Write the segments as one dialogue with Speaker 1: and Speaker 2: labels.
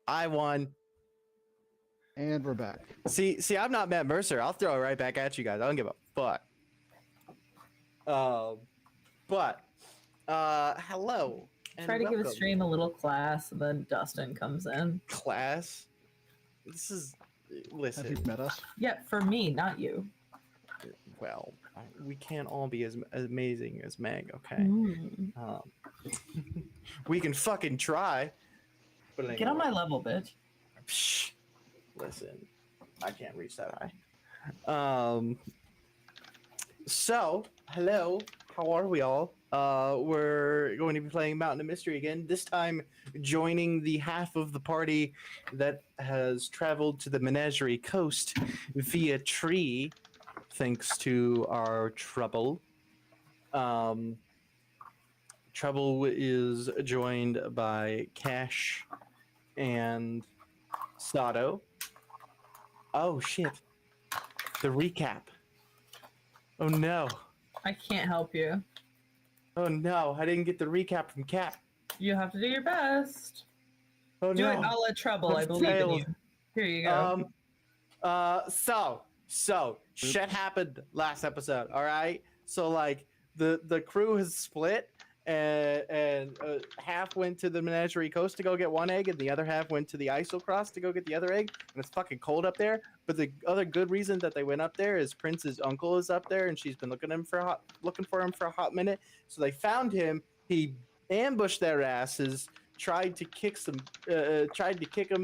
Speaker 1: I won.
Speaker 2: And we're back.
Speaker 1: See, I'm not Matt Mercer. I'll throw it right back at you guys. I don't give a fuck. Hello. And
Speaker 3: Try to give a
Speaker 1: welcome.
Speaker 3: stream a little class, and then Dustin comes in.
Speaker 1: Class. This is listen.
Speaker 2: Have you met us?
Speaker 3: Yeah, for me, not you.
Speaker 1: Well, we can't all be as amazing as Meg, okay? We can fucking try. But
Speaker 3: Get on my level, bitch.
Speaker 1: Psh, listen, I can't reach that high. So, hello, how are we all? We're going to be playing Mountain of Mystery again, this time joining the half of the party that has traveled to the Menagerie Coast via tree, thanks to our Trouble. Trouble is joined by Cash and Sado. Oh shit. The recap. Oh no.
Speaker 3: I can't help you.
Speaker 1: Oh no, I didn't get the recap from Cap.
Speaker 3: You have to do your best.
Speaker 1: Oh
Speaker 3: Do
Speaker 1: no.
Speaker 3: it a la Trouble. I
Speaker 1: I've
Speaker 3: believe in
Speaker 1: failed.
Speaker 3: you. Here you go.
Speaker 1: So shit happened last episode, all right? So like the crew has split and half went to the Menagerie Coast to go get one egg, and the other half went to the Isocross to go get the other egg. And it's fucking cold up there. But the other good reason that they went up there is Prince's uncle is up there, and she's been looking for him for a hot minute. So they found him. He ambushed their asses, tried to kick him,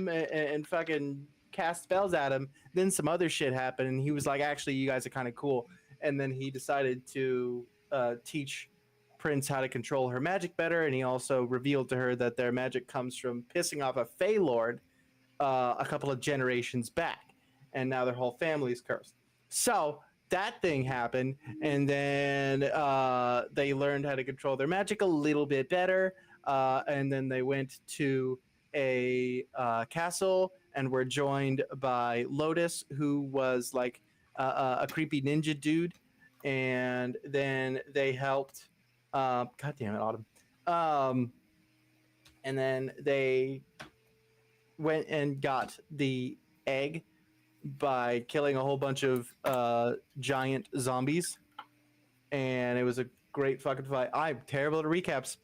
Speaker 1: and fucking cast spells at him. Then some other shit happened, and he was like, "Actually, you guys are kind of cool." And then he decided to teach Prince how to control her magic better, and he also revealed to her that their magic comes from pissing off a Fey Lord a couple of generations back, and now their whole family's cursed. So that thing happened, and then they learned how to control their magic a little bit better, and then they went to a castle and were joined by Lotus, who was like a creepy ninja dude, and then they helped God damn it, Autumn. And then they went and got the egg by killing a whole bunch of giant zombies, and it was a great fucking fight. I'm terrible at recaps.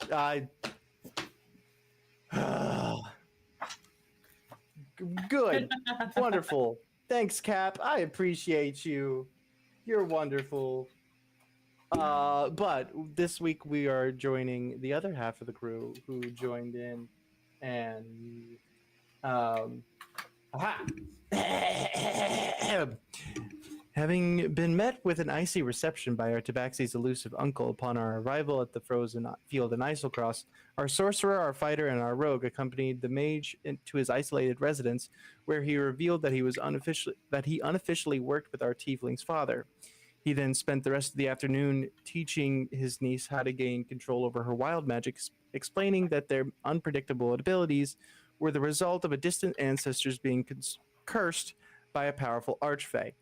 Speaker 1: Good. Wonderful. Thanks, Cap. I appreciate you. You're wonderful. But this week we are joining the other half of the crew who joined in, and having been met with an icy reception by our Tabaxi's elusive uncle upon our arrival at the frozen field in Isocross, our sorcerer, our fighter, and our rogue accompanied the mage to his isolated residence, where he revealed that he unofficially worked with our tiefling's father. He then spent the rest of the afternoon teaching his niece how to gain control over her wild magic, explaining that their unpredictable abilities were the result of a distant ancestors being cursed by a powerful archfey.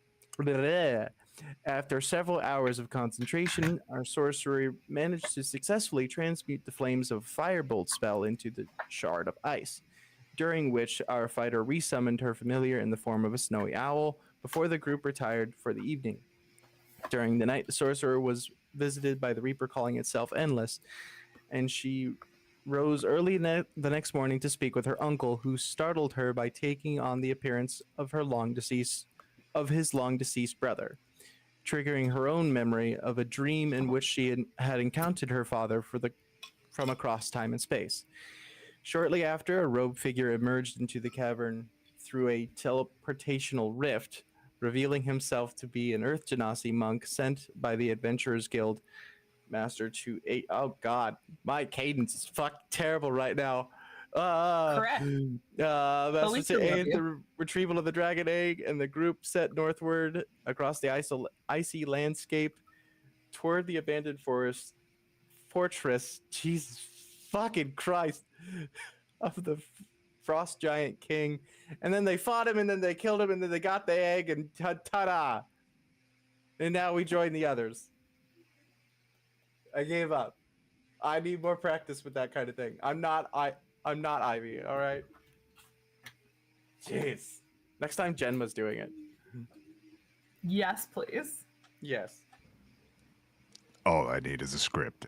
Speaker 1: After several hours of concentration, our sorcerer managed to successfully transmute the flames of a firebolt spell into the shard of ice, during which our fighter resummoned her familiar in the form of a snowy owl before the group retired for the evening. During the night, the sorcerer was visited by the Reaper calling itself Endless, and she rose early the next morning to speak with her uncle, who startled her by taking on the appearance of his long deceased brother, triggering her own memory of a dream in which she had encountered her father from across time and space. Shortly after, a robed figure emerged into the cavern through a teleportational rift, revealing himself to be an Earth Genasi monk sent by the Adventurers Guild Master to aid. Oh God, my cadence is fucking terrible right now.
Speaker 3: Correct.
Speaker 1: Master to aid the retrieval of the dragon egg, and the group set northward across the icy landscape toward the abandoned fortress. Jesus fucking Christ of the Frost Giant King. And then they fought him, and then they killed him, and then they got the egg, and ta-da! And now we join the others. I gave up. I need more practice with that kind of thing. I'm not Ivy, all right? Jeez. Next time Jinma's doing it.
Speaker 3: Yes, please.
Speaker 1: Yes.
Speaker 4: All I need is a script.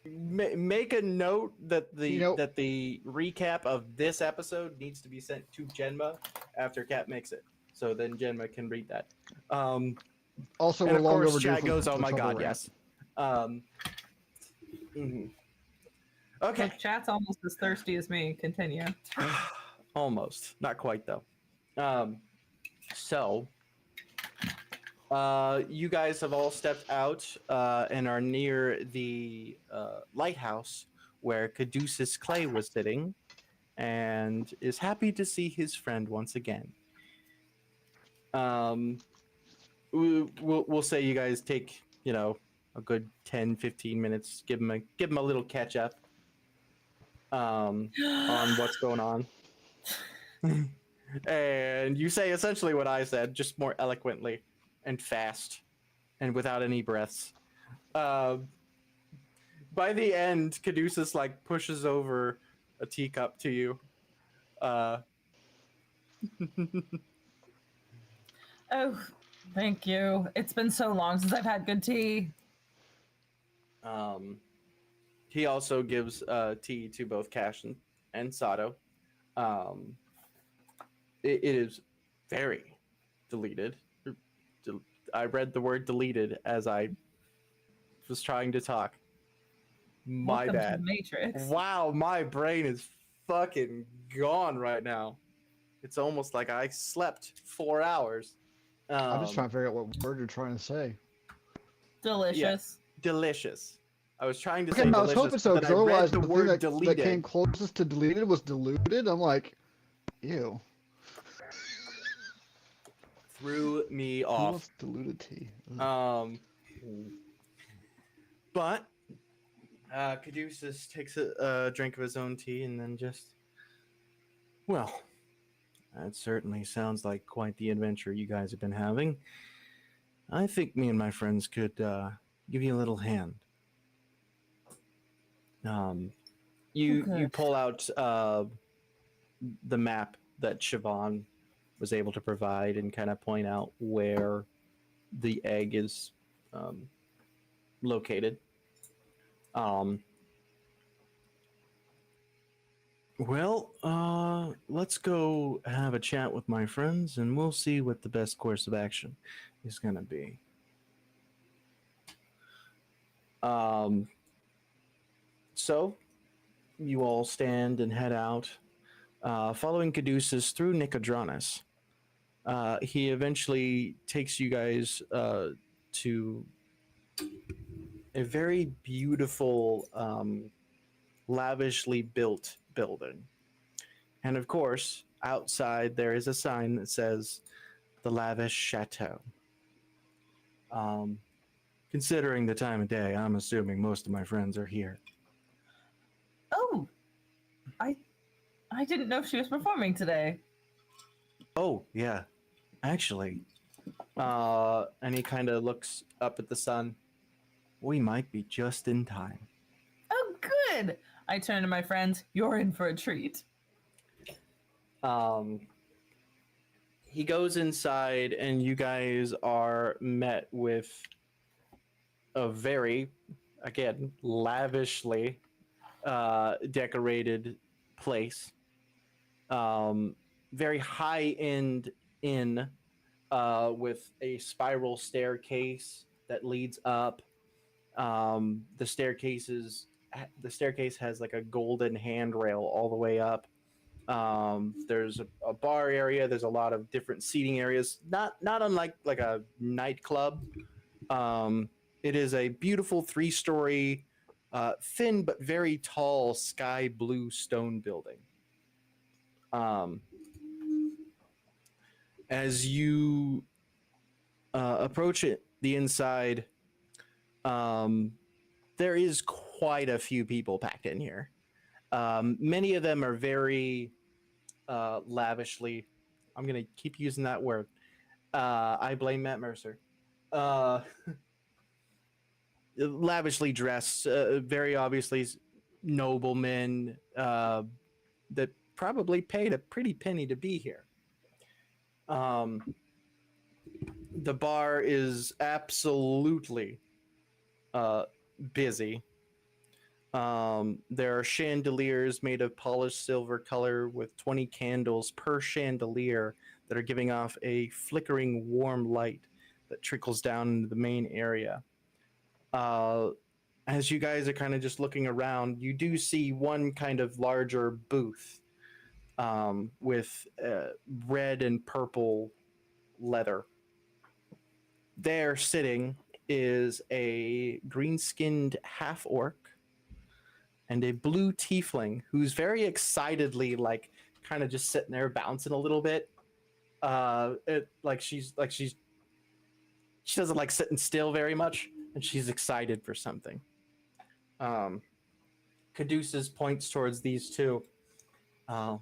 Speaker 1: Make a note that
Speaker 2: You know-
Speaker 1: the recap of this episode needs to be sent to Jinma after Cat makes it, so then Jinma can read that.
Speaker 2: Also,
Speaker 1: And
Speaker 2: we're
Speaker 1: of
Speaker 2: long
Speaker 1: course,
Speaker 2: overdue
Speaker 1: chat
Speaker 2: for
Speaker 1: goes,
Speaker 2: the
Speaker 1: "Oh my
Speaker 2: trouble
Speaker 1: god,
Speaker 2: rant.
Speaker 1: yes." Mhm. Okay,
Speaker 3: Look, chat's almost as thirsty as me. Continue.
Speaker 1: almost, not quite though. So, you guys have all stepped out and are near the lighthouse where Caduceus Clay was sitting, and is happy to see his friend once again. We'll say you guys take, a good 10-15 minutes, give him a little catch up on what's going on. And you say essentially what I said, just more eloquently and fast and without any breaths. By the end, Caduceus pushes over a teacup to you.
Speaker 3: Oh, thank you. It's been so long since I've had good tea.
Speaker 1: He also gives tea to both Cash and Sado. It is very deleted. I read the word deleted as I was trying to talk. My
Speaker 3: Welcome to
Speaker 1: bad.
Speaker 3: the Matrix.
Speaker 1: Wow, my brain is fucking gone right now. It's almost like I slept 4 hours.
Speaker 2: I'm just trying to figure out what word you're trying to say.
Speaker 3: Delicious.
Speaker 1: Delicious. I was trying to
Speaker 2: Okay,
Speaker 1: say
Speaker 2: I was
Speaker 1: delicious,
Speaker 2: hoping so,
Speaker 1: but
Speaker 2: because
Speaker 1: then I read
Speaker 2: otherwise
Speaker 1: the
Speaker 2: the thing
Speaker 1: word
Speaker 2: that
Speaker 1: deleted.
Speaker 2: came closest to deleted was diluted. I'm like, ew.
Speaker 1: Threw me
Speaker 2: Who
Speaker 1: off.
Speaker 2: wants diluted tea? Ugh.
Speaker 1: But Caduceus takes a drink of his own tea and then just, well, that certainly sounds like quite the adventure you guys have been having. I think me and my friends could give you a little hand. You
Speaker 3: good.
Speaker 1: pull out the map that Siobhan was able to provide and kind of point out where the egg is located. Well, let's go have a chat with my friends and we'll see what the best course of action is going to be. So, you all stand and head out, following Caduceus through Nicodranus. He eventually takes you guys to a very beautiful, lavishly built building. And of course, outside there is a sign that says the Lavish Chateau. Considering the time of day, I'm assuming most of my friends are here.
Speaker 3: Oh, I didn't know she was performing today.
Speaker 1: Oh, yeah. Actually, and he kind of looks up at the sun. We might be just in time.
Speaker 3: Oh, good. I turn to my friends. You're in for a treat.
Speaker 1: He goes inside, and you guys are met with a very, again, lavishly decorated place. Very high-end inn with a spiral staircase that leads up. The staircase has like a golden handrail all the way up. There's a bar area. There's a lot of different seating areas. Not unlike like a nightclub. It is a beautiful 3-story, thin but very tall sky blue stone building. As you approach it, the inside, there is quite a few people packed in here. Many of them are very lavishly. I'm gonna keep using that word. I blame Matt Mercer. Lavishly dressed, very obviously noblemen that probably paid a pretty penny to be here. The bar is absolutely busy. There are chandeliers made of polished silver color with 20 candles per chandelier that are giving off a flickering warm light that trickles down into the main area. As you guys are kind of just looking around, you do see one kind of larger booth with red and purple leather. There sitting is a green-skinned half-orc and a blue tiefling who's very excitedly, like, kind of just sitting there bouncing a little bit. She doesn't like sitting still very much, and she's excited for something. Caduceus points towards these two. Oh,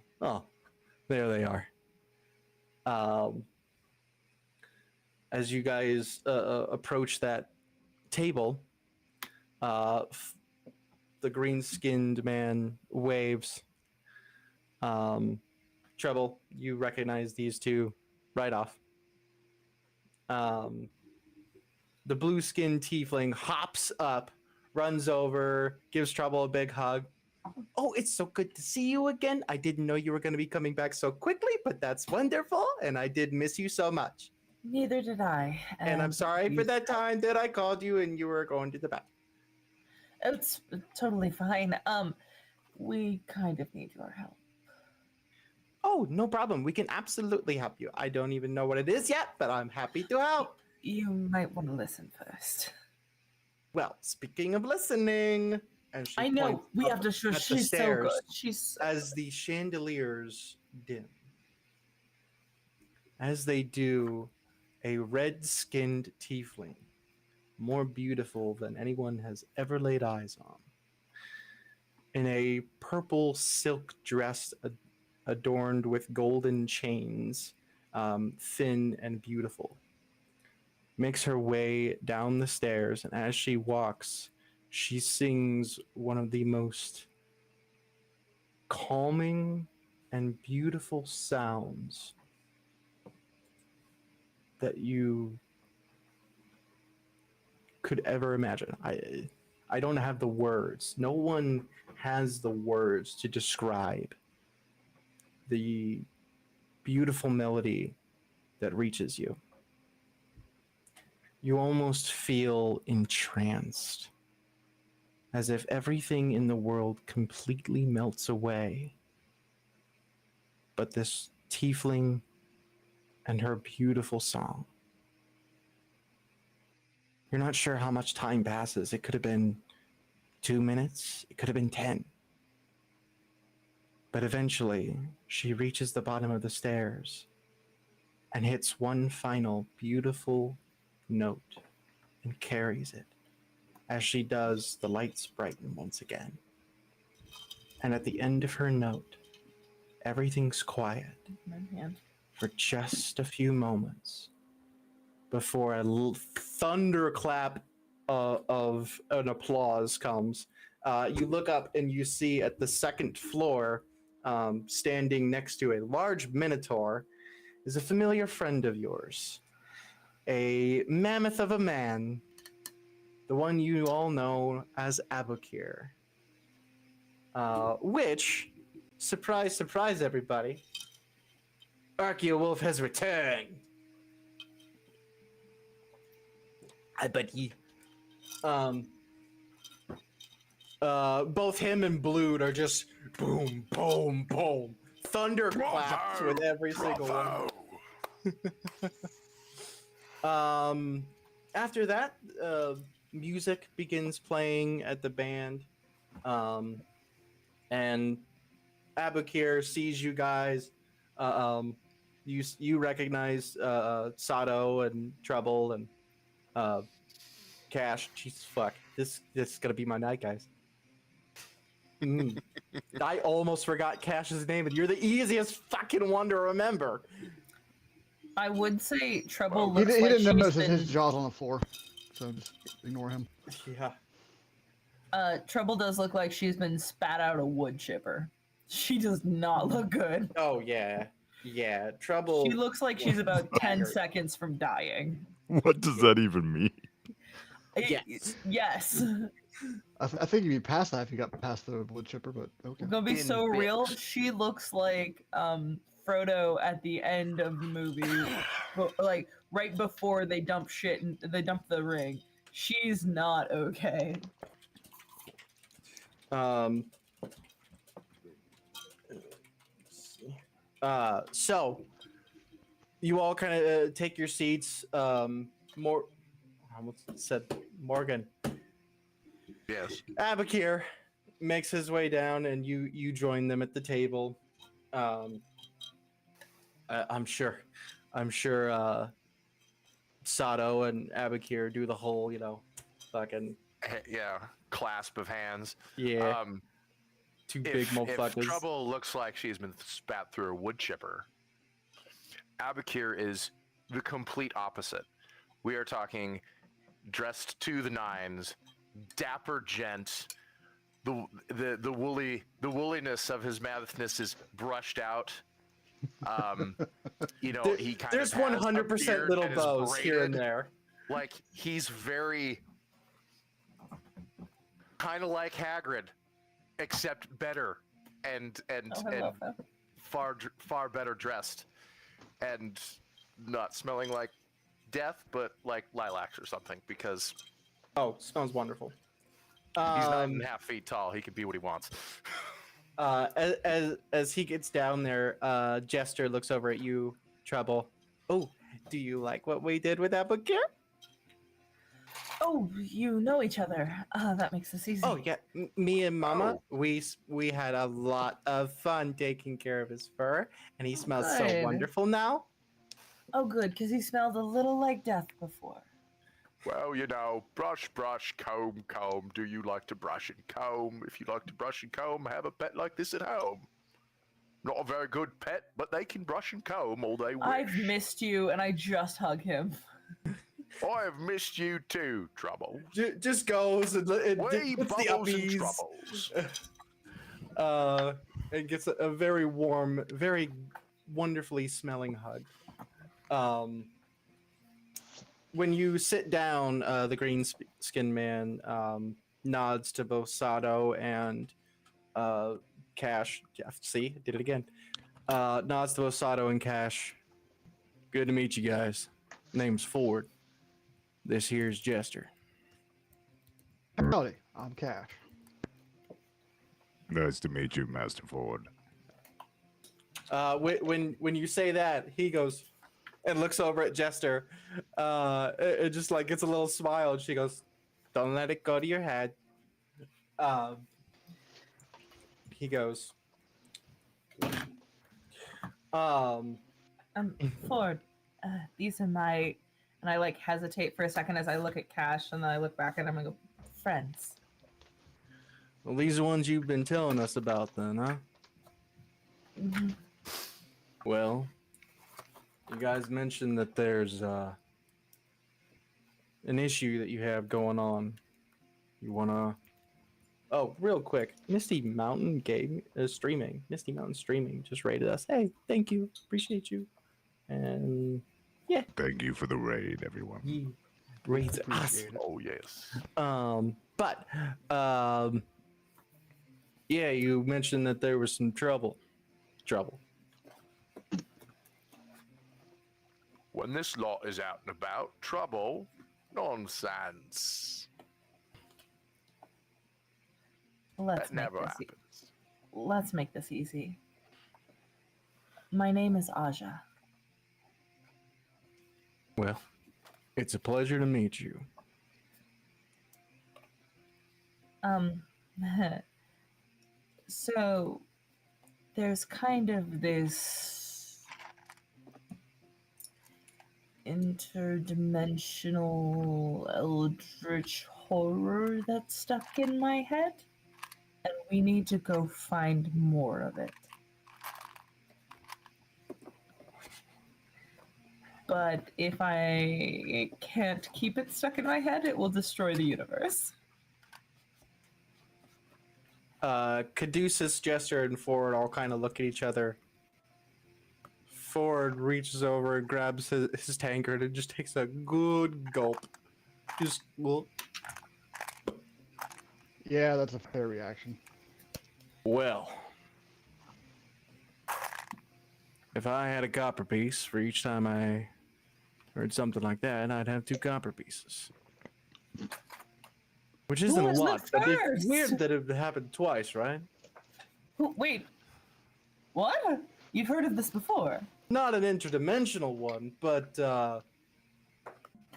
Speaker 1: there they are. As you guys approach that table, the green-skinned man waves. Treble, you recognize these two right off. The blue-skinned tiefling hops up, runs over, gives Treble a big hug. Oh, it's so good to see you again. I didn't know you were going to be coming back so quickly, but that's wonderful, and I did miss you so much.
Speaker 3: Neither did I.
Speaker 1: And I'm sorry for that time that I called you and you were going to the bathroom.
Speaker 3: It's totally fine. We kind of need your help.
Speaker 1: Oh, no problem. We can absolutely help you. I don't even know what it is yet, but I'm happy to help.
Speaker 3: You might want to listen first.
Speaker 1: Well, speaking of listening, and she
Speaker 3: I know
Speaker 1: points
Speaker 3: we
Speaker 1: up
Speaker 3: have to show
Speaker 1: at the
Speaker 3: she's so
Speaker 1: stairs
Speaker 3: good. She's
Speaker 1: as the chandeliers dim. As they do, a red-skinned tiefling, more beautiful than anyone has ever laid eyes on, in a purple silk dress adorned with golden chains, thin and beautiful, makes her way down the stairs, and as she walks, she sings one of the most calming and beautiful sounds that you could ever imagine. I don't have the words. No one has the words to describe the beautiful melody that reaches you. You almost feel entranced, as if everything in the world completely melts away. But this tiefling and her beautiful song. You're not sure how much time passes. It could have been 2 minutes. It could have been 10. But eventually, she reaches the bottom of the stairs and hits one final beautiful note and carries it. As she does, the lights brighten once again. And at the end of her note, everything's quiet for just a few moments before a thunderclap of an applause comes. You look up and you see at the second floor, standing next to a large minotaur, is a familiar friend of yours. A mammoth of a man, the one you all know as Aboukir. Which, surprise, surprise everybody, ArchaeoWolf has returned. Hi, buddy. Both him and Blood are just boom, boom, boom. Thunderclaps with every single one. After that, music begins playing at the band. And Aboukir sees you guys. You recognize Sado and Trouble and Cash. Jesus fuck. This is gonna be my night, guys. I almost forgot Cash's name, and you're the easiest fucking one to remember.
Speaker 3: I would say Trouble
Speaker 2: He
Speaker 3: looks like
Speaker 2: didn't
Speaker 3: she's
Speaker 2: notice
Speaker 3: been...
Speaker 2: his jaw's on the floor, so just ignore him.
Speaker 1: Yeah.
Speaker 3: Trouble does look like she's been spat out a wood chipper. She does not look good.
Speaker 1: Oh yeah. Yeah, trouble.
Speaker 3: She looks like she's about 10
Speaker 1: Haggard.
Speaker 3: seconds from dying.
Speaker 4: What does that even mean?
Speaker 1: Yes.
Speaker 3: Yes.
Speaker 2: I think you'd be past that if you got past the wood chipper, but okay.
Speaker 3: I'm gonna be
Speaker 5: In
Speaker 3: so real.
Speaker 5: bits.
Speaker 3: She looks like Frodo at the end of the movie, like right before they dump shit and they dump the ring. She's not okay.
Speaker 1: So you all kind of take your seats. More, I almost said Morgan.
Speaker 5: Yes.
Speaker 1: Aboukir makes his way down, and you join them at the table. I'm sure Sado and Aboukir do the whole, fucking
Speaker 5: Yeah. Clasp of hands.
Speaker 1: yeah, two big
Speaker 5: If
Speaker 1: motherfuckers.
Speaker 5: Trouble looks like she's been spat through a wood chipper, Aboukir is the complete opposite. We are talking dressed to the nines, dapper gent. The woolliness of his madness is brushed out. He kind
Speaker 1: There's
Speaker 5: of has a
Speaker 1: 100%
Speaker 5: beard
Speaker 1: little
Speaker 5: and is
Speaker 1: bows here and
Speaker 5: braided.
Speaker 1: there.
Speaker 5: Like he's very kind of like Hagrid, except better and
Speaker 3: Oh, I love that.
Speaker 5: far better dressed, and not smelling like death, but like lilacs or something. Because
Speaker 1: Oh, smells wonderful.
Speaker 5: he's 9.5 feet tall, he can be what he wants.
Speaker 1: As he gets down there, Jester looks over at you, Trouble. Oh, do you like what we did with Aboukir?
Speaker 3: Oh, you know each other. That makes this easy.
Speaker 1: Oh yeah, me and Mama,
Speaker 5: Oh.
Speaker 1: we had a lot of fun taking care of his fur, and he smells so
Speaker 3: Good.
Speaker 1: wonderful now.
Speaker 3: Oh, good, because he smelled a little like death before.
Speaker 5: Well, brush, comb, comb. Do you like to brush and comb? If you like to brush and comb, have a pet like this at home. Not a very good pet, but they can brush and comb all they wish.
Speaker 3: I've missed you, and I just hug him.
Speaker 5: I have missed you too, Trouble.
Speaker 1: Just goes and
Speaker 5: We
Speaker 1: puts the
Speaker 5: bubbles and
Speaker 1: uppies.
Speaker 5: troubles.
Speaker 1: And gets a very warm, very wonderfully smelling hug. When you sit down, the green skin man nods to both Sado and Cash. Yeah, see, I did it again. Nods to both Sado and Cash. Good to meet you guys. Name's Ford. This here's Jester.
Speaker 2: Howdy, I'm Cash.
Speaker 4: Nice to meet you, Master Ford.
Speaker 1: When you say that, he goes and looks over at Jester. It just like gets a little smile, and she goes, "Don't let it go to your head." He goes,
Speaker 3: Ford, these are my, and I like hesitate for a second as I look at Cash, and then I look back at him and go, friends.
Speaker 1: "Well, these are ones you've been telling us about, then, huh?"
Speaker 3: Mhm.
Speaker 1: Well, you guys mentioned that there's an issue that you have going on. You wanna? Oh, real quick, Misty Mountain game is streaming. Misty Mountain streaming just rated us. Hey, thank you, appreciate you, and
Speaker 4: Thank you for the raid, everyone.
Speaker 1: he rates us.
Speaker 2: Appreciate it.
Speaker 5: Oh yes.
Speaker 1: Yeah, you mentioned that there was some trouble.
Speaker 5: When this lot is out and about, trouble, nonsense.
Speaker 3: Let's
Speaker 5: That
Speaker 3: make
Speaker 5: never
Speaker 3: this
Speaker 5: happens.
Speaker 3: let's make this easy. My name is Aja.
Speaker 1: Well, it's a pleasure to meet you.
Speaker 3: So there's kind of this interdimensional eldritch horror that's stuck in my head, and we need to go find more of it. But if I can't keep it stuck in my head, it will destroy the universe.
Speaker 1: Caduceus, Jester, and Ford all kind of look at each other. Ford reaches over and grabs his tankard and just takes a good gulp. Just well,
Speaker 2: Yeah, that's a fair reaction.
Speaker 1: well. If I had a copper piece for each time I heard something like that, I'd have 2 copper pieces. Which isn't a
Speaker 3: was the
Speaker 1: lot, but it's
Speaker 3: first?
Speaker 1: weird that it happened twice, right?
Speaker 3: Wait, what? You've heard of this before?
Speaker 1: Not an interdimensional one, but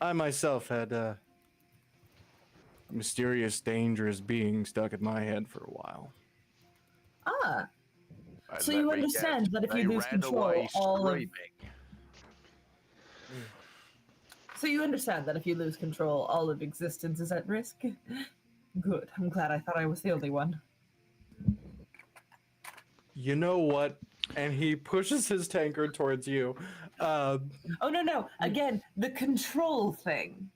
Speaker 1: I myself had a mysterious, dangerous being stuck in my head for a while.
Speaker 3: Ah,
Speaker 5: And
Speaker 3: so
Speaker 5: let
Speaker 3: you
Speaker 5: me
Speaker 3: understand
Speaker 5: guess,
Speaker 3: that if you
Speaker 5: they
Speaker 3: lose
Speaker 5: ran
Speaker 3: control,
Speaker 5: away
Speaker 3: all of
Speaker 5: screaming.
Speaker 3: so you understand that if you lose control, all of existence is at risk. Good. I'm glad. I thought I was the only one.
Speaker 1: You know what? And he pushes his tankard towards you.
Speaker 3: Oh no! Again, the control thing.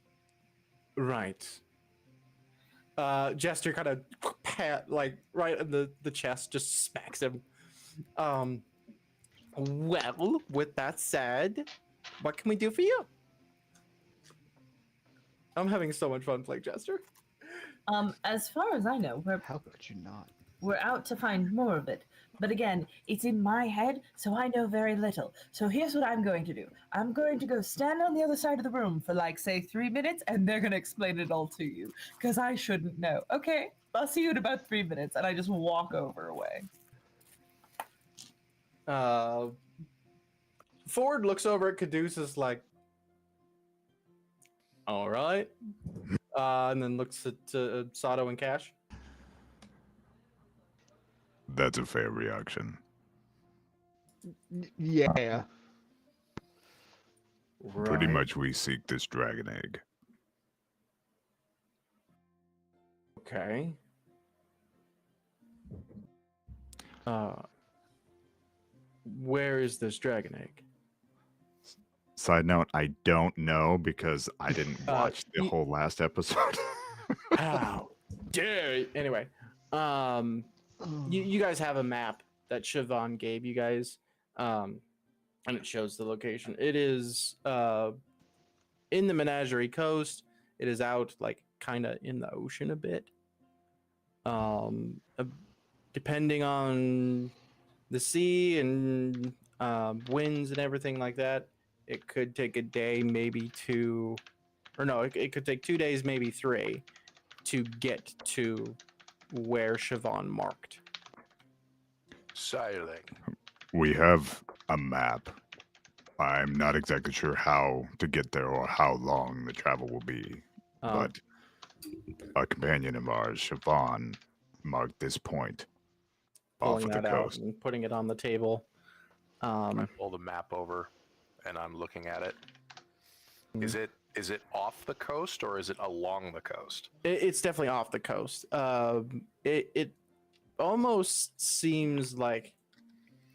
Speaker 1: Right. Jester kind of pat, like, right in the chest, just smacks him. Well, with that said, what can we do for you? I'm having so much fun playing Jester.
Speaker 3: As far as I know,
Speaker 2: How could you not?
Speaker 3: we're out to find more of it. But again, it's in my head, so I know very little. So here's what I'm going to do. I'm going to go stand on the other side of the room for like, say, 3 minutes, and they're going to explain it all to you. Because I shouldn't know. Okay, I'll see you in about 3 minutes, and I just walk over away.
Speaker 1: Ford looks over at Caduceus like, all right. And then looks at Sado and Cash.
Speaker 4: That's a fair reaction.
Speaker 2: Yeah.
Speaker 4: Pretty
Speaker 1: Right.
Speaker 4: much we seek this dragon egg.
Speaker 1: Okay. Where is this dragon egg?
Speaker 4: Side note, I don't know because I didn't watch the
Speaker 1: you-
Speaker 4: whole last episode.
Speaker 1: How dare you? Anyway, you guys have a map that Siobhan gave you guys, and it shows the location. It is in the Menagerie Coast. It is out like kind of in the ocean a bit. Depending on the sea and winds and everything like that, it could take a day, maybe 2, or no, it could take 2 days, maybe 3, to get to where Siobhan marked.
Speaker 5: Sailing.
Speaker 4: We have a map. I'm not exactly sure how to get there or how long the travel will be, but a companion of ours, Siobhan, marked this point off
Speaker 1: Pulling
Speaker 4: of the
Speaker 1: that out
Speaker 4: coast.
Speaker 1: and putting it on the table.
Speaker 5: I pull the map over, and I'm looking at it. Is it off the coast or is it along the coast?
Speaker 1: It's definitely off the coast. It almost seems like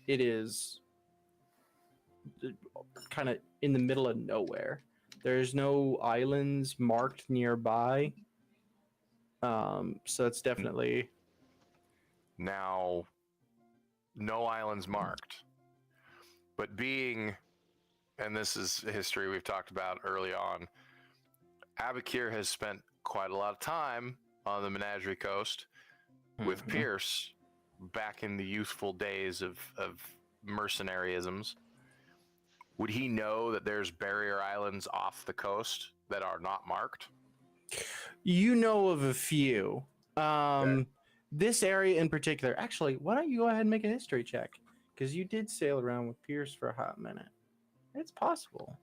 Speaker 1: it is kind of in the middle of nowhere. There's no islands marked nearby. So it's definitely
Speaker 5: Now, no islands marked. But being, and this is a history we've talked about early on, Aboukir has spent quite a lot of time on the Menagerie Coast with Pierce back in the youthful days of mercenaryisms. Would he know that there's barrier islands off the coast that are not marked?
Speaker 1: You know of a few. This area in particular. Actually, why don't you go ahead and make a history check? Because you did sail around with Pierce for a hot minute. It's possible.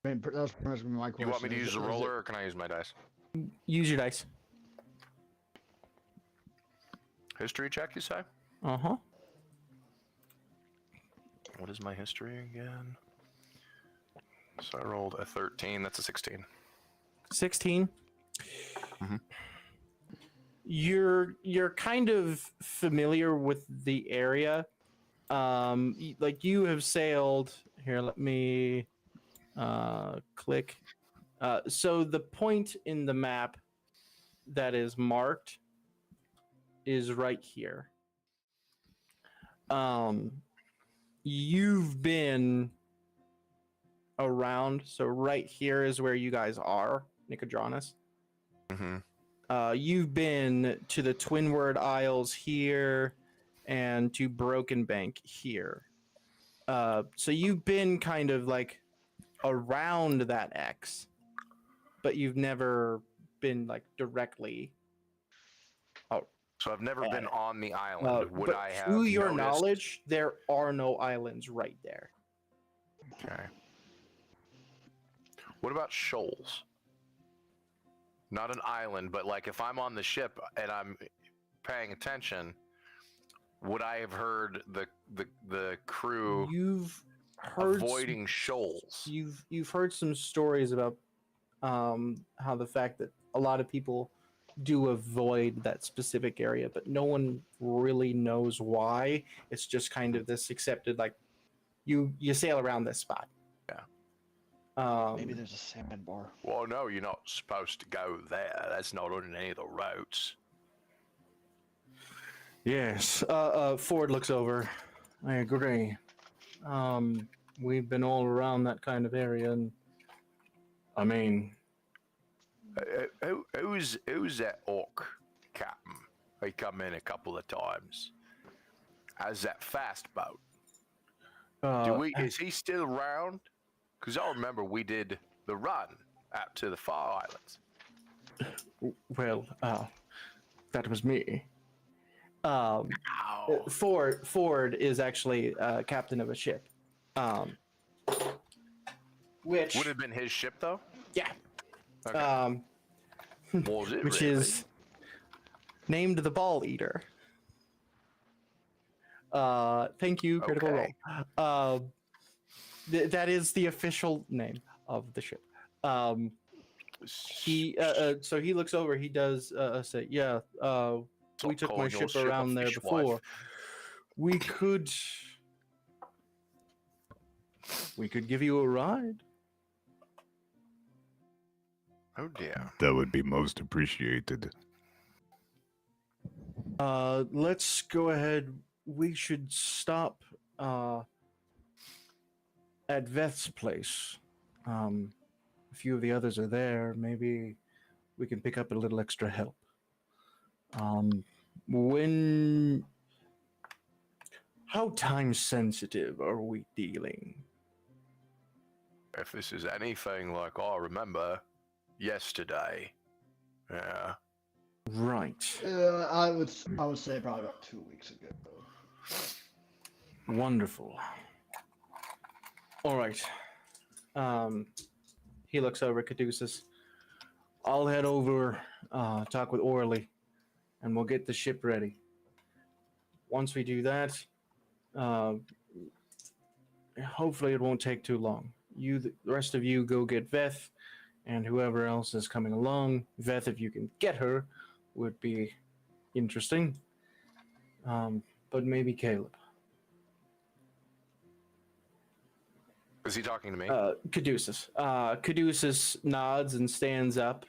Speaker 2: I mean, that's pretty much gonna be my question.
Speaker 5: You want me to
Speaker 2: Is
Speaker 5: use
Speaker 2: it-
Speaker 5: a
Speaker 2: is it-
Speaker 5: roller or can I use my dice?
Speaker 1: Use your dice.
Speaker 5: History check, you say?
Speaker 1: Uh-huh.
Speaker 5: What is my history again? So I rolled a 13. That's a 16.
Speaker 1: 16.
Speaker 5: Mhm.
Speaker 1: You're kind of familiar with the area. Like you have sailed here. Let me click. So the point in the map that is marked is right here. you've been around. So right here is where you guys are, Nicodranus.
Speaker 5: Mm-hmm.
Speaker 1: You've been to the Twinword Isles here and to Broken Bank here. So you've been kind of like around that X, but you've never been like directly.
Speaker 5: So I've never been on the island. Would
Speaker 1: but
Speaker 5: I have
Speaker 1: to your
Speaker 5: noticed?
Speaker 1: knowledge, there are no islands right there.
Speaker 5: Okay. What about shoals? Not an island, but like if I'm on the ship and I'm paying attention, would I have heard the crew
Speaker 1: You've heard
Speaker 5: avoiding shoals?
Speaker 1: You've heard some stories about how the fact that a lot of people do avoid that specific area, but no one really knows why. It's just kind of this accepted, like you sail around this spot.
Speaker 5: Yeah.
Speaker 2: Maybe there's a sandbar.
Speaker 5: Well, no, you're not supposed to go there. That's not on any of the routes.
Speaker 1: Yes. Ford looks over. I agree. We've been all around that kind of area, and I mean,
Speaker 5: Who's that orc captain? He come in a couple of times. How's that fast boat? Is he still around? Because I remember we did the run out to the Far Islands.
Speaker 1: Well, that was me.
Speaker 5: Ow.
Speaker 1: Ford is actually captain of a ship. Which
Speaker 5: Would have been his ship though?
Speaker 1: yeah.
Speaker 5: Okay. Was it
Speaker 1: Which
Speaker 5: really?
Speaker 1: is named the Ball Eater. Thank you, Critical
Speaker 5: Okay.
Speaker 1: Role. That is the official name of the ship. So he looks over. He does say, "Yeah, we took my
Speaker 5: calling your
Speaker 1: ship
Speaker 5: ship a
Speaker 1: around there
Speaker 5: fishwife.
Speaker 1: before. We could give you a ride."
Speaker 5: Oh dear.
Speaker 4: That would be most appreciated.
Speaker 1: Let's go ahead. We should stop at Veth's place. A few of the others are there. Maybe we can pick up a little extra help. How time sensitive are we dealing?
Speaker 5: If this is anything like I remember yesterday, yeah.
Speaker 1: Right.
Speaker 2: I would say probably about 2 weeks ago.
Speaker 1: Wonderful. All right. He looks over at Caduceus. I'll head over, talk with Orly, and we'll get the ship ready. Once we do that, hopefully it won't take too long. The rest of you go get Veth, and whoever else is coming along. Veth, if you can get her, would be interesting. But maybe Caleb.
Speaker 5: Is he talking to me?
Speaker 1: Caduceus. Caduceus nods and stands up.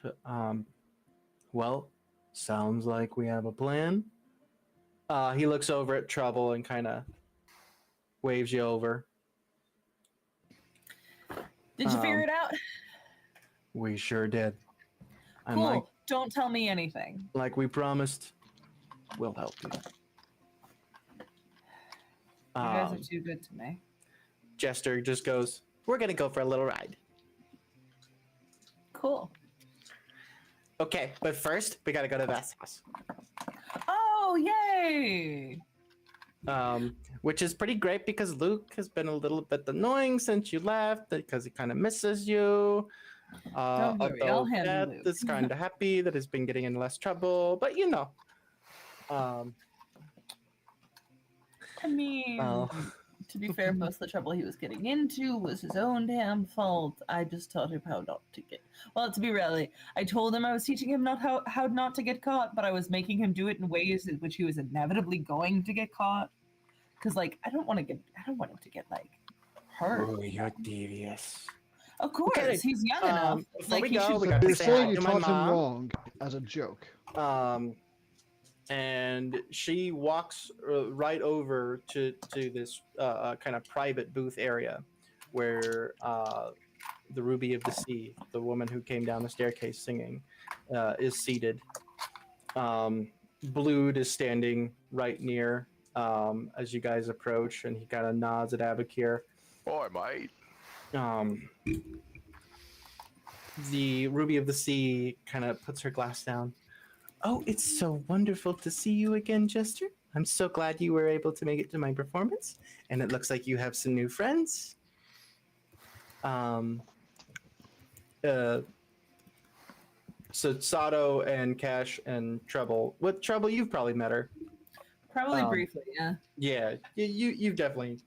Speaker 1: Well, sounds like we have a plan. He looks over at Trouble and kind of waves you over.
Speaker 3: Did you figure it out?
Speaker 1: We sure did. And
Speaker 3: Cool. Don't tell me anything.
Speaker 1: like we promised, we'll help you.
Speaker 3: You guys are
Speaker 1: Um,
Speaker 3: too good to me.
Speaker 1: Jester just goes, "We're gonna go for a little ride."
Speaker 3: Cool.
Speaker 1: Okay, but first we gotta go to Veth's house.
Speaker 3: Oh, yay!
Speaker 1: Which is pretty great because Luke has been a little bit annoying since you left because he kind of misses you.
Speaker 3: Don't worry, I'll handle
Speaker 1: Beth
Speaker 3: Luke.
Speaker 1: is kind of happy that he's been getting in less trouble, but you know.
Speaker 3: I mean, to be fair, most of the trouble he was getting into was his own damn fault. I just taught him how not to get. Well, to be really, I told him I was teaching him how not to get caught, but I was making him do it in ways in which he was inevitably going to get caught. Because, like, I don't want him to get like hurt.
Speaker 1: Oh, you're devious.
Speaker 3: Of course,
Speaker 1: Okay,
Speaker 3: he's young enough.
Speaker 1: before
Speaker 3: Like,
Speaker 1: we
Speaker 3: he
Speaker 1: go,
Speaker 3: should.
Speaker 1: we
Speaker 2: So
Speaker 1: gotta
Speaker 2: you're
Speaker 1: say
Speaker 2: saying
Speaker 1: hi
Speaker 2: you
Speaker 1: to my
Speaker 2: taught him
Speaker 1: mom.
Speaker 2: wrong as a joke.
Speaker 1: and she walks right over to this kind of private booth area where the Ruby of the Sea, the woman who came down the staircase singing, is seated. Blood is standing right near as you guys approach, and he kind of nods at Aboukir.
Speaker 5: Boy, mate.
Speaker 1: The Ruby of the Sea kind of puts her glass down. Oh, it's so wonderful to see you again, Jester. I'm so glad you were able to make it to my performance, and it looks like you have some new friends. So Sado and Cash and Trouble. With Trouble, you've probably met her.
Speaker 3: Probably briefly, yeah.
Speaker 1: Yeah, you've definitely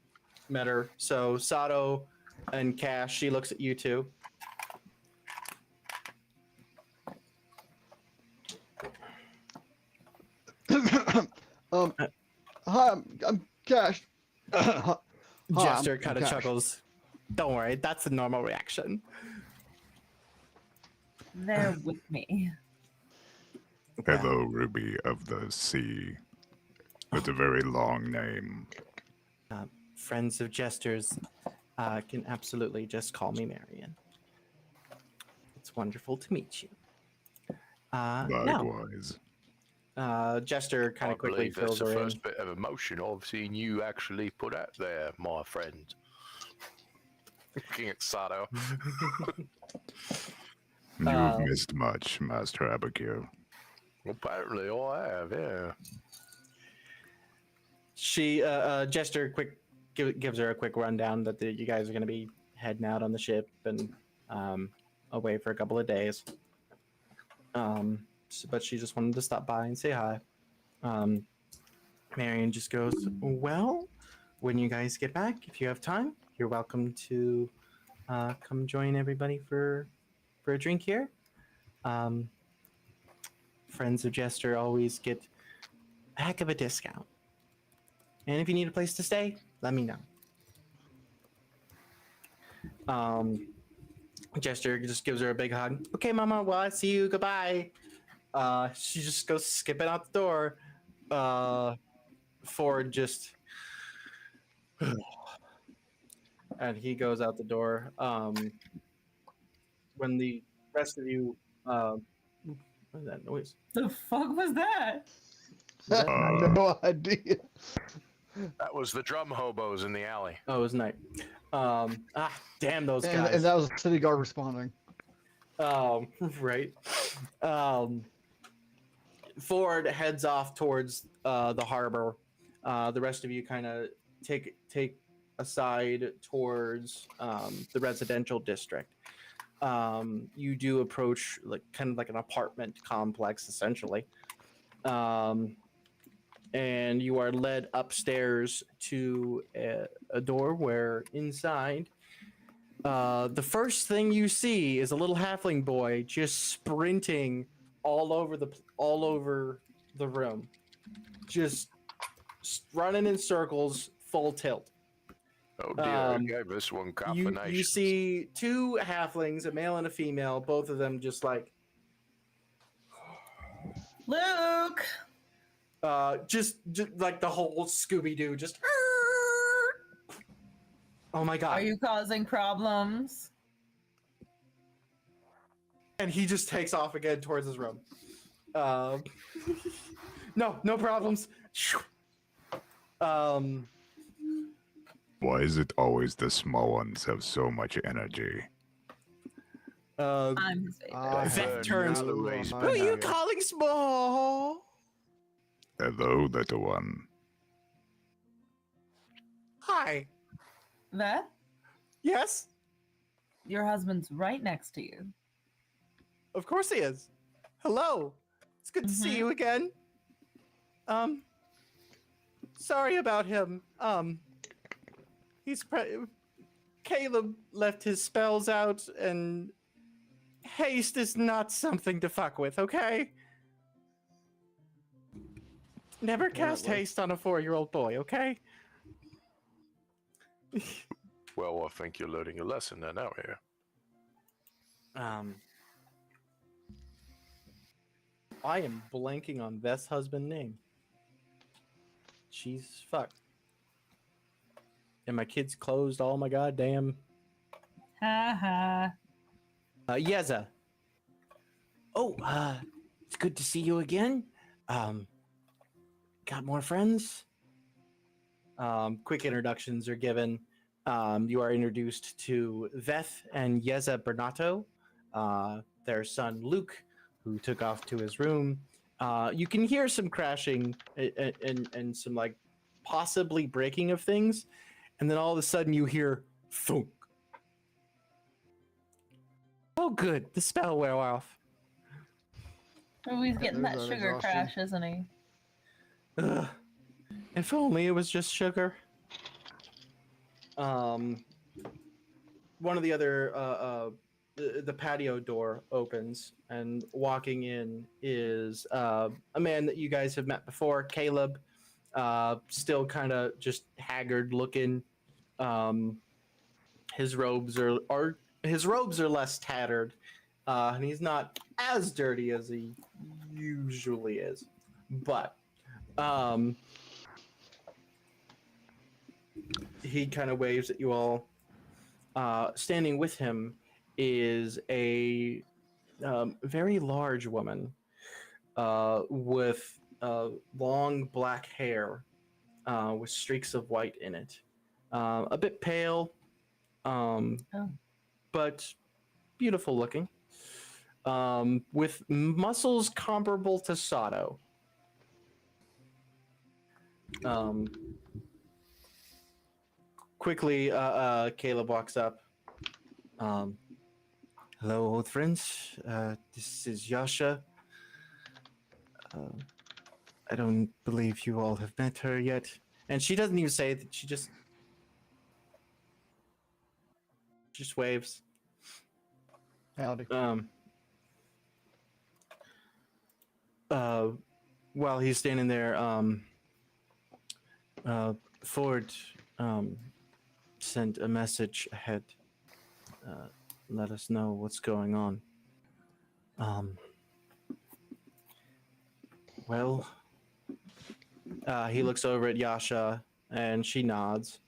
Speaker 1: met her. So Sado and Cash, she looks at you two.
Speaker 2: Hi, I'm Cash. Hi,
Speaker 1: Jester
Speaker 2: I'm
Speaker 1: kind of
Speaker 2: Cash.
Speaker 1: chuckles. Don't worry, that's a normal reaction.
Speaker 3: They're with me.
Speaker 4: Hello, Ruby of the Sea. It's a very long name.
Speaker 1: Friends of Jesters can absolutely just call me Marion. It's wonderful to meet you.
Speaker 4: Likewise.
Speaker 1: Jester kind
Speaker 5: I
Speaker 1: of quickly
Speaker 5: believe that's
Speaker 1: fills
Speaker 5: the
Speaker 1: her in.
Speaker 5: first bit of emotion I've seen you actually put out there, my friend. Looking at Sado.
Speaker 4: You've missed much, Master Aboukir.
Speaker 5: Apparently I have, yeah.
Speaker 1: She Jester gives her a quick rundown that you guys are going to be heading out on the ship and away for a couple of days. But she just wanted to stop by and say hi. Marion just goes, well, when you guys get back, if you have time, you're welcome to come join everybody for a drink here. Friends of Jester always get a heck of a discount. And if you need a place to stay, let me know. Jester just gives her a big hug. Okay, Mama, well, I see you. Goodbye. She just goes skipping out the door. Ford just... and he goes out the door. When the rest of you... what is that noise?
Speaker 3: The fuck was that?
Speaker 2: No idea.
Speaker 5: That was the drum hobos in the alley.
Speaker 1: Oh, it was night. Damn those guys.
Speaker 2: And that was the city guard responding.
Speaker 1: Right. Ford heads off towards the harbor. The rest of you kind of take aside towards the residential district. You do approach kind of like an apartment complex, essentially. And you are led upstairs to a door where inside, the first thing you see is a little halfling boy just sprinting all over the room, just running in circles, full tilt.
Speaker 5: Oh dear, he gave this one
Speaker 1: You
Speaker 5: combination.
Speaker 1: see two halflings, a male and a female, both of them just like
Speaker 3: Luke!
Speaker 1: just like the whole Scooby-Doo, just oh my god.
Speaker 3: Are you causing problems?
Speaker 1: And he just takes off again towards his room. No problems.
Speaker 4: Why is it always the small ones have so much energy?
Speaker 3: I'm his favorite.
Speaker 1: Zack turns.
Speaker 2: no
Speaker 1: Who are
Speaker 2: idea.
Speaker 1: you calling small?
Speaker 4: Hello, little one.
Speaker 1: Hi.
Speaker 3: That?
Speaker 1: Yes,
Speaker 3: Your husband's right next to you.
Speaker 1: of course he is. Hello. It's good to see you again. Sorry about him. Caleb left his spells out, and haste is not something to fuck with, okay? Never cast haste on a 4-year-old boy, okay?
Speaker 5: Well, I think you're learning a lesson then, aren't you?
Speaker 1: I am blanking on Veth's husband name. She's fucked. And my kids closed all my goddamn.
Speaker 3: Ha ha.
Speaker 1: Yeza. Oh, it's good to see you again. Got more friends? Quick introductions are given. You are introduced to Veth and Yeza Bernato, their son Luke, who took off to his room. You can hear some crashing and some like possibly breaking of things, and then all of a sudden you hear thunk. Oh, good, the spell wore off.
Speaker 3: Oh, he's getting that
Speaker 2: There's that
Speaker 3: sugar
Speaker 2: exhaustion.
Speaker 3: crash, isn't he?
Speaker 1: Ugh. If only it was just sugar. One of the other the patio door opens, and walking in is a man that you guys have met before, Caleb. Still kind of just haggard looking. His robes are less tattered, and he's not as dirty as he usually is, but he kind of waves at you all. Standing with him is a very large woman with long black hair with streaks of white in it. A bit pale, but beautiful looking. With muscles comparable to Sado. Quickly, Caleb walks up. Hello, old friends. This is Yasha. I don't believe you all have met her yet. And she doesn't even say that. She just waves.
Speaker 2: Howdy.
Speaker 1: While he's standing there, Ford sent a message ahead. Let us know what's going on. Well, he looks over at Yasha and she nods.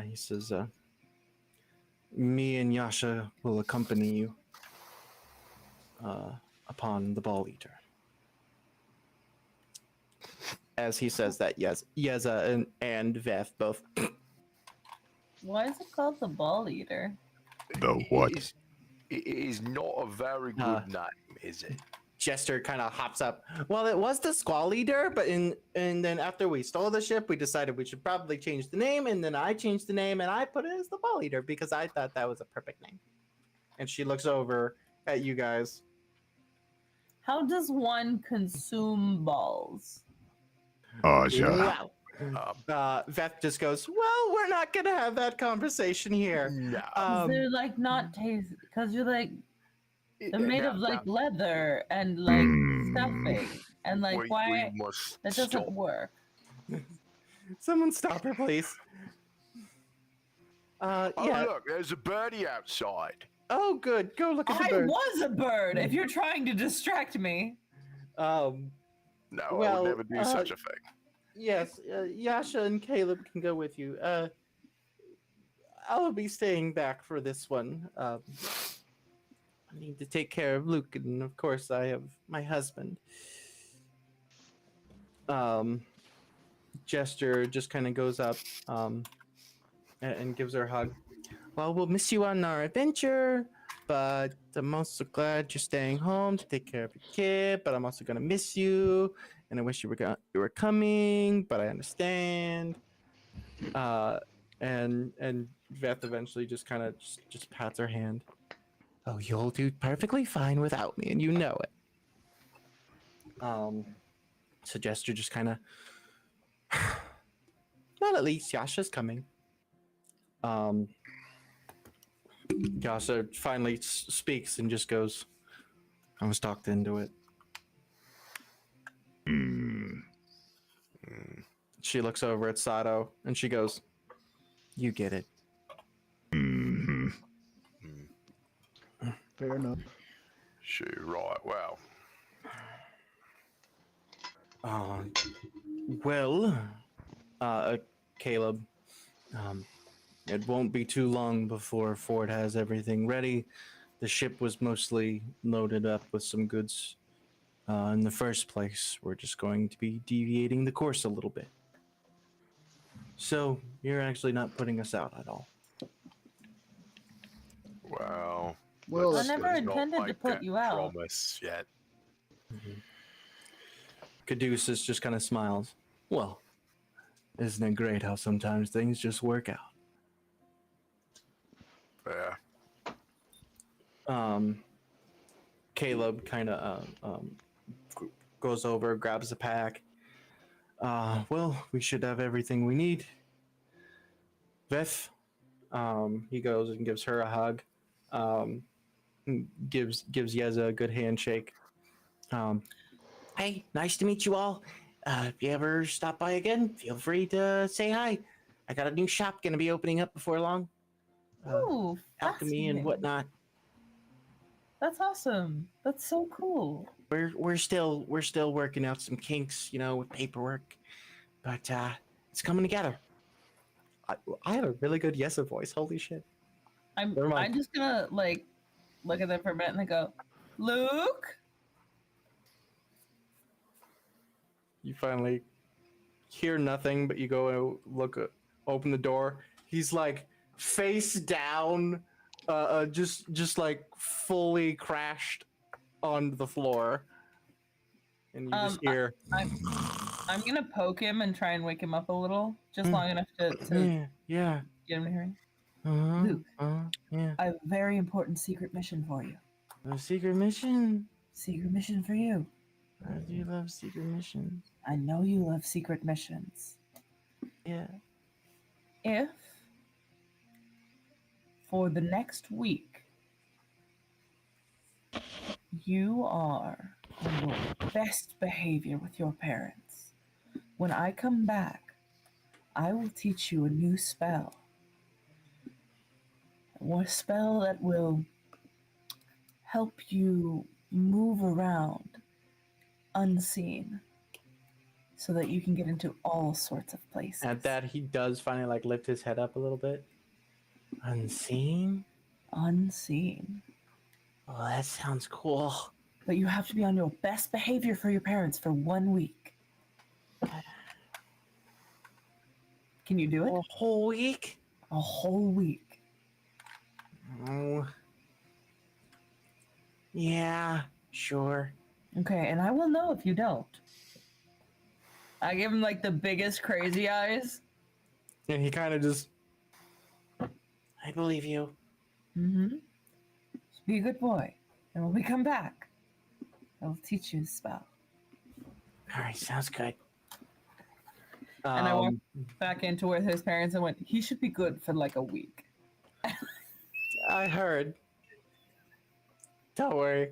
Speaker 1: He says, me and Yasha will accompany you upon the ball eater. As he says that, yes, Yeza and Veth both.
Speaker 3: Why is it called the ball eater?
Speaker 4: The what?
Speaker 5: It is not a very good name, is it?
Speaker 1: Jester kind of hops up. Well, it was the Squall Eater, but and then after we stole the ship, we decided we should probably change the name, and then I changed the name and I put it as the Ball Eater because I thought that was a perfect name. And she looks over at you guys.
Speaker 3: How does one consume balls?
Speaker 4: Oh, yeah.
Speaker 1: Wow. Veth just goes, well, we're not going to have that conversation here.
Speaker 5: No.
Speaker 3: They're like not taste because you're like they're made of like leather and like stuffing and like why
Speaker 5: we must
Speaker 3: that doesn't
Speaker 5: stop.
Speaker 3: work.
Speaker 1: Someone stop her, please.
Speaker 5: Oh,
Speaker 1: Yeah.
Speaker 5: look, there's a birdie outside.
Speaker 1: Oh, good. Go look at the
Speaker 3: I
Speaker 1: bird.
Speaker 3: was a bird. If you're trying to distract me,
Speaker 5: No, I
Speaker 1: Well,
Speaker 5: would never do such a thing.
Speaker 1: Yes, Yasha and Caleb can go with you. I'll be staying back for this one. I need to take care of Luke, and of course, I have my husband. Jester just kind of goes up and gives her a hug. Well, we'll miss you on our adventure, but I'm also glad you're staying home to take care of your kid. But I'm also gonna miss you, and I wish you were coming. But I understand. And Veth eventually just kind of just pats her hand. Oh, you'll do perfectly fine without me, and you know it. So Jester just kind of. Well, at least Yasha's coming. Yasha finally speaks and just goes, I was talked into it. She looks over at Sado and she goes, you get it.
Speaker 2: Fair enough.
Speaker 5: Sure, right. Well,
Speaker 1: Uh, well, Caleb, um, it won't be too long before Ford has everything ready. The ship was mostly loaded up with some goods in the first place. We're just going to be deviating the course a little bit. So you're actually not putting us out at all.
Speaker 5: Wow.
Speaker 2: Well,
Speaker 3: I
Speaker 2: that's
Speaker 3: never
Speaker 2: good.
Speaker 3: intended to put you out.
Speaker 5: Promise yet.
Speaker 1: Caduceus just kind of smiles. Well, isn't it great how sometimes things just work out?
Speaker 5: Yeah.
Speaker 1: Caleb kind of goes over, grabs a pack. Well, we should have everything we need. Veth, he goes and gives her a hug. Gives Yeza a good handshake. Hey, nice to meet you all. If you ever stop by again, feel free to say hi. I got a new shop gonna be opening up before long.
Speaker 3: Ooh,
Speaker 1: Alchemy and
Speaker 3: fascinating.
Speaker 1: whatnot.
Speaker 3: That's awesome. That's so cool.
Speaker 1: We're still working out some kinks, with paperwork, but it's coming together. I have a really good Yesa voice. Holy shit! Never mind.
Speaker 3: I'm just gonna look at them for a minute and I go, Luke.
Speaker 1: You finally hear nothing, but you go open the door. He's like face down, just like fully crashed on the floor, and you just hear.
Speaker 3: I'm gonna poke him and try and wake him up a little, just long enough to
Speaker 1: Yeah.
Speaker 3: get him to hearing.
Speaker 1: Uh-huh,
Speaker 3: Luke.
Speaker 1: yeah.
Speaker 3: I have a very important secret mission for you.
Speaker 1: A secret mission.
Speaker 3: Secret mission for you.
Speaker 1: I do love secret missions.
Speaker 3: I know you love secret missions.
Speaker 1: Yeah.
Speaker 3: If for the next week you are on your best behavior with your parents, when I come back, I will teach you a new spell. A spell that will help you move around unseen so that you can get into all sorts of places.
Speaker 1: At that, he does finally lift his head up a little bit. Unseen?
Speaker 3: Unseen.
Speaker 1: Oh, that sounds cool.
Speaker 3: But you have to be on your best behavior for your parents for 1 week. Can you do it?
Speaker 1: A whole week?
Speaker 3: A whole week.
Speaker 1: Oh. Yeah, sure.
Speaker 3: Okay, and I will know if you don't. I give him the biggest crazy eyes.
Speaker 1: And he kind of just. I believe you.
Speaker 3: Mm-hmm. Just be a good boy. And when we come back, I will teach you the spell.
Speaker 1: All right, sounds good.
Speaker 3: And I walked back into with his parents and went, he should be good for a week.
Speaker 1: I heard. Don't worry.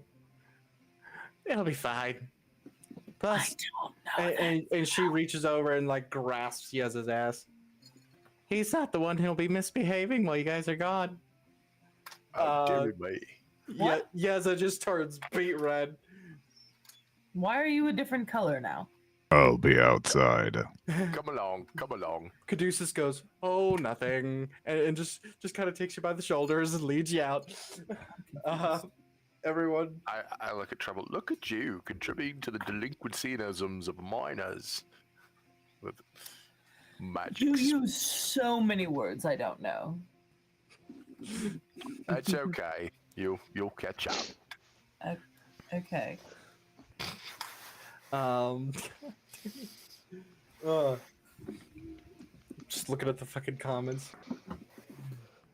Speaker 1: It'll be fine. Plus,
Speaker 3: I don't know.
Speaker 1: and she reaches over and grasps Yeza's ass. He's not the one who'll be misbehaving while you guys are gone.
Speaker 5: Dear me.
Speaker 3: What?
Speaker 1: Yeza just turns beet red.
Speaker 3: Why are you a different color now?
Speaker 4: I'll be outside.
Speaker 5: Come along, come along.
Speaker 1: Caduceus goes, "Oh, nothing," and just kind of takes you by the shoulders and leads you out. Everyone.
Speaker 5: I look at Trouble. Look at you, contributing to the delinquencyisms of minors. With magic.
Speaker 3: You use so many words I don't know.
Speaker 5: That's okay. You'll catch up.
Speaker 3: Okay.
Speaker 1: Just looking at the fucking comments.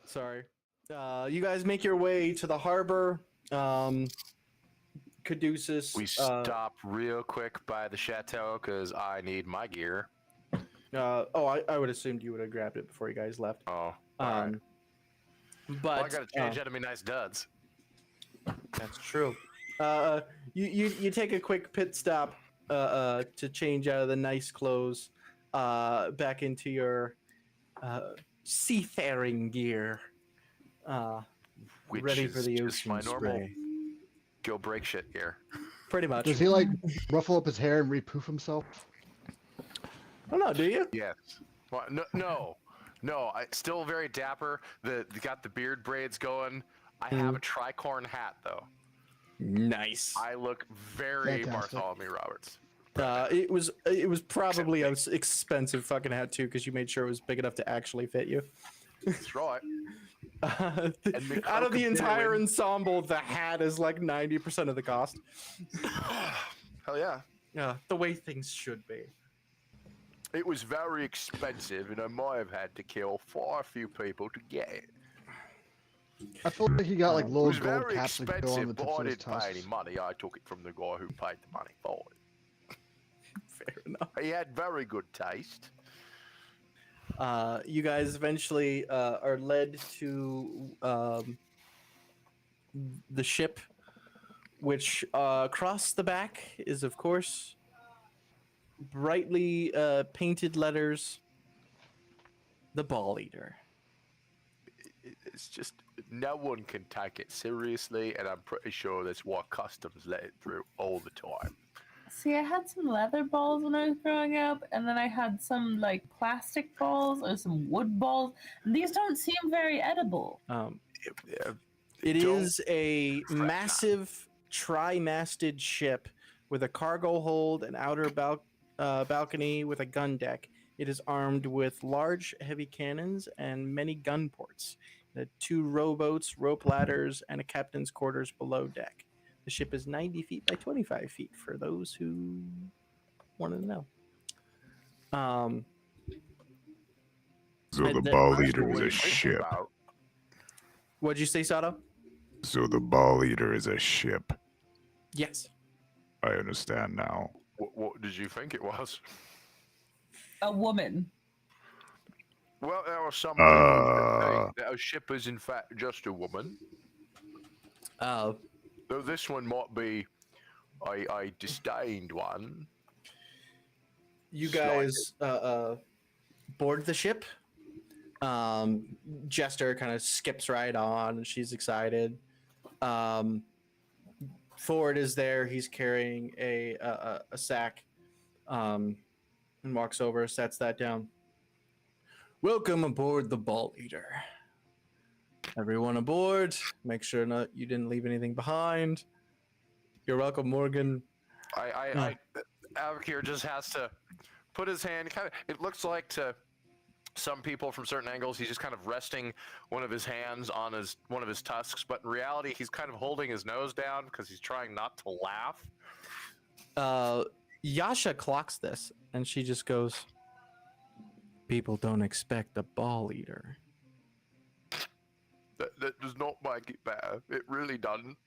Speaker 1: Sorry. You guys make your way to the harbor. Caduceus.
Speaker 5: We stop real quick by the chateau because I need my gear.
Speaker 1: I would assumed you would have grabbed it before you guys left.
Speaker 5: Oh. Alright.
Speaker 1: But
Speaker 5: I gotta change out of me nice duds.
Speaker 1: That's true. You take a quick pit stop to change out of the nice clothes back into your seafaring gear.
Speaker 5: Which
Speaker 1: Ready
Speaker 5: is
Speaker 1: for the
Speaker 5: just my
Speaker 1: ocean
Speaker 5: normal
Speaker 1: spray.
Speaker 5: go break shit gear.
Speaker 1: Pretty much.
Speaker 2: Does he like ruffle up his hair and repoof himself?
Speaker 1: Oh no, do you?
Speaker 5: Yes. Well, no. I still very dapper. Got the beard braids going. I have a tricorn hat though.
Speaker 1: Nice.
Speaker 5: I look very
Speaker 2: Fantastic.
Speaker 5: Bartholomew Roberts.
Speaker 1: It was probably an expensive fucking hat too, because you made sure it was big enough to actually fit you.
Speaker 5: That's right.
Speaker 1: Out of the entire ensemble, the hat is like 90% of the cost.
Speaker 5: Hell yeah.
Speaker 1: Yeah, the way things should be.
Speaker 5: It was very expensive, and I might have had to kill far a few people to get it.
Speaker 2: I feel like he got like
Speaker 5: It
Speaker 2: little
Speaker 5: was
Speaker 2: gold
Speaker 5: very
Speaker 2: caps that go on the
Speaker 5: expensive, but
Speaker 2: tips
Speaker 5: I
Speaker 2: of his
Speaker 5: didn't pay any
Speaker 2: tusks.
Speaker 5: money. I took it from the guy who paid the money for it.
Speaker 1: Fair enough.
Speaker 5: He had very good taste.
Speaker 1: You guys eventually are led to the ship, which across the back is, of course, brightly painted letters, the Ball Eater.
Speaker 5: It's just no one can take it seriously, and I'm pretty sure that's why customs let it through all the time.
Speaker 3: See, I had some leather balls when I was growing up, and then I had some like plastic balls or some wood balls. And these don't seem very edible.
Speaker 1: It
Speaker 5: Don't
Speaker 1: is a massive tri-masted ship with a cargo hold, an outer balcony with a gun deck. It is armed with large, heavy cannons and many gun ports. It had 2 rowboats, rope ladders, and a captain's quarters below deck. The ship is 90 feet by 25 feet for those who want to know.
Speaker 4: So
Speaker 1: And
Speaker 4: the
Speaker 1: then-
Speaker 4: Ball
Speaker 5: That's
Speaker 4: Eater
Speaker 5: what
Speaker 4: is
Speaker 5: we
Speaker 4: a
Speaker 5: think
Speaker 4: ship.
Speaker 5: about.
Speaker 1: What'd you say, Sado?
Speaker 4: So the Ball Eater is a ship.
Speaker 1: Yes.
Speaker 4: I understand now.
Speaker 5: What did you think it was?
Speaker 3: A woman.
Speaker 5: Well, there are some people that think that a ship is in fact just a woman. Though this one might be a disdained one.
Speaker 1: You
Speaker 5: Slight-
Speaker 1: guys board the ship. Jester kind of skips right on, and she's excited. Ford is there. He's carrying a sack, and walks over, sets that down. Welcome aboard the Ball Eater. Everyone aboard. Make sure you didn't leave anything behind. You're welcome, Morgan.
Speaker 5: Aboukir just has to put his hand it looks like to some people from certain angles he's just kind of resting one of his hands on one of his tusks, but in reality he's kind of holding his nose down because he's trying not to laugh.
Speaker 1: Yasha clocks this, and she just goes, "People don't expect a Ball Eater."
Speaker 5: That does not make it better. It really doesn't.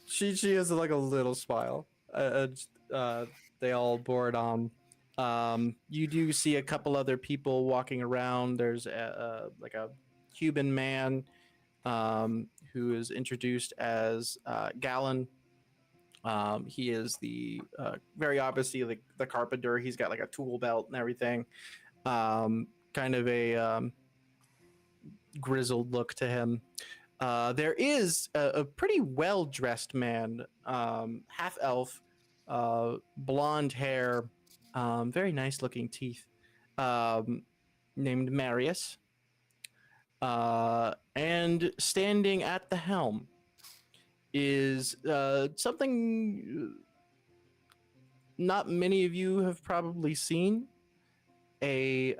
Speaker 1: She has like a little smile. They all board on. You do see a couple other people walking around. There's like a Cuban man who is introduced as Gallon. He is the very obviously the carpenter. He's got like a tool belt and everything. Kind of a grizzled look to him. There is a pretty well-dressed man, half elf, blonde hair, very nice-looking teeth, named Marius. And standing at the helm is something not many of you have probably seen, a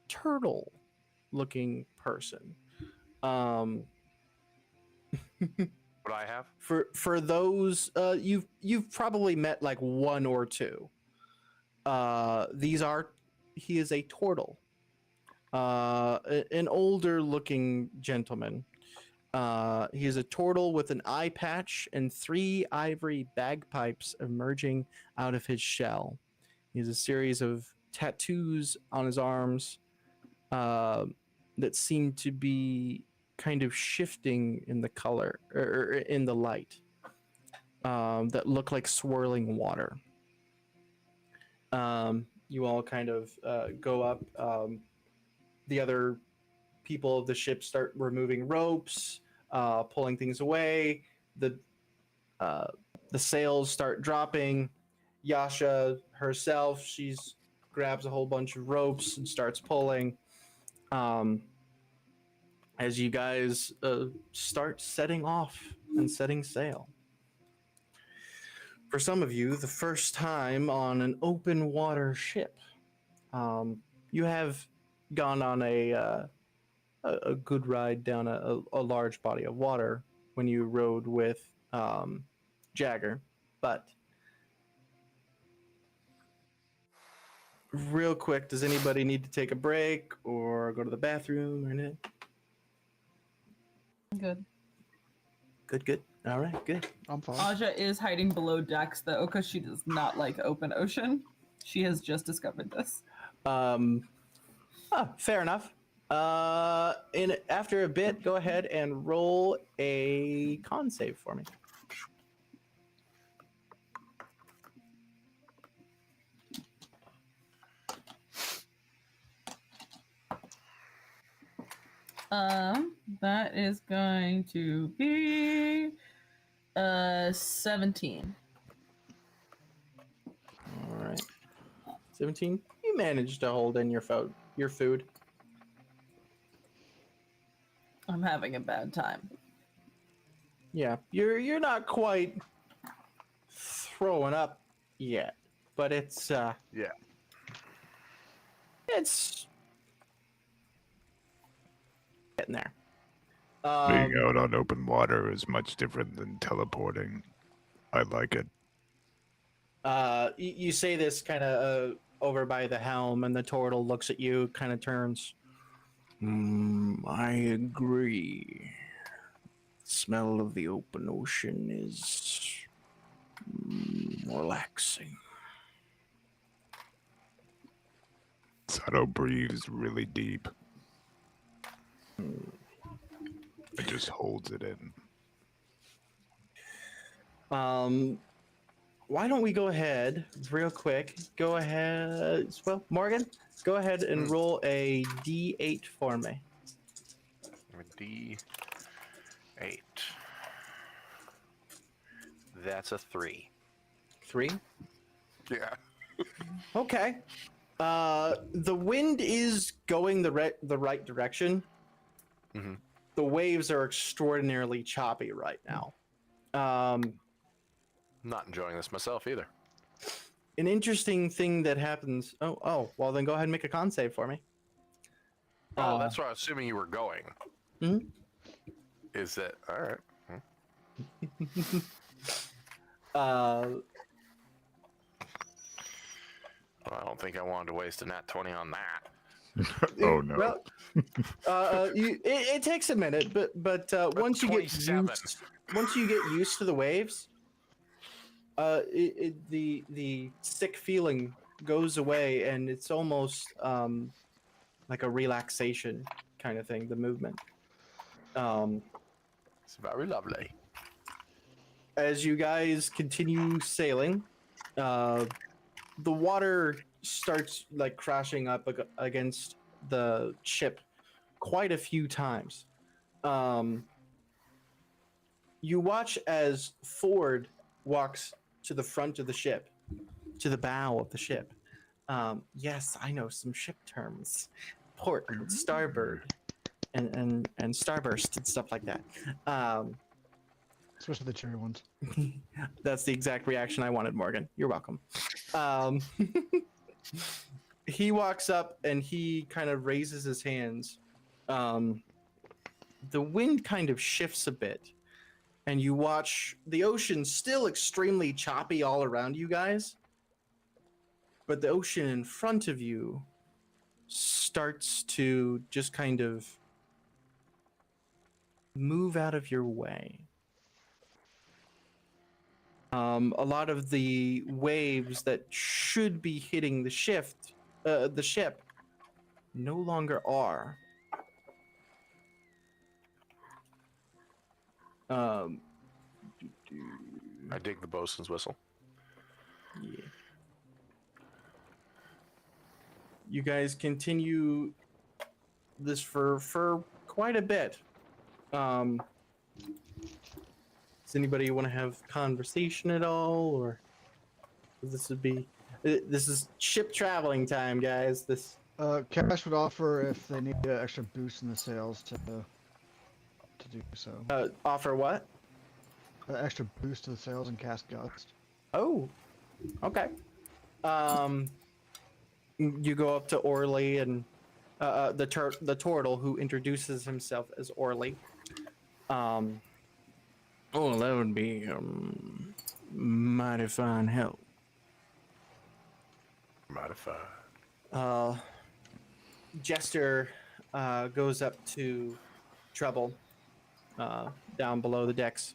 Speaker 1: turtle-looking person.
Speaker 5: What I have?
Speaker 1: For those you've probably met like one or two. He is a turtle, an older looking gentleman. He is a turtle with an eye patch and 3 ivory bagpipes emerging out of his shell. He has a series of tattoos on his arms that seem to be kind of shifting in the color or in the light, that look like swirling water. You all kind of go up. The other people of the ship start removing ropes, pulling things away. The the sails start dropping. Yasha herself, she's grabs a whole bunch of ropes and starts pulling. As you guys start setting off and setting sail. For some of you, the first time on an open water ship. You have gone on a good ride down a large body of water when you rode with Jagger, but real quick, does anybody need to take a break or go to the bathroom or anything?
Speaker 3: Good.
Speaker 1: Good. All right, good.
Speaker 2: I'm fine.
Speaker 3: Aja is hiding below decks though, because she does not like open ocean. She has just discovered this.
Speaker 1: Fair enough. After a bit, go ahead and roll a con save for me.
Speaker 3: That is going to be 17.
Speaker 1: All right. 17. You managed to hold in your food.
Speaker 3: I'm having a bad time.
Speaker 1: Yeah, you're not quite throwing up yet, but it's it's getting there.
Speaker 4: Being out on open water is much different than teleporting. I like it.
Speaker 1: You say this kind of over by the helm, and the turtle looks at you, kind of turns. I agree. The smell of the open ocean is relaxing.
Speaker 4: Sado breathes really deep. It just holds it in.
Speaker 1: Why don't we go ahead real quick? Go ahead. Well, Morgan, go ahead and roll a D8 for me.
Speaker 5: D8. That's a 3.
Speaker 1: 3.
Speaker 5: Yeah.
Speaker 1: Okay. The wind is going the right direction.
Speaker 5: Mm-hmm.
Speaker 1: The waves are extraordinarily choppy right now.
Speaker 5: Not enjoying this myself either.
Speaker 1: An interesting thing that happens. Oh. Well, then go ahead and make a con save for me.
Speaker 5: Oh, that's where I was assuming you were going.
Speaker 1: Hmm?
Speaker 5: Is that all right? Well, I don't think I wanted to waste a nat 20 on that.
Speaker 4: Oh no.
Speaker 1: Well, it takes a minute, but once you get
Speaker 5: 27.
Speaker 1: once you get used to the waves, the sick feeling goes away, and it's almost like a relaxation kind of thing. The movement.
Speaker 5: It's very lovely.
Speaker 1: As you guys continue sailing, the water starts like crashing up against the ship quite a few times. You watch as Ford walks to the front of the ship, to the bow of the ship. Yes, I know some ship terms. Port and starboard and starburst and stuff like that.
Speaker 2: Especially the cherry ones.
Speaker 1: That's the exact reaction I wanted, Morgan. You're welcome. He walks up and he kind of raises his hands. The wind kind of shifts a bit, and you watch the ocean still extremely choppy all around you guys, but the ocean in front of you starts to just kind of move out of your way. A lot of the waves that should be hitting the ship no longer are.
Speaker 5: I dig the bosun's whistle.
Speaker 1: Yeah. You guys continue this for quite a bit. Does anybody want to have conversation at all, or this is ship traveling time, guys. This
Speaker 2: Cash would offer if they need an extra boost in the sales to do so.
Speaker 1: offer what?
Speaker 2: An extra boost to the sales and cast gust.
Speaker 1: Oh, okay. You go up to Orly and the turtle who introduces himself as Orly. Oh, that would be mighty fine help.
Speaker 5: Modify.
Speaker 1: Jester goes up to Trouble down below the decks.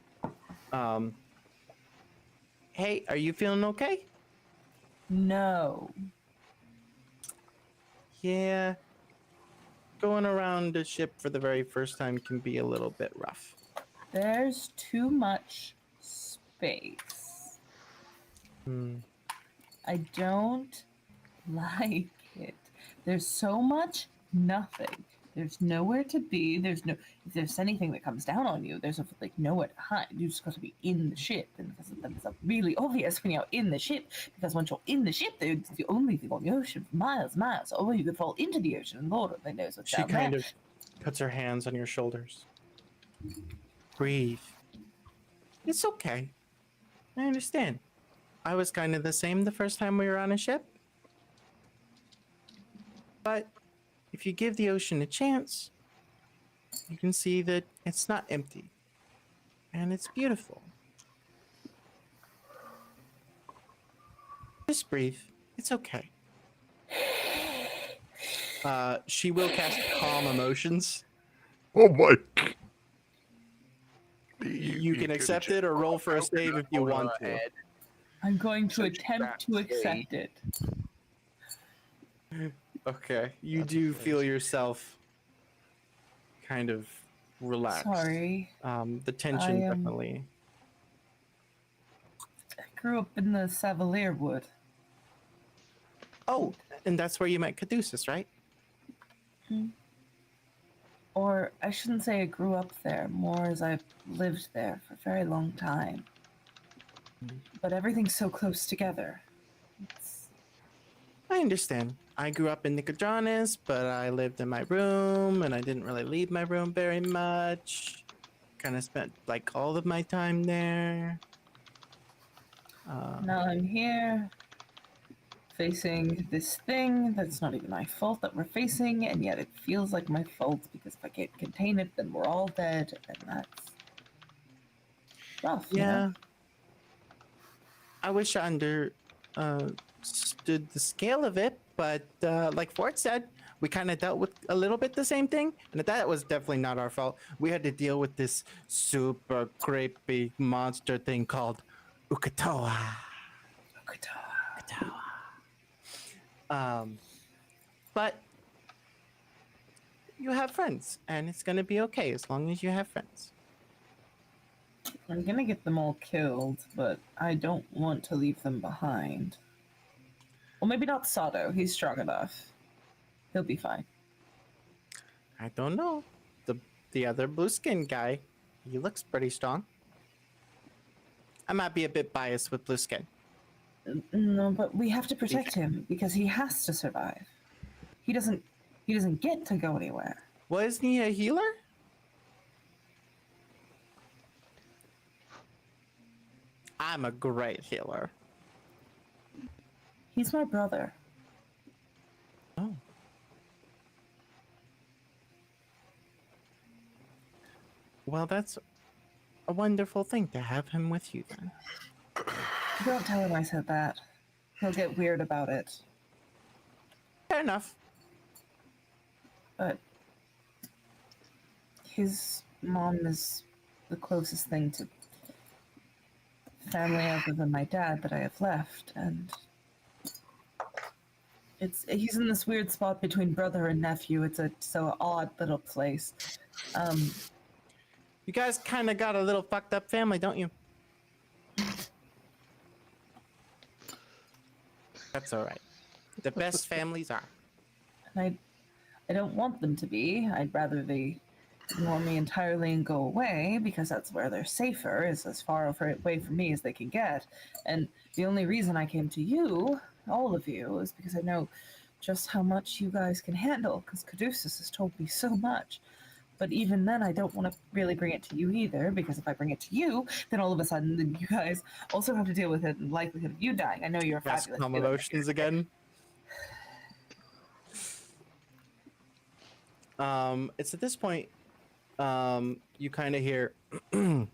Speaker 1: Hey, are you feeling okay?
Speaker 3: No.
Speaker 1: Yeah. Going around a ship for the very first time can be a little bit rough.
Speaker 3: There's too much space. I don't like it. There's so much nothing. There's nowhere to be. There's no. If there's anything that comes down on you, there's like nowhere to hide. You just got to be in the ship, and that's really obvious when you're in the ship. Because once you're in the ship, it's the only thing on the ocean for miles, or you could fall into the ocean, and Lord only knows what's
Speaker 1: She
Speaker 3: down
Speaker 1: kind
Speaker 3: there.
Speaker 1: of puts her hands on your shoulders. Breathe. It's okay. I understand. I was kind of the same the first time we were on a ship. But if you give the ocean a chance, you can see that it's not empty. And it's beautiful. Just breathe. It's okay. She will cast Calm Emotions.
Speaker 4: Oh my!
Speaker 1: You can accept it or roll for a save if you want to.
Speaker 3: I'm going to
Speaker 5: So
Speaker 3: attempt to
Speaker 5: that's
Speaker 3: accept it.
Speaker 1: Okay, you
Speaker 2: That's
Speaker 1: do
Speaker 2: a
Speaker 1: feel
Speaker 2: first.
Speaker 1: yourself kind of relaxed.
Speaker 3: Sorry.
Speaker 1: The tension
Speaker 3: I am-
Speaker 1: definitely.
Speaker 3: I grew up in the Savalier Wood.
Speaker 1: Oh, and that's where you met Caduceus, right?
Speaker 3: Or I shouldn't say I grew up there, more as I've lived there for a very long time. But everything's so close together. It's,
Speaker 1: I understand. I grew up in Nicodranas, but I lived in my room, and I didn't really leave my room very much. Kind of spent like all of my time there.
Speaker 3: now I'm here, facing this thing that's not even my fault that we're facing, and yet it feels like my fault because if I can't contain it, then we're all dead, and that's rough. You
Speaker 1: Yeah.
Speaker 3: know?
Speaker 1: I wish I understood the scale of it, but like Ford said, we kind of dealt with a little bit the same thing, and that was definitely not our fault. We had to deal with this super creepy monster thing called Ukatoa. But you have friends, and it's gonna be okay as long as you have friends.
Speaker 3: I'm gonna get them all killed, but I don't want to leave them behind. Well, maybe not Sado. He's strong enough. He'll be fine.
Speaker 1: I don't know. The other blue skin guy, he looks pretty strong. I might be a bit biased with blue skin.
Speaker 3: No, but we have to protect him because he has to survive. He doesn't get to go anywhere.
Speaker 1: Wasn't he a healer? I'm a great healer.
Speaker 3: He's my brother.
Speaker 1: Oh. Well, that's a wonderful thing to have him with you then.
Speaker 3: Don't tell him I said that. He'll get weird about it.
Speaker 1: Fair enough.
Speaker 3: But his mom is the closest thing to family other than my dad that I have left, and he's in this weird spot between brother and nephew. It's a so odd little place.
Speaker 1: You guys kind of got a little fucked up family, don't you? That's all right. The best families are.
Speaker 3: And I don't want them to be. I'd rather they ignore me entirely and go away because that's where they're safer, is as far away from me as they can get. And the only reason I came to you, all of you, is because I know just how much you guys can handle, because Caduceus has told me so much. But even then, I don't want to really bring it to you either, because if I bring it to you, then all of a sudden then you guys also have to deal with it and the likelihood of you dying. I know you're
Speaker 1: Yes,
Speaker 3: fabulous.
Speaker 1: calm
Speaker 3: healer.
Speaker 1: emotions again. It's at this point, you kind of hear, you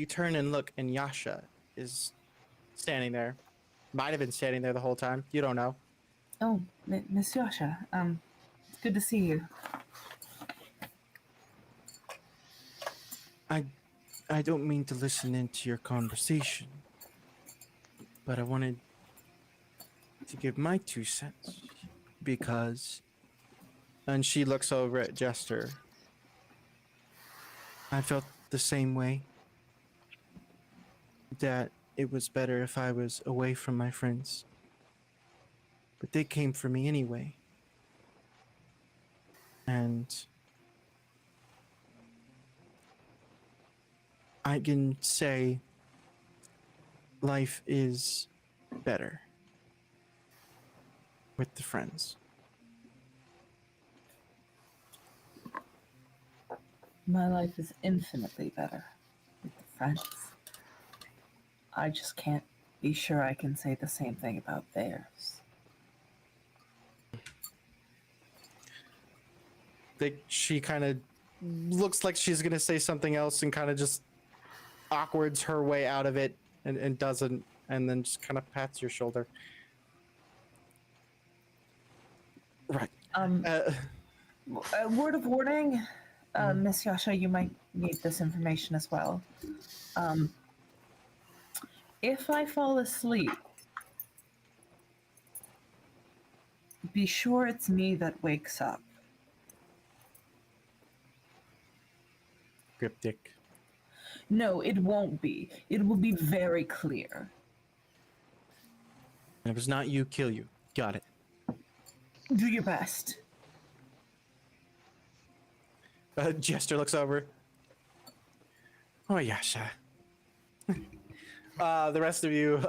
Speaker 1: turn and look, and Yasha is standing there. Might have been standing there the whole time. You don't know.
Speaker 3: Oh, Miss Yasha, it's good to see you.
Speaker 1: I don't mean to listen into your conversation, but I wanted to give my 2 cents because, and she looks over at Jester. I felt the same way, that it was better if I was away from my friends, but they came for me anyway. And I can say life is better with the friends.
Speaker 3: My life is infinitely better with the friends. I just can't be sure I can say the same thing about theirs.
Speaker 1: She kind of looks like she's gonna say something else and kind of just awkwards her way out of it and doesn't, and then just kind of pats your shoulder. Right.
Speaker 3: A word of warning, Miss Yasha, you might need this information as well. If I fall asleep, be sure it's me that wakes up.
Speaker 1: Cryptic.
Speaker 3: No, it won't be. It will be very clear.
Speaker 1: If it's not you, kill you. Got it.
Speaker 3: Do your best.
Speaker 1: Jester looks over. Oh, Yasha. The rest of you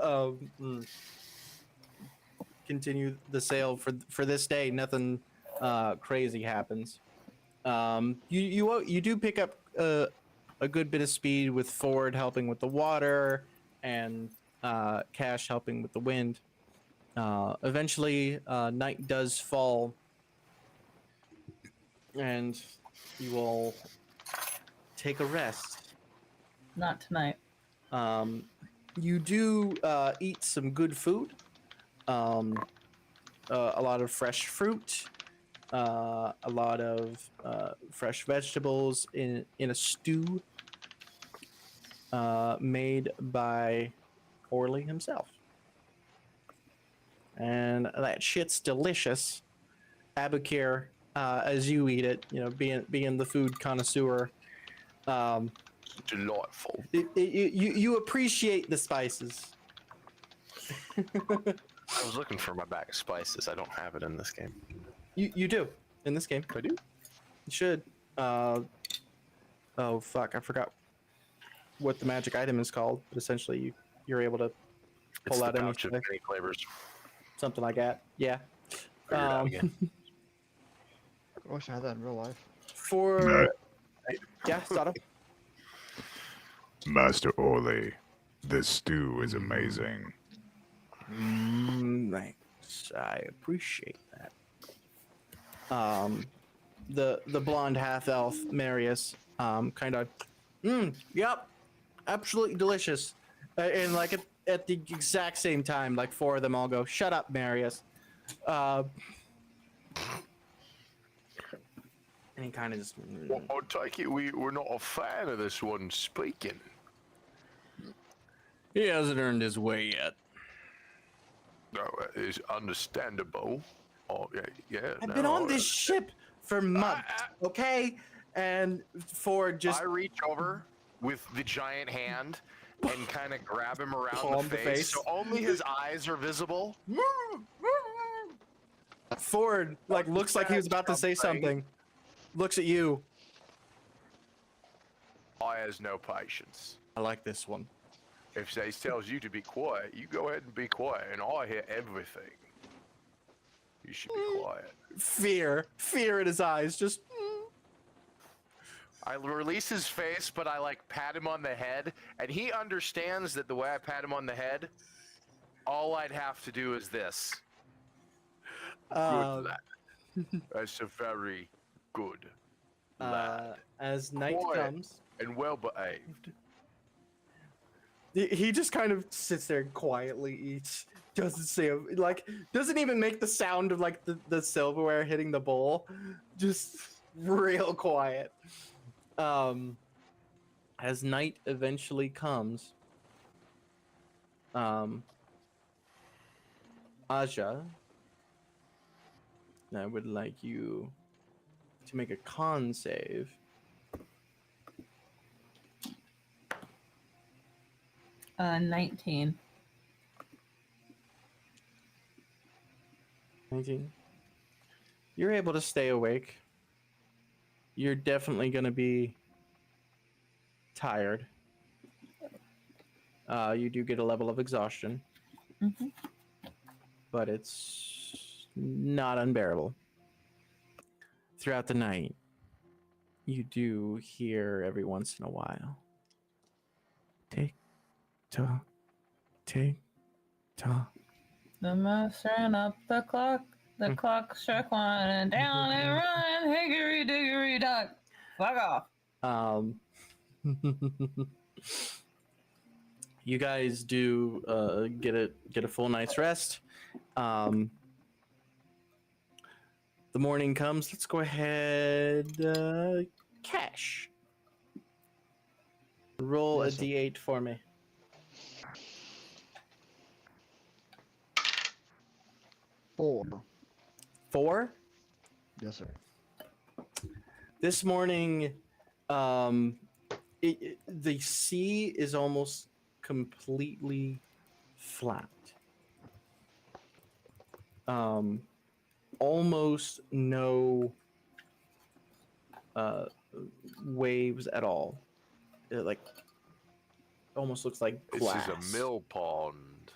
Speaker 1: continue the sail for this day. Nothing crazy happens. You do pick up a good bit of speed with Ford helping with the water and Cash helping with the wind. Eventually, night does fall, and you will take a rest.
Speaker 3: Not tonight.
Speaker 1: You do eat some good food, a lot of fresh fruit, a lot of fresh vegetables in a stew made by Orly himself. And that shit's delicious. Aboukir, as you eat it, being the food connoisseur,
Speaker 5: Delightful.
Speaker 1: you appreciate the spices.
Speaker 5: I was looking for my bag of spices. I don't have it in this game.
Speaker 1: You do in this game.
Speaker 5: I do?
Speaker 1: You should. Oh fuck! I forgot what the magic item is called. But essentially, you're able to
Speaker 5: It's
Speaker 1: pull
Speaker 5: the
Speaker 1: out any
Speaker 5: pouch of many flavors.
Speaker 1: something like that. Yeah.
Speaker 5: Figure it out again.
Speaker 2: I wish I had that in real life.
Speaker 1: For yeah, Sado.
Speaker 4: Master Orly, this stew is amazing.
Speaker 1: Thanks. I appreciate that. The blonde half elf Marius, kind of, yep, absolutely delicious, and like at the exact same time, like 4 of them all go, "Shut up, Marius," and he kind of just.
Speaker 5: Well, I take it we're not a fan of this one speaking.
Speaker 1: He hasn't earned his way yet.
Speaker 5: No, it's understandable. Oh, yeah.
Speaker 1: I've been on this ship for months, okay? And for just
Speaker 5: I reach over with the giant hand and kind of grab him around
Speaker 1: Palm
Speaker 5: the face, so only his eyes are visible.
Speaker 1: Ford like looks like he was about to say something. Looks at you.
Speaker 5: I has no patience.
Speaker 1: I like this one.
Speaker 5: If he tells you to be quiet, you go ahead and be quiet, and I hear everything. You should be quiet.
Speaker 1: Fear in his eyes. Just.
Speaker 5: I release his face, but I like pat him on the head, and he understands that the way I pat him on the head, all I'd have to do is this. Good lad. That's a very good lad.
Speaker 1: As night
Speaker 5: Quiet
Speaker 1: comes,
Speaker 5: and well behaved.
Speaker 1: he just kind of sits there and quietly eats. Doesn't say like doesn't even make the sound of like the silverware hitting the bowl. Just real quiet. As night eventually comes, Aja, I would like you to make a con save.
Speaker 3: 19.
Speaker 1: 19. You're able to stay awake. You're definitely going to be tired. You do get a level of exhaustion, but it's not unbearable. Throughout the night, you do hear every once in a while. Tick, tock, tick, tock.
Speaker 3: The mouse ran up the clock. The clock struck one and down and run. Hickory dickory dock. Fuck off.
Speaker 1: You guys do get a full night's rest. The morning comes. Let's go ahead. Cash. Roll
Speaker 2: Yes,
Speaker 1: a
Speaker 2: sir.
Speaker 1: d8 for me.
Speaker 2: 4.
Speaker 1: 4.
Speaker 2: Yes, sir.
Speaker 1: This morning, the sea is almost completely flat. Almost no waves at all. It like almost looks like glass.
Speaker 5: This is a mill pond.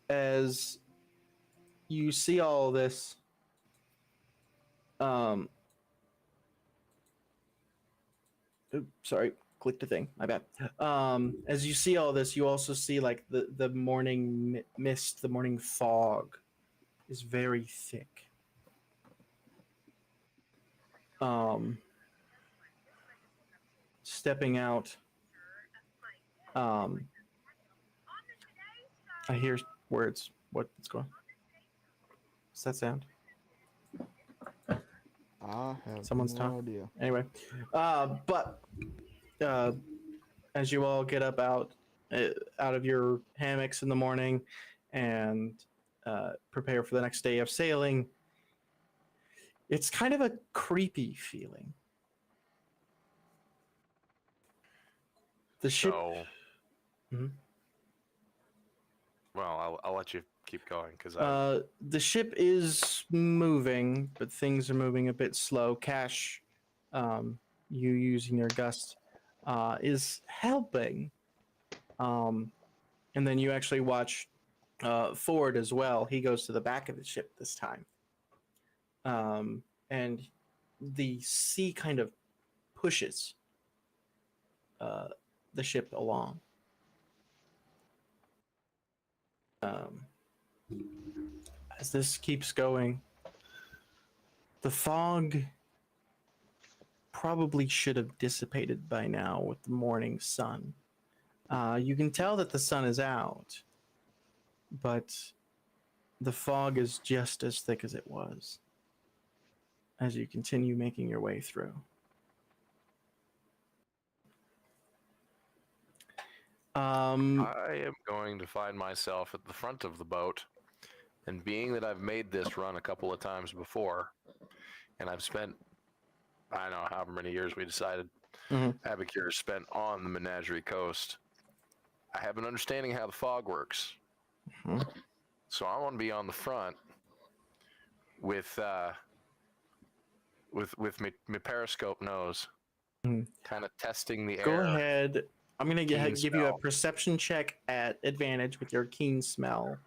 Speaker 1: As you see all this, sorry, clicked a thing. My bad. As you see all this, you also see like the morning mist, the morning fog is very thick. Stepping out, I hear words. What's going on? What's that sound?
Speaker 2: I have
Speaker 1: Someone's
Speaker 2: no
Speaker 1: talking.
Speaker 2: idea.
Speaker 1: Anyway, but as you all get up out of your hammocks in the morning and prepare for the next day of sailing, it's kind of a creepy feeling. The ship.
Speaker 5: So,
Speaker 1: Mhm.
Speaker 5: well, I'll let you keep going because
Speaker 1: The ship is moving, but things are moving a bit slow. Cash, you using your gust, is helping. And then you actually watch Ford as well. He goes to the back of the ship this time. And the sea kind of pushes the ship along. As this keeps going, the fog probably should have dissipated by now with the morning sun. You can tell that the sun is out, but the fog is just as thick as it was as you continue making your way through.
Speaker 5: I am going to find myself at the front of the boat, and being that I've made this run a couple of times before, and I've spent, I don't know, however many years we decided Aboukir spent on the Menagerie Coast, I have an understanding how the fog works. So I want to be on the front with my periscope nose,
Speaker 1: Mhm.
Speaker 5: kind of testing the
Speaker 1: Go
Speaker 5: air.
Speaker 1: ahead. I'm gonna
Speaker 5: Keen
Speaker 1: give you a
Speaker 5: smell.
Speaker 1: perception check at advantage with your keen smell.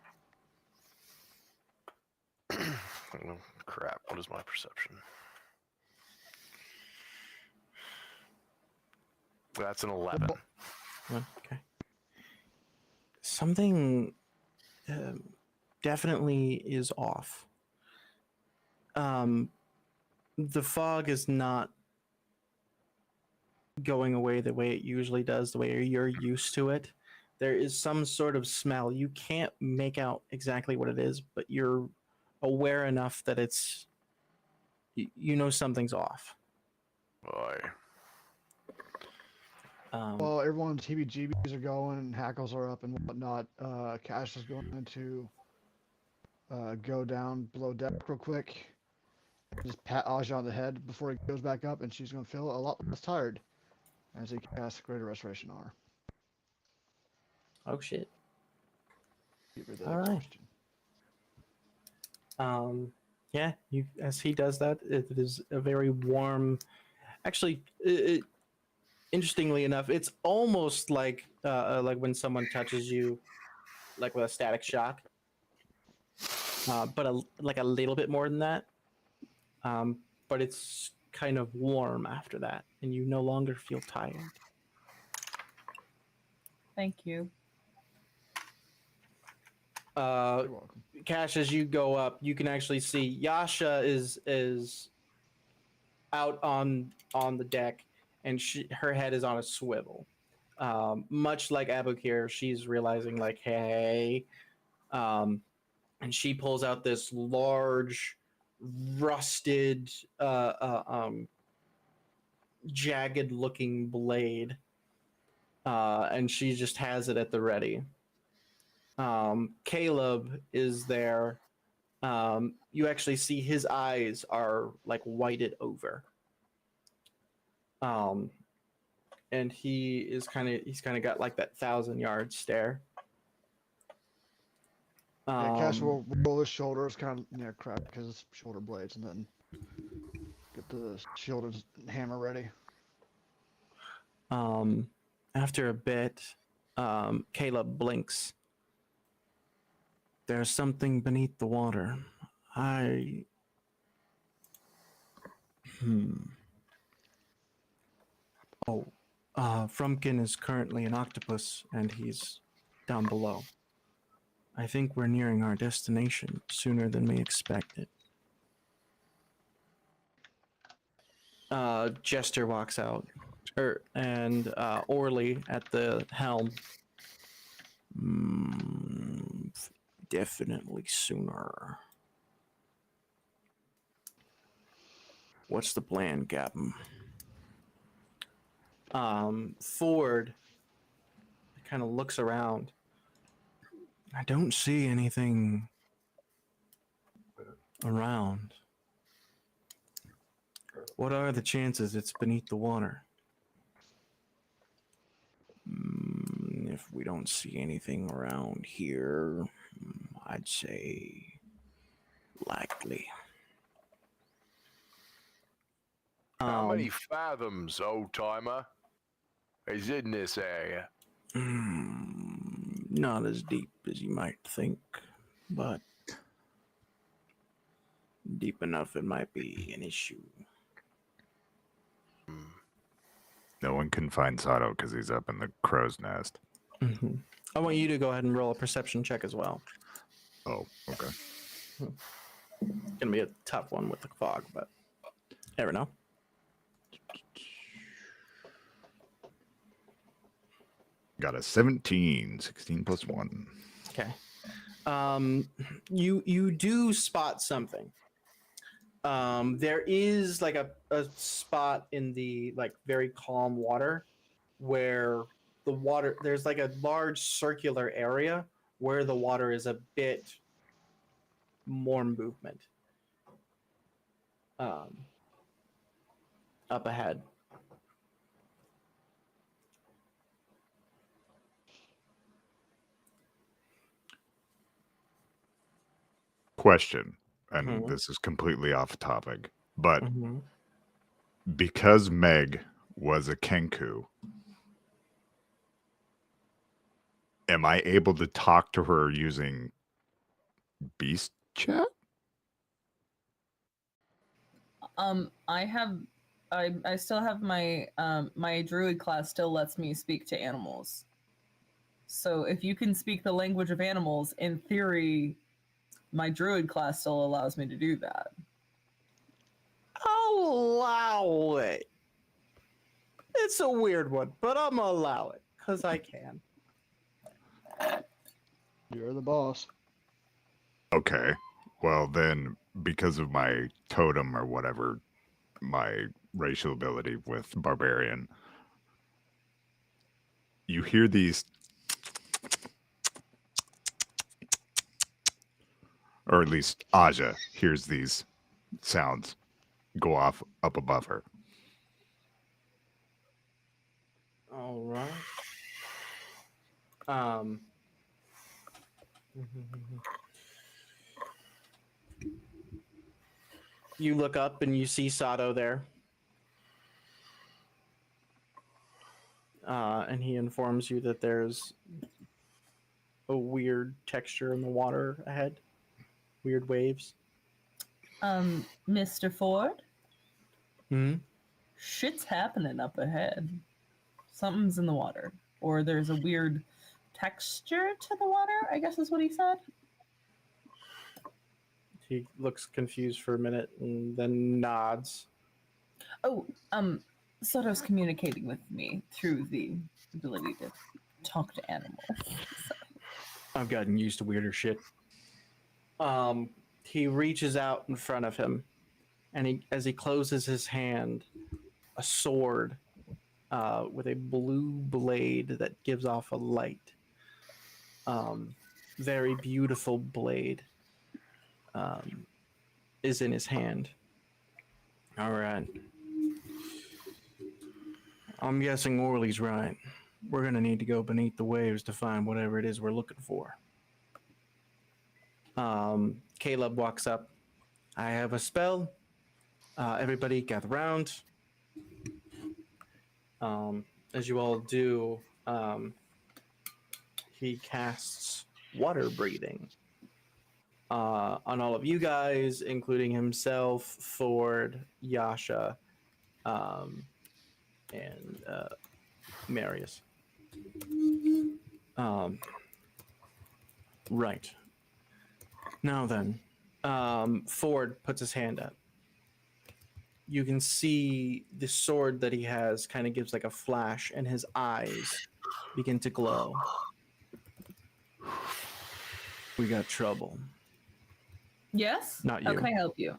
Speaker 5: Oh, crap! What is my perception? That's an 11.
Speaker 1: Okay. Something definitely is off. The fog is not going away the way it usually does, the way you're used to it. There is some sort of smell. You can't make out exactly what it is, but you're aware enough that it's, you know, something's off.
Speaker 5: Boy.
Speaker 2: Well, everyone's heebie-jeebies are going and hackles are up and whatnot. Cash is going to go down below deck real quick. Just pat Aja on the head before he goes back up, and she's going to feel a lot less tired as he casts Greater Restoration on her.
Speaker 1: Oh shit.
Speaker 2: Give her the
Speaker 1: All right.
Speaker 2: exhaustion.
Speaker 1: Yeah, you, as he does that, it is a very warm. Actually, interestingly enough, it's almost like when someone touches you, like with a static shock, but like a little bit more than that. But it's kind of warm after that, and you no longer feel tired.
Speaker 3: Thank you.
Speaker 1: Uh,
Speaker 2: You're welcome.
Speaker 1: Cash, as you go up, you can actually see Yasha is out on the deck, and her head is on a swivel. Much like Aboukir, she's realizing like, hey, and she pulls out this large, rusted, jagged-looking blade, and she just has it at the ready. Caleb is there. You actually see his eyes are like whited over. And he's kind of got like that 1,000-yard stare.
Speaker 2: Yeah, Cash will roll his shoulders, kind of crack his shoulder blades, and then get the shield and hammer ready.
Speaker 1: After a bit, Caleb blinks. There's something beneath the water. Oh, Frumpkin is currently an octopus, and he's down below. I think we're nearing our destination sooner than we expected. Jester walks out, and Orly at the helm. Definitely sooner. What's the plan, Captain? Ford kind of looks around. I don't see anything around. What are the chances it's beneath the water? If we don't see anything around here, I'd say likely.
Speaker 5: How many fathoms, old timer, is in this area?
Speaker 1: Not as deep as you might think, but deep enough it might be an issue.
Speaker 4: No one can find Sado because he's up in the crow's nest.
Speaker 1: Mm-hmm. I want you to go ahead and roll a perception check as well.
Speaker 4: Oh, okay.
Speaker 1: It's gonna be a tough one with the fog, but never know.
Speaker 4: Got a 17, 16 plus 1.
Speaker 1: Okay. You do spot something. There is like a spot in the like very calm water where the water, there's like a large circular area where the water is a bit more movement. Up ahead.
Speaker 4: Question. and
Speaker 1: Mhm.
Speaker 4: this is completely off topic, but
Speaker 1: Mm-hmm.
Speaker 4: because Meg was a Kenku, am I able to talk to her using Beast Chat?
Speaker 3: I still have my my druid class still lets me speak to animals. So if you can speak the language of animals, in theory, my druid class still allows me to do that.
Speaker 1: I'll allow it. It's a weird one, but I'm gonna allow it because I can.
Speaker 2: You're the boss.
Speaker 4: Okay. Well, then, because of my totem or whatever, my racial ability with barbarian, you hear these, or at least Aja hears these sounds go off up above her.
Speaker 1: All right. Um. You look up and you see Sado there. And he informs you that there's a weird texture in the water ahead. Weird waves.
Speaker 3: Mr. Ford,
Speaker 1: Hmm.
Speaker 3: shit's happening up ahead. Something's in the water, or there's a weird texture to the water, I guess is what he said.
Speaker 1: He looks confused for a minute and then nods.
Speaker 3: Oh, Soto's communicating with me through the ability to talk to animals. So.
Speaker 1: I've gotten used to weirder shit. He reaches out in front of him, and as he closes his hand, a sword with a blue blade that gives off a light. Very beautiful blade is in his hand. All right. I'm guessing Orly's right. We're going to need to go beneath the waves to find whatever it is we're looking for. Caleb walks up. I have a spell. Everybody gather round. As you all do, he casts water breathing on all of you guys, including himself, Ford, Yasha, and Marius. Right. Now then, Ford puts his hand up. You can see the sword that he has kind of gives like a flash, and his eyes begin to glow. We got trouble.
Speaker 3: Yes?
Speaker 1: Not
Speaker 3: How
Speaker 1: you.
Speaker 3: can I help you?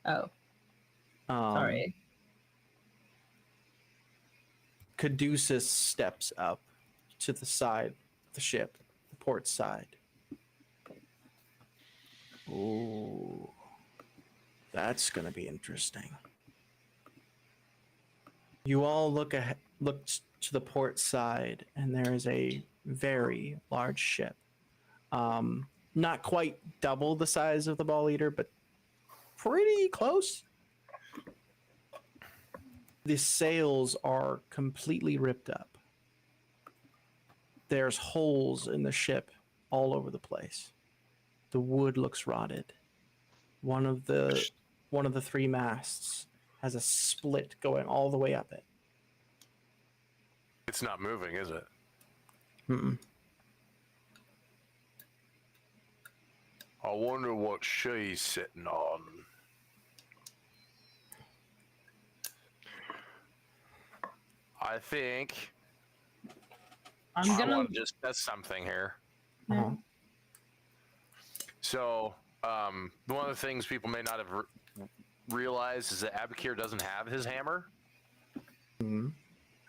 Speaker 3: Oh, sorry.
Speaker 1: Caduceus steps up to the side of the ship, the port side. Ooh, that's going to be interesting. You all look to the port side, and there is a very large ship. Not quite double the size of the Ball Eater, but pretty close. The sails are completely ripped up. There's holes in the ship all over the place. The wood looks rotted. One of the three masts has a split going all the way up it.
Speaker 5: It's not moving, is it?
Speaker 1: Mm-mm.
Speaker 5: I wonder what she's sitting on. I think
Speaker 3: I'm
Speaker 5: I
Speaker 3: gonna.
Speaker 5: want to just test something here.
Speaker 1: Uh-huh.
Speaker 5: So, one of the things people may not have realized is that Aboukir doesn't have his hammer,
Speaker 1: Mm-hmm.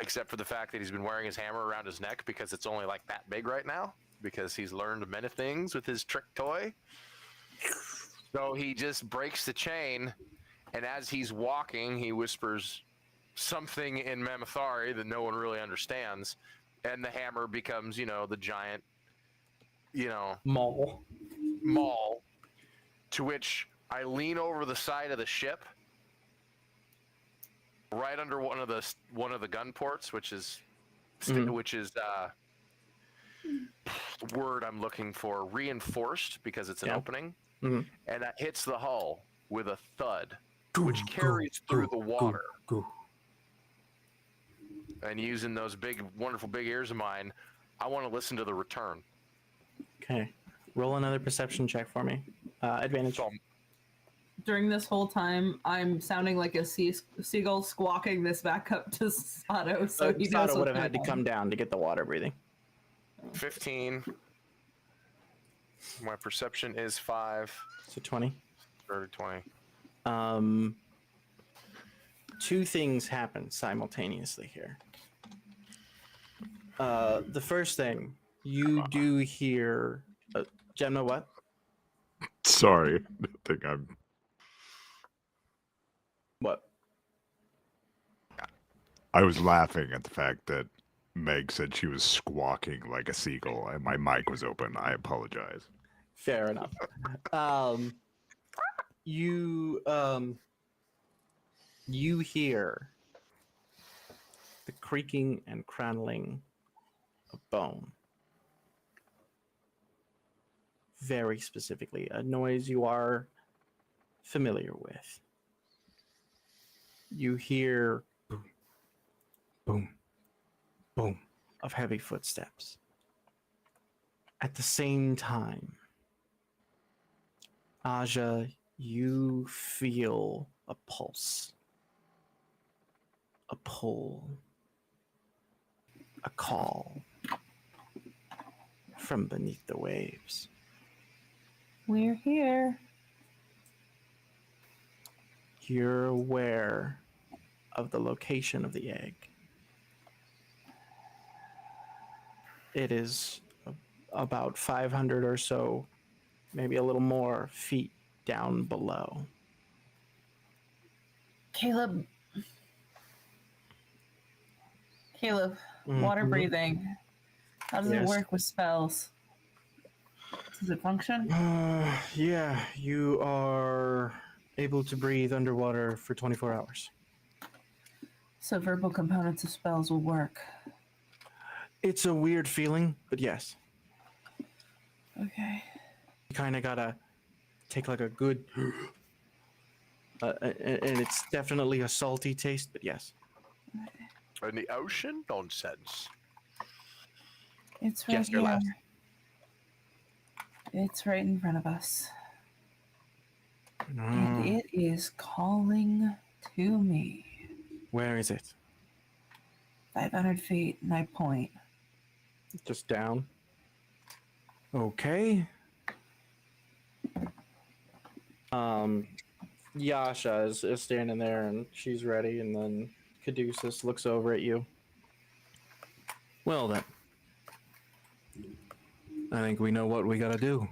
Speaker 5: except for the fact that he's been wearing his hammer around his neck because it's only like that big right now, because he's learned many things with his trick toy. So he just breaks the chain, and as he's walking, he whispers something in Mammothari that no one really understands, and the hammer becomes, the giant,
Speaker 1: Maul.
Speaker 5: maul To which I lean over the side of the ship, right under one of the gun ports, which is the word I'm looking for, reinforced, because it's an opening, and that hits the hull with a thud, which carries through the water. And using those wonderful big ears of mine, I want to listen to the return.
Speaker 1: Okay. Roll another perception check for me. Advantage.
Speaker 6: During this whole time, I'm sounding like a seagull squawking this back up to Sado, so he knows
Speaker 1: Sado would have
Speaker 6: what's
Speaker 1: had to
Speaker 6: going
Speaker 1: come
Speaker 6: on.
Speaker 1: down to get the water breathing.
Speaker 5: 15. My perception is 5.
Speaker 1: So 20.
Speaker 5: 20.
Speaker 1: Two things happen simultaneously here. The first thing, you do hear... Jinma, what?
Speaker 4: Sorry, I think I'm.
Speaker 1: What?
Speaker 4: I was laughing at the fact that Meg said she was squawking like a seagull, and my mic was open. I apologize.
Speaker 1: Fair enough. You hear the creaking and crackling of bone. Very specifically, a noise you are familiar with. You hear boom, boom, boom of heavy footsteps. At the same time, Aja, you feel a pulse, a pull, a call from beneath the waves.
Speaker 3: We're here.
Speaker 1: You're aware of the location of the egg. It is about 500 or so, maybe a little more, feet down below.
Speaker 3: Caleb, water breathing. How does it
Speaker 1: Yes.
Speaker 3: work with spells? Does it function?
Speaker 1: Yeah, you are able to breathe underwater for 24 hours.
Speaker 3: So verbal components of spells will work.
Speaker 1: It's a weird feeling, but yes.
Speaker 3: Okay.
Speaker 1: You kind of gotta take like a good... and it's definitely a salty taste, but yes.
Speaker 5: In the ocean? Nonsense.
Speaker 3: It's right
Speaker 1: Jester
Speaker 3: here.
Speaker 1: laughs.
Speaker 3: It's right in front of us.
Speaker 1: No.
Speaker 3: And it is calling to me.
Speaker 1: Where is it?
Speaker 3: 500 feet, and I point.
Speaker 1: Just down. Okay. Yasha is standing there and she's ready, and then Caduceus looks over at you. Well then. I think we know what we gotta do.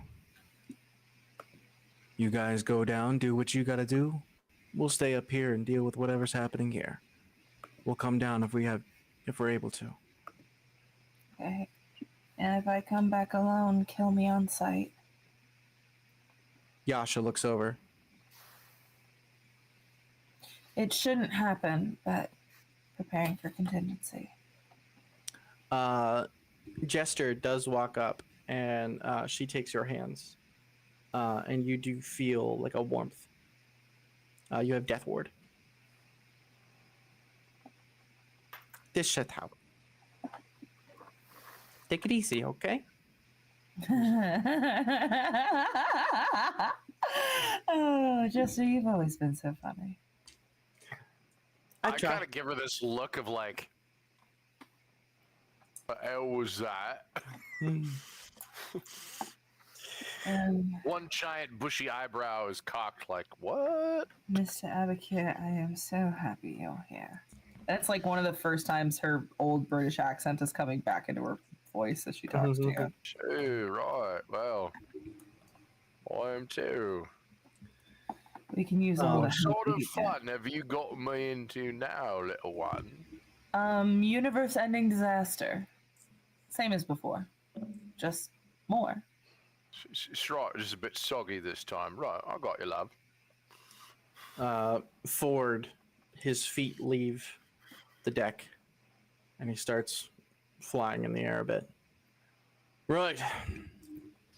Speaker 1: You guys go down, do what you gotta do. We'll stay up here and deal with whatever's happening here. We'll come down if we're able to.
Speaker 3: Okay. And if I come back alone, kill me on sight.
Speaker 1: Yasha looks over.
Speaker 3: It shouldn't happen, but preparing for contingency.
Speaker 1: Jester does walk up, and she takes your hands, and you do feel like a warmth. You have Death Ward. This shit out. Take it easy, okay?
Speaker 3: Oh, Jester, you've always been so funny.
Speaker 5: I kind of give her this look of like, what the hell was that? One giant bushy eyebrow is cocked like, what?
Speaker 3: Mr. Aboukir, I am so happy you're here. That's like one of the first times her old British accent is coming back into her voice as she talks to you.
Speaker 5: Oh, right. Well, I am too.
Speaker 3: We can use all
Speaker 5: What
Speaker 3: the
Speaker 5: sort
Speaker 3: help
Speaker 5: of
Speaker 3: we can
Speaker 5: fun have you got me into now, little one?
Speaker 3: get. Universe-ending disaster. Same as before, just more.
Speaker 5: It's right, just a bit soggy this time. Right, I got you, love.
Speaker 1: Ford, his feet leave the deck, and he starts flying in the air a bit. Right.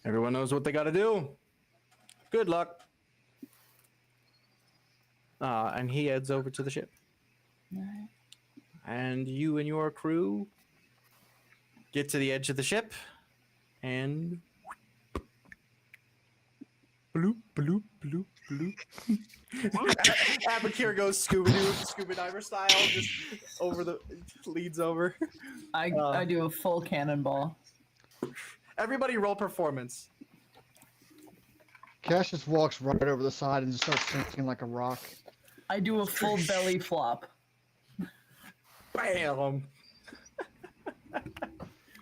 Speaker 1: Everyone knows what they got to do. Good luck. And he heads over to the ship.
Speaker 3: Alright.
Speaker 1: And you and your crew get to the edge of the ship, and bloop, bloop, bloop, bloop. Aboukir goes scuba diver style, just over the leads over.
Speaker 3: I do a full cannonball.
Speaker 1: Everybody roll performance.
Speaker 2: Cash just walks right over the side and just starts sinking like a rock.
Speaker 3: I do a full belly flop.
Speaker 1: Bam!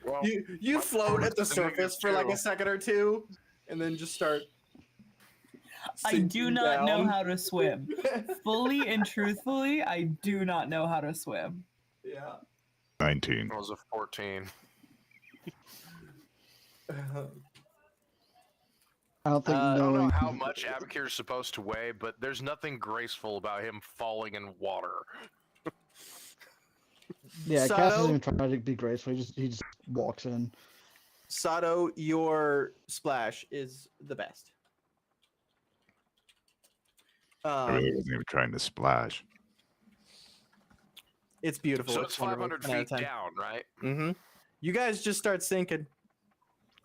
Speaker 5: Well,
Speaker 1: You float at the
Speaker 5: the
Speaker 1: surface for like a second or two, and then just start.
Speaker 3: I do
Speaker 1: sinking
Speaker 3: not know
Speaker 1: down.
Speaker 3: how to swim. Fully and truthfully, I do not know how to swim.
Speaker 1: Yeah.
Speaker 4: 19.
Speaker 5: I was a 14.
Speaker 2: I don't think
Speaker 1: I
Speaker 5: I don't know
Speaker 2: knowing.
Speaker 5: how much Aboukir is supposed to weigh, but there's nothing graceful about him falling in water.
Speaker 2: Yeah, Cash
Speaker 1: Sado?
Speaker 2: doesn't even try to be graceful. He just walks in.
Speaker 1: Sado, your splash is the best.
Speaker 4: I really wasn't even trying to splash.
Speaker 1: It's beautiful.
Speaker 5: So it's 500 feet down, right?
Speaker 1: Mm-hmm. You guys just start sinking.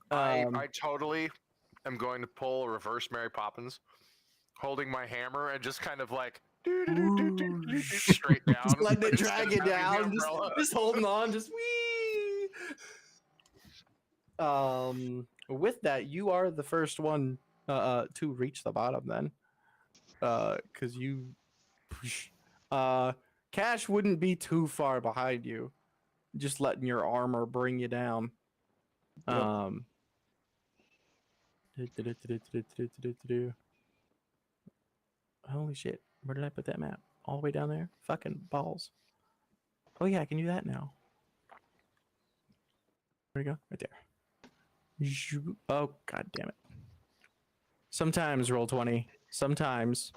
Speaker 5: I totally am going to pull a reverse Mary Poppins, holding my hammer and just kind of like straight down.
Speaker 1: Just letting it drag you
Speaker 5: grabbing the
Speaker 1: down.
Speaker 5: umbrella.
Speaker 1: Just holding on. Just wee. With that, you are the first one to reach the bottom. Then, because you, Cash wouldn't be too far behind you. Just letting your armor bring you down.
Speaker 2: Yep.
Speaker 1: Holy shit. Where did I put that map? All the way down there? Fucking balls. Oh yeah, I can do that now. Where'd it go? Right there. Oh, god damn it. Sometimes roll 20. Sometimes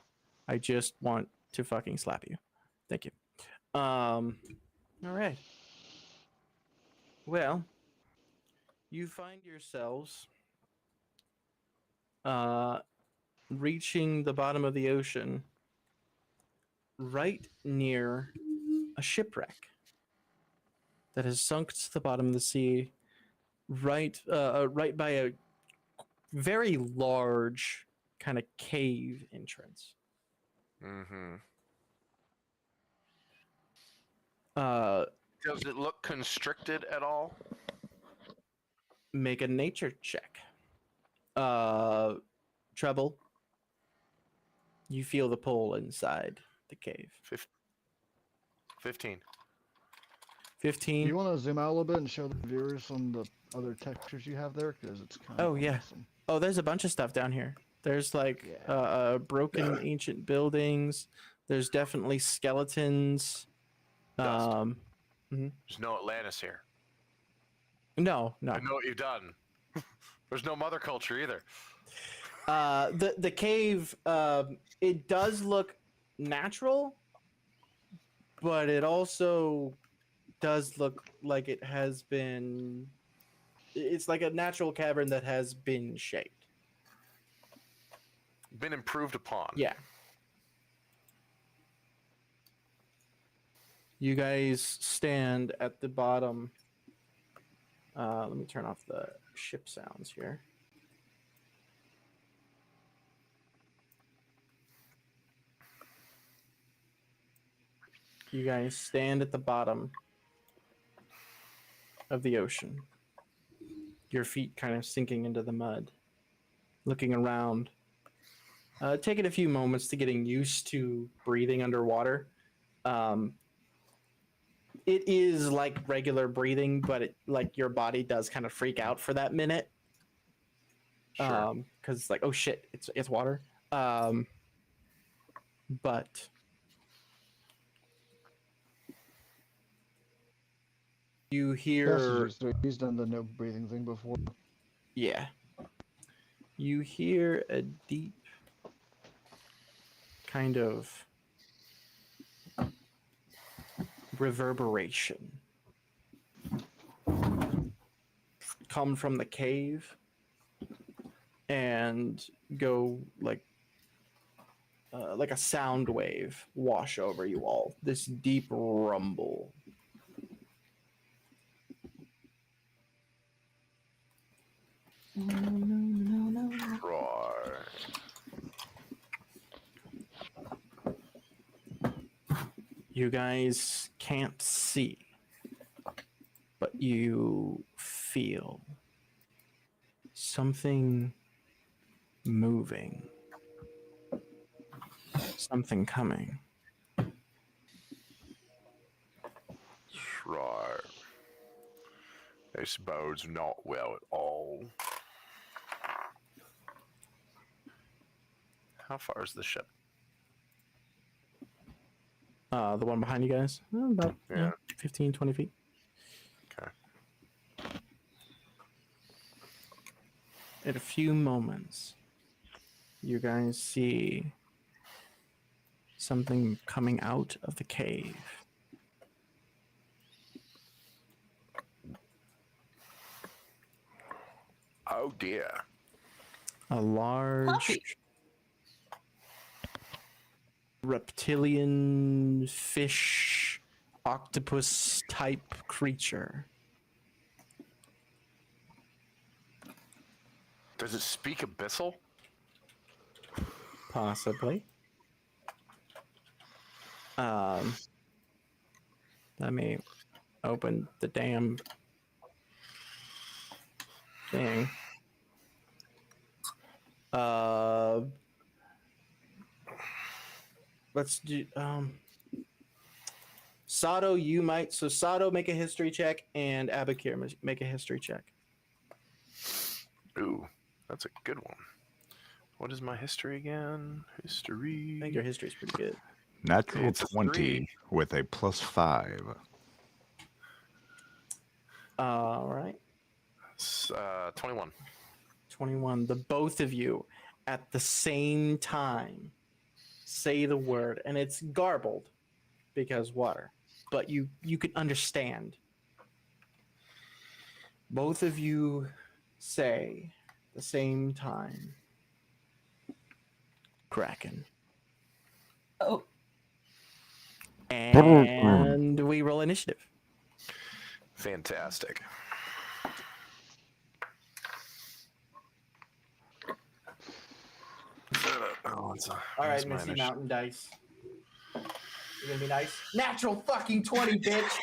Speaker 1: I just want to fucking slap you. Thank you. Alright. Well, you find yourselves reaching the bottom of the ocean right near a shipwreck that has sunk to the bottom of the sea, right by a very large kind of cave entrance.
Speaker 5: Mm-hmm.
Speaker 1: Uh,
Speaker 5: Does it look constricted at all?
Speaker 1: make a nature check. Treble, you feel the pull inside the cave.
Speaker 5: 15.
Speaker 1: 15.
Speaker 2: Do you want to zoom out a little bit and show the viewers some of the other textures you have there? Because it's kind of
Speaker 1: Oh, yeah.
Speaker 2: awesome.
Speaker 1: Oh, there's a bunch of stuff down here. There's like broken ancient buildings. There's definitely skeletons.
Speaker 5: Dust. There's no Atlantis here.
Speaker 1: No.
Speaker 5: I know what you've done. There's no mother culture either.
Speaker 1: The cave, it does look natural, but it also does look like it has been. It's like a natural cavern that has been shaped.
Speaker 5: Been improved upon.
Speaker 1: Yeah. You guys stand at the bottom. Let me turn off the ship sounds here. You guys stand at the bottom of the ocean. Your feet kind of sinking into the mud. Looking around. Taking a few moments to getting used to breathing underwater. It is like regular breathing, but like your body does kind of freak out for that minute.
Speaker 5: Sure.
Speaker 1: Because it's like, oh shit, it's water. But you hear,
Speaker 2: He's done the no breathing thing before.
Speaker 1: yeah. you hear a deep kind of reverberation come from the cave and go like a sound wave wash over you all. This deep rumble.
Speaker 6: No.
Speaker 5: Right.
Speaker 1: You guys can't see, but you feel something moving, something coming.
Speaker 5: Right. This bodes not well at all. How far is the ship?
Speaker 1: The one behind you guys, about
Speaker 5: Yeah.
Speaker 1: 15, 20 feet.
Speaker 5: Okay.
Speaker 1: In a few moments, you guys see something coming out of the cave.
Speaker 5: Oh dear.
Speaker 1: A large
Speaker 6: Puppy.
Speaker 1: reptilian fish octopus type creature.
Speaker 5: Does it speak abyssal?
Speaker 1: Possibly. Let me open the damn thing. Let's do Sado, you might. So Sado, make a history check, and Aboukir, make a history check.
Speaker 5: Ooh, that's a good one. What is my history again? History.
Speaker 1: I think your history is pretty good.
Speaker 4: Natural
Speaker 5: It's a
Speaker 4: 20
Speaker 5: 3.
Speaker 4: with a +5.
Speaker 1: All right.
Speaker 5: 21.
Speaker 1: 21. The both of you at the same time say the word, and it's garbled because water, but you can understand. Both of you say at the same time, Kraken.
Speaker 6: Oh,
Speaker 1: And we roll initiative.
Speaker 5: Fantastic. Oh,
Speaker 1: All right,
Speaker 5: where's my
Speaker 1: Missy
Speaker 5: initiative?
Speaker 1: Mountain Dice. You gonna be nice? Natural fucking 20, bitch.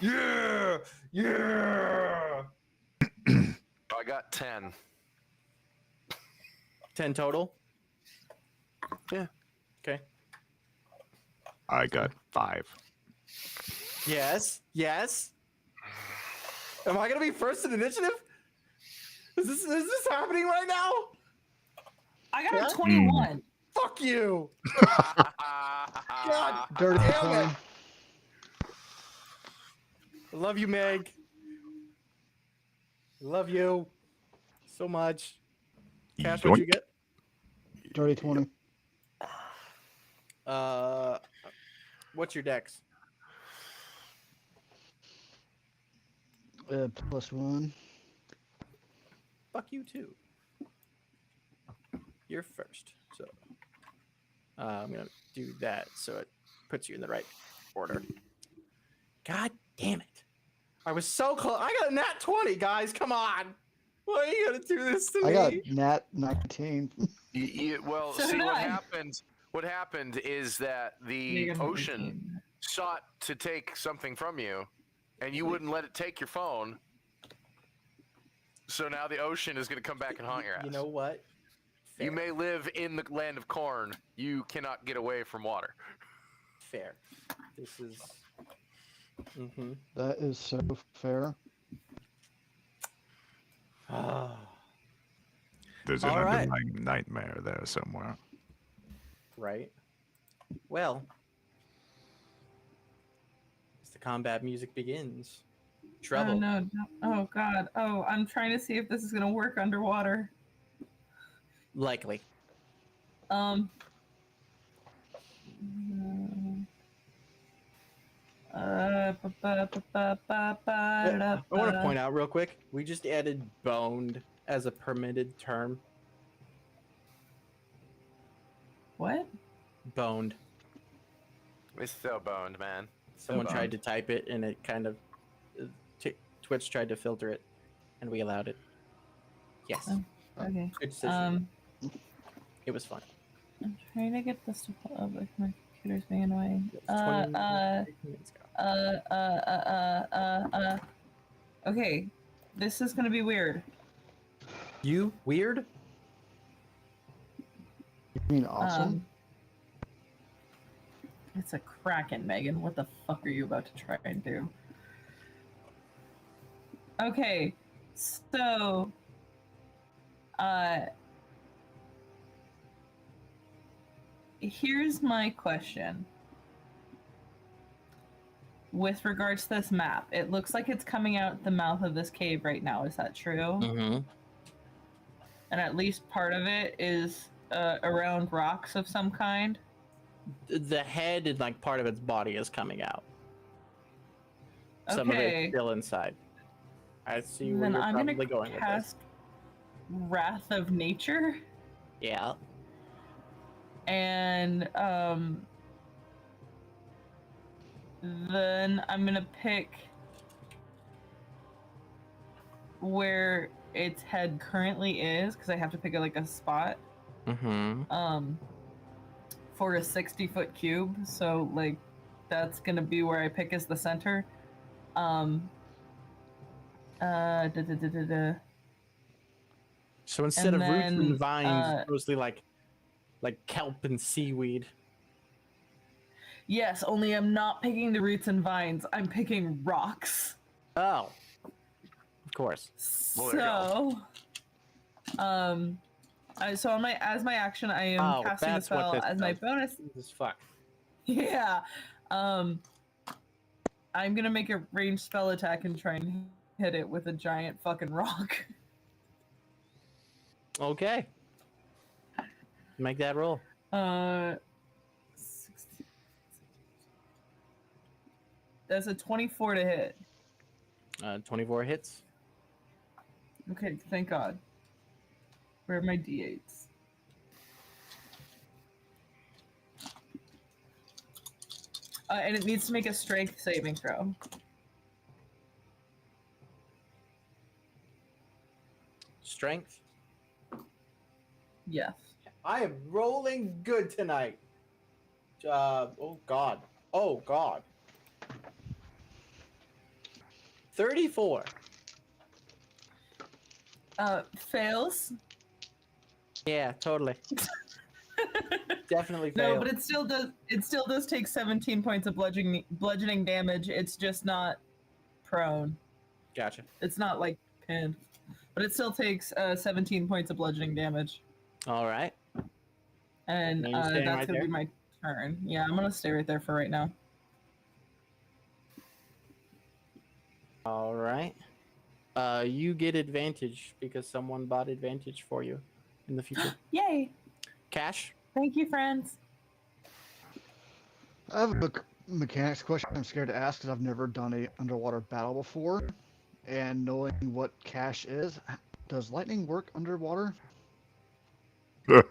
Speaker 1: Yeah, yeah.
Speaker 5: I got 10.
Speaker 1: 10 total.
Speaker 5: Yeah.
Speaker 1: Okay.
Speaker 4: I got 5.
Speaker 1: Yes. Yes. Am I gonna be first in initiative? Is this happening right now?
Speaker 6: I got
Speaker 1: Yeah?
Speaker 6: a 21.
Speaker 1: Fuck you. God
Speaker 2: Dirty
Speaker 1: damn
Speaker 2: 20.
Speaker 1: it. I love you, Meg. I love you so much. Cash, what'd you get?
Speaker 2: Dirty 20.
Speaker 1: What's your dex?
Speaker 2: +1.
Speaker 1: Fuck you too. You're first. So I'm gonna do that so it puts you in the right order. God damn it. I was so close. I got a nat 20, guys. Come on. Why are you gonna do this to
Speaker 2: I got
Speaker 1: me?
Speaker 2: nat 19.
Speaker 5: Well,
Speaker 6: So
Speaker 5: see
Speaker 6: did
Speaker 5: what
Speaker 6: I.
Speaker 5: happened. What happened is that the
Speaker 6: Negative
Speaker 5: ocean
Speaker 6: 19.
Speaker 5: sought to take something from you, and you wouldn't let it take your phone. So now the ocean is going to come back and haunt your ass.
Speaker 1: You know what? Fair.
Speaker 5: You may live in the land of corn. You cannot get away from water.
Speaker 1: Fair. This is. Mm-hmm.
Speaker 2: That is so fair.
Speaker 1: Ah.
Speaker 4: There's an
Speaker 1: All right.
Speaker 4: underlying nightmare there somewhere.
Speaker 1: Right. Well, as the combat music begins, trouble.
Speaker 6: Oh no. Oh god. Oh, I'm trying to see if this is gonna work underwater.
Speaker 1: Likely. I want to point out real quick, we just added boned as a permitted term.
Speaker 3: What?
Speaker 1: Boned.
Speaker 5: It's so boned, man.
Speaker 1: Someone tried to type it and it kind of Twitch tried to filter it and we allowed it. Yes.
Speaker 3: Oh, okay.
Speaker 1: Good decision. It was fun.
Speaker 3: I'm trying to get this to pull up with my computer's being annoying. Okay. This is gonna be weird.
Speaker 1: You weird?
Speaker 2: You mean awesome?
Speaker 3: It's a Kraken, Megan. What the fuck are you about to try and do? Okay, so here's my question. With regards to this map, it looks like it's coming out the mouth of this cave right now. Is that true?
Speaker 1: Mm-hmm.
Speaker 3: And at least part of it is around rocks of some kind.
Speaker 1: The head and like part of its body is coming out. Some of
Speaker 3: Okay.
Speaker 1: it's still inside. I see where
Speaker 3: Then
Speaker 1: you're
Speaker 3: I'm
Speaker 1: probably
Speaker 3: gonna
Speaker 1: going with this.
Speaker 3: cast Wrath of Nature,
Speaker 1: Yeah.
Speaker 3: and then I'm gonna pick where its head currently is, because I have to pick like a spot.
Speaker 1: Mm-hmm.
Speaker 3: For a 60-foot cube, so like that's gonna be where I pick as the center.
Speaker 1: So instead
Speaker 3: And
Speaker 1: of roots
Speaker 3: then,
Speaker 1: and vines, it's mostly like kelp and seaweed.
Speaker 3: Yes, only I'm not picking the roots and vines. I'm picking rocks.
Speaker 1: Oh, of course.
Speaker 5: Well, there you
Speaker 3: go. So on as my action, I am casting the
Speaker 1: that's what
Speaker 3: spell
Speaker 1: this
Speaker 3: as my
Speaker 1: does.
Speaker 3: bonus.
Speaker 1: Jesus fuck.
Speaker 3: Yeah. I'm gonna make a ranged spell attack and try and hit it with a giant fucking rock.
Speaker 1: Okay. Make that roll.
Speaker 3: 16. That's a 24 to hit.
Speaker 1: 24 hits.
Speaker 3: Okay, thank God. Where are my d8s? And it needs to make a strength saving throw.
Speaker 1: Strength.
Speaker 3: Yes.
Speaker 1: I am rolling good tonight. Oh God. Oh God. 34.
Speaker 3: Fails.
Speaker 1: Yeah, totally. Definitely
Speaker 3: No,
Speaker 1: failed.
Speaker 3: but it still does. It still does take 17 points of bludgeoning damage. It's just not prone.
Speaker 1: Gotcha.
Speaker 3: It's not like pinned, but it still takes 17 points of bludgeoning damage.
Speaker 1: All right.
Speaker 3: And
Speaker 1: And you
Speaker 3: that's
Speaker 1: staying
Speaker 3: gonna
Speaker 1: right
Speaker 3: be
Speaker 1: there?
Speaker 3: my turn. Yeah, I'm gonna stay right there for right now.
Speaker 1: All right. You get advantage because someone bought advantage for you in the future.
Speaker 3: Yay!
Speaker 1: Cash.
Speaker 3: Thank you, friends.
Speaker 2: I have a mechanics question I'm scared to ask because I've never done a underwater battle before. And knowing what cash is, does lightning work underwater?
Speaker 5: This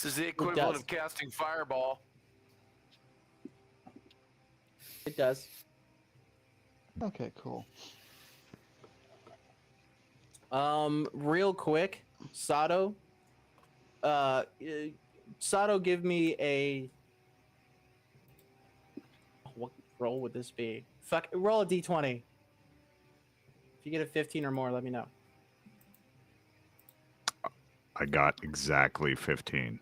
Speaker 5: is the equivalent
Speaker 1: does.
Speaker 5: of casting fireball.
Speaker 1: It does.
Speaker 2: Okay, cool.
Speaker 1: Real quick, Sado. Sado, give me a. What roll would this be? Fuck, roll a d20. If you get a 15 or more, let me know.
Speaker 4: I got exactly 15.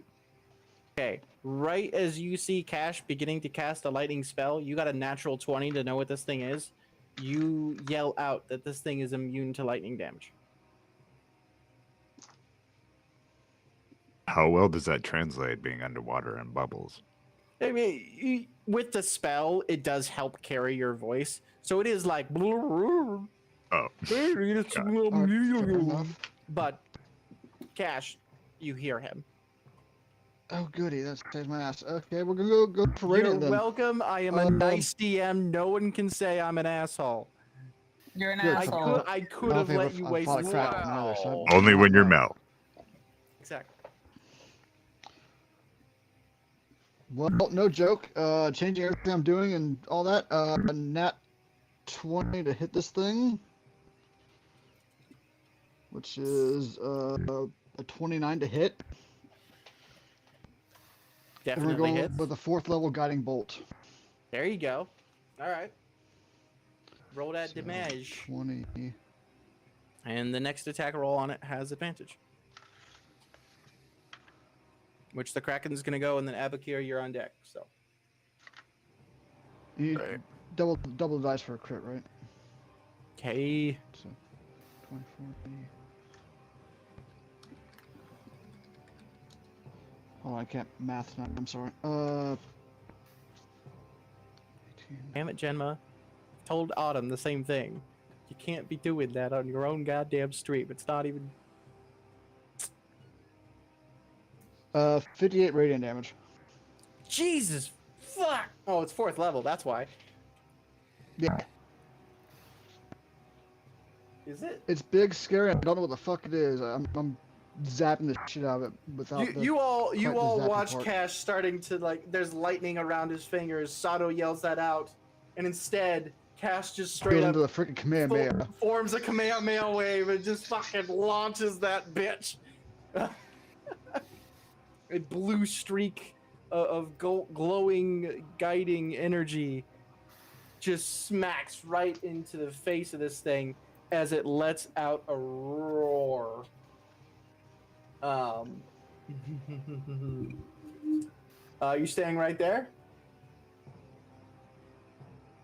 Speaker 1: Okay, right as you see Cash beginning to cast a lightning spell, you got a natural 20 to know what this thing is. You yell out that this thing is immune to lightning damage.
Speaker 4: How well does that translate being underwater and bubbles?
Speaker 1: I mean, with the spell, it does help carry your voice. So it is like,
Speaker 4: Oh,
Speaker 2: Alright, fair enough.
Speaker 1: But Cash, you hear him.
Speaker 2: Oh, goody, that saves my ass. Okay, we're gonna go for Radiant
Speaker 1: You're
Speaker 2: then.
Speaker 1: welcome. I am a nice DM. No one can say I'm an asshole.
Speaker 6: You're an
Speaker 2: Good.
Speaker 6: asshole.
Speaker 1: I
Speaker 2: I
Speaker 1: could
Speaker 2: don't
Speaker 1: have
Speaker 2: think
Speaker 1: let you waste
Speaker 2: fought a
Speaker 1: this
Speaker 2: crack
Speaker 1: time.
Speaker 2: on either, so
Speaker 5: Wow.
Speaker 4: Only when you're
Speaker 1: well.
Speaker 4: Mel.
Speaker 1: Exactly.
Speaker 2: Well, no joke. Changing everything I'm doing and all that. Nat 20 to hit this thing, which is a 29 to hit. And we're
Speaker 1: Definitely
Speaker 2: going
Speaker 1: hits.
Speaker 2: with a 4th level guiding bolt.
Speaker 1: There you go. All right. Roll that
Speaker 2: So,
Speaker 1: damage.
Speaker 2: 20.
Speaker 1: And the next attack roll on it has advantage. Which the Kraken's going to go, and then Aboukir, you're on deck. So
Speaker 2: You
Speaker 5: Right.
Speaker 2: double the dice for a crit, right?
Speaker 1: Okay.
Speaker 2: So 24. Oh, I can't math now. I'm sorry. 18.
Speaker 1: Damn it, Jinma. Told Autumn the same thing. You can't be doing that on your own goddamn stream. It's not even...
Speaker 2: 58 radiant damage.
Speaker 1: Jesus fuck! Oh, it's 4th level, that's why.
Speaker 2: Yeah.
Speaker 1: Is it?
Speaker 2: It's big, scary. I don't know what the fuck it is. I'm zapping the shit out of it without
Speaker 1: You all
Speaker 2: quite the zappy
Speaker 1: watch
Speaker 2: part.
Speaker 1: Cash starting to, like, there's lightning around his fingers. Sado yells that out, and instead Cash just straight
Speaker 2: Goes
Speaker 1: up
Speaker 2: into the freaking Kamehameha.
Speaker 1: forms a Kamehameha wave and just fucking launches that bitch. A blue streak of glowing, guiding energy just smacks right into the face of this thing as it lets out a roar. You staying right there?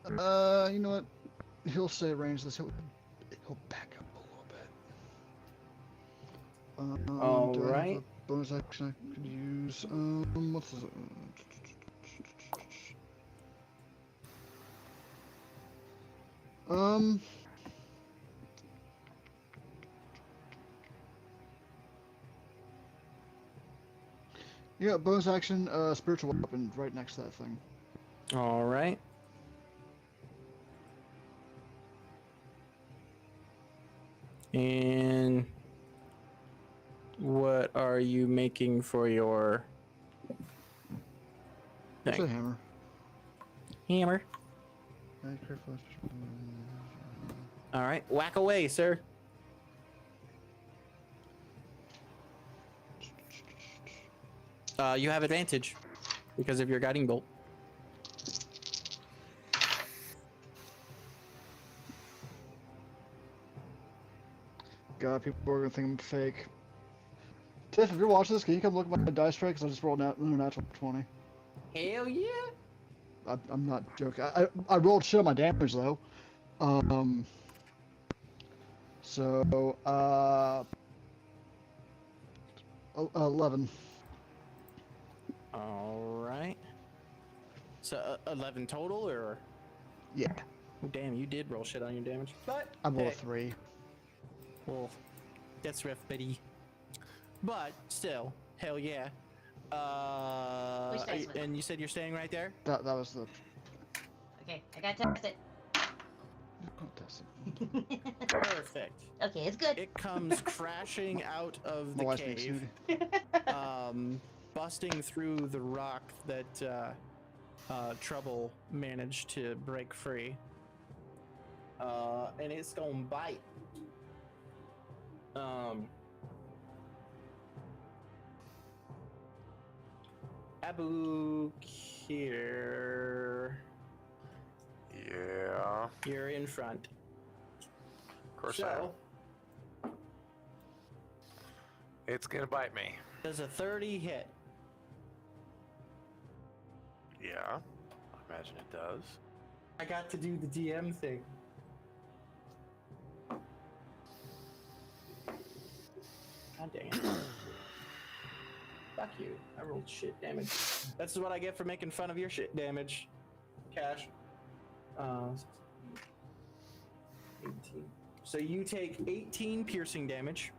Speaker 2: You know what? He'll stay range this. He'll back up a little bit.
Speaker 1: All
Speaker 2: Do I have
Speaker 1: right.
Speaker 2: a bonus action I could use? What's this? Yeah, bonus action, spiritual weapon right next to that thing.
Speaker 1: All right. And what are you making for your
Speaker 2: It's a
Speaker 1: thing?
Speaker 2: hammer.
Speaker 1: Hammer. All right, whack away, sir. You have advantage because of your guiding bolt.
Speaker 2: God, people are gonna think I'm fake. Tiff, if you're watching this, can you come look at my dice tray? Because I just rolled another natural 20.
Speaker 1: Hell yeah!
Speaker 2: I'm not joking. I rolled shit on my damage though. So 11.
Speaker 1: All right. So 11 total, or?
Speaker 2: Yeah,
Speaker 1: Oh, damn, you did roll shit on your damage. But
Speaker 2: I rolled a
Speaker 1: hey,
Speaker 2: 3.
Speaker 1: well, that's rough, buddy. But still, hell yeah.
Speaker 7: Which dice was it?
Speaker 1: And you said you're staying right there?
Speaker 2: That was the
Speaker 7: Okay, I got tested.
Speaker 2: contest.
Speaker 1: Perfect.
Speaker 7: Okay, it's good.
Speaker 1: It comes crashing out of
Speaker 2: My
Speaker 1: the
Speaker 2: wife's being
Speaker 1: cave, busting through the rock that Trouble managed to break free. And it's gonna bite. Aboukir,
Speaker 5: Yeah.
Speaker 1: you're in front.
Speaker 5: Of course I am.
Speaker 1: So,
Speaker 5: It's gonna bite me.
Speaker 1: does a 30 hit?
Speaker 5: Yeah. I imagine it does.
Speaker 1: I got to do the DM thing. God dang it. Fuck you. I rolled shit damage. That's what I get for making fun of your shit damage. Cash. 18. So you take 18 piercing damage.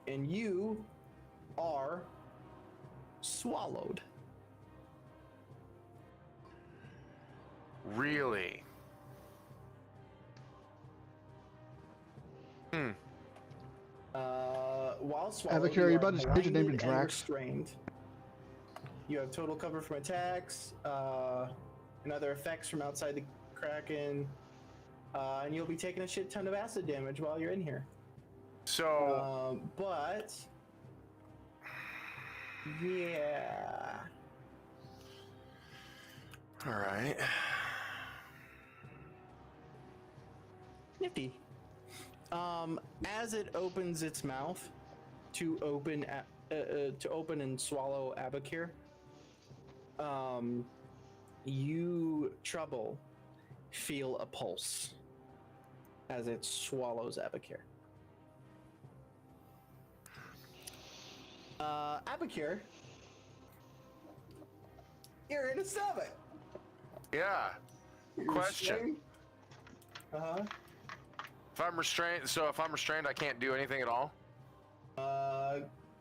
Speaker 1: and you are swallowed.
Speaker 5: Really?
Speaker 1: While swallowed,
Speaker 2: Aboukir,
Speaker 1: you
Speaker 2: you
Speaker 1: are
Speaker 2: about to change your name to
Speaker 1: blinded and
Speaker 2: Drax?
Speaker 1: restrained. You have total cover from attacks, and other effects from outside the Kraken, and you'll be taking a shit ton of acid damage while you're in here.
Speaker 5: So,
Speaker 1: But yeah.
Speaker 5: all right.
Speaker 1: Nifty. As it opens its mouth to open and swallow Aboukir, you Trouble feel a pulse as it swallows Aboukir. Aboukir, you're in a stomach.
Speaker 5: Yeah. Question.
Speaker 1: Uh-huh.
Speaker 5: If I'm restrained, I can't do anything at all?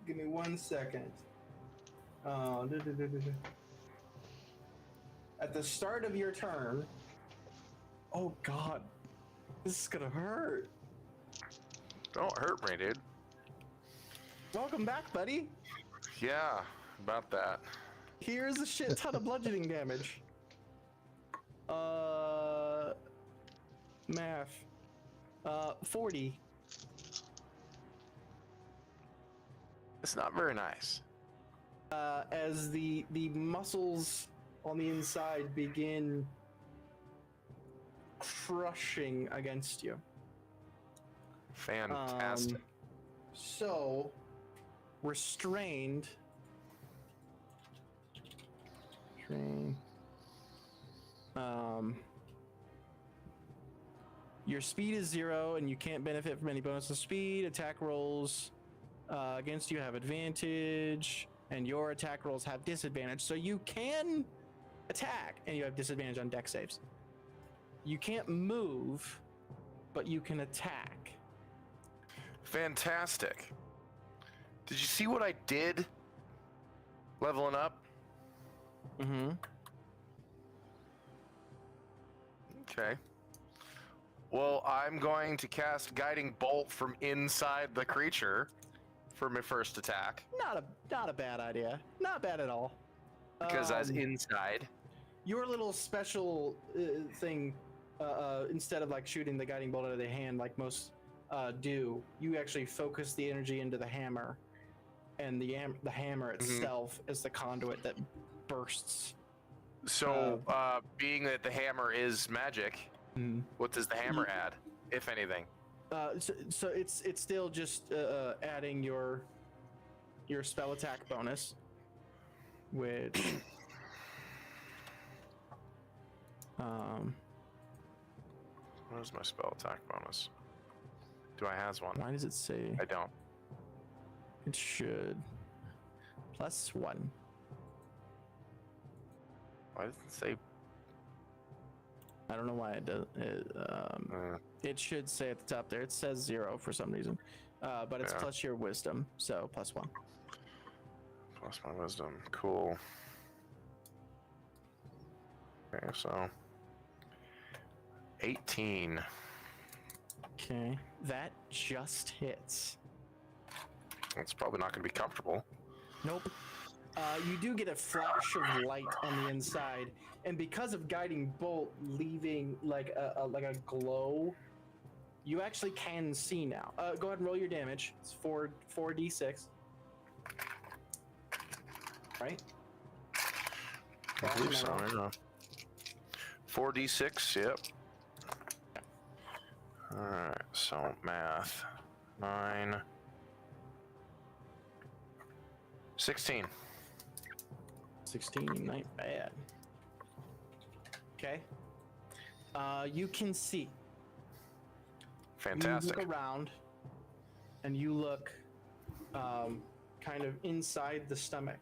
Speaker 1: Give me 1 second. At the start of your turn. Oh God, this is gonna hurt.
Speaker 5: Don't hurt me, dude.
Speaker 1: Welcome back, buddy.
Speaker 5: Yeah, about that.
Speaker 1: Here's a shit ton of bludgeoning damage. Math. 40.
Speaker 5: It's not very nice.
Speaker 1: As the muscles on the inside begin crushing against you.
Speaker 5: Fantastic.
Speaker 1: So, restrained. Your speed is 0, and you can't benefit from any bonus of speed. Attack rolls against you have advantage, and your attack rolls have disadvantage. So you can attack, and you have disadvantage on dex saves. You can't move, but you can attack.
Speaker 5: Fantastic. Did you see what I did? Leveling up?
Speaker 1: Mm-hmm.
Speaker 5: Okay. Well, I'm going to cast Guiding Bolt from inside the creature for my first attack.
Speaker 1: Not a bad idea. Not bad at all.
Speaker 5: Because as inside.
Speaker 1: Your little special thing, instead of like shooting the guiding bolt out of the hand like most do, you actually focus the energy into the hammer, and the hammer itself is the conduit that bursts.
Speaker 5: So, being that the hammer is magic, what does the hammer add, if anything?
Speaker 1: So it's still just adding your spell attack bonus, which
Speaker 5: What is my spell attack bonus? Do I has one?
Speaker 1: why does it say?
Speaker 5: I don't.
Speaker 1: It should +1.
Speaker 5: Why does it say?
Speaker 1: I don't know why it does. It should say at the top there. It says 0 for some reason, but it's
Speaker 5: Yeah.
Speaker 1: plus your wisdom, so +1.
Speaker 5: Plus my wisdom. Cool. Okay, so 18.
Speaker 1: Okay, that just hits.
Speaker 5: It's probably not going to be comfortable.
Speaker 1: Nope. You do get a flash of light on the inside, and because of guiding bolt leaving like a glow, you actually can see now. Go ahead and roll your damage. It's 4d6. Right?
Speaker 5: I believe so. Yeah. 4d6. Yep. All right. So math. 9. 16.
Speaker 1: 16, not bad. Okay. You can see.
Speaker 5: Fantastic.
Speaker 1: You look around, and you look kind of inside the stomach,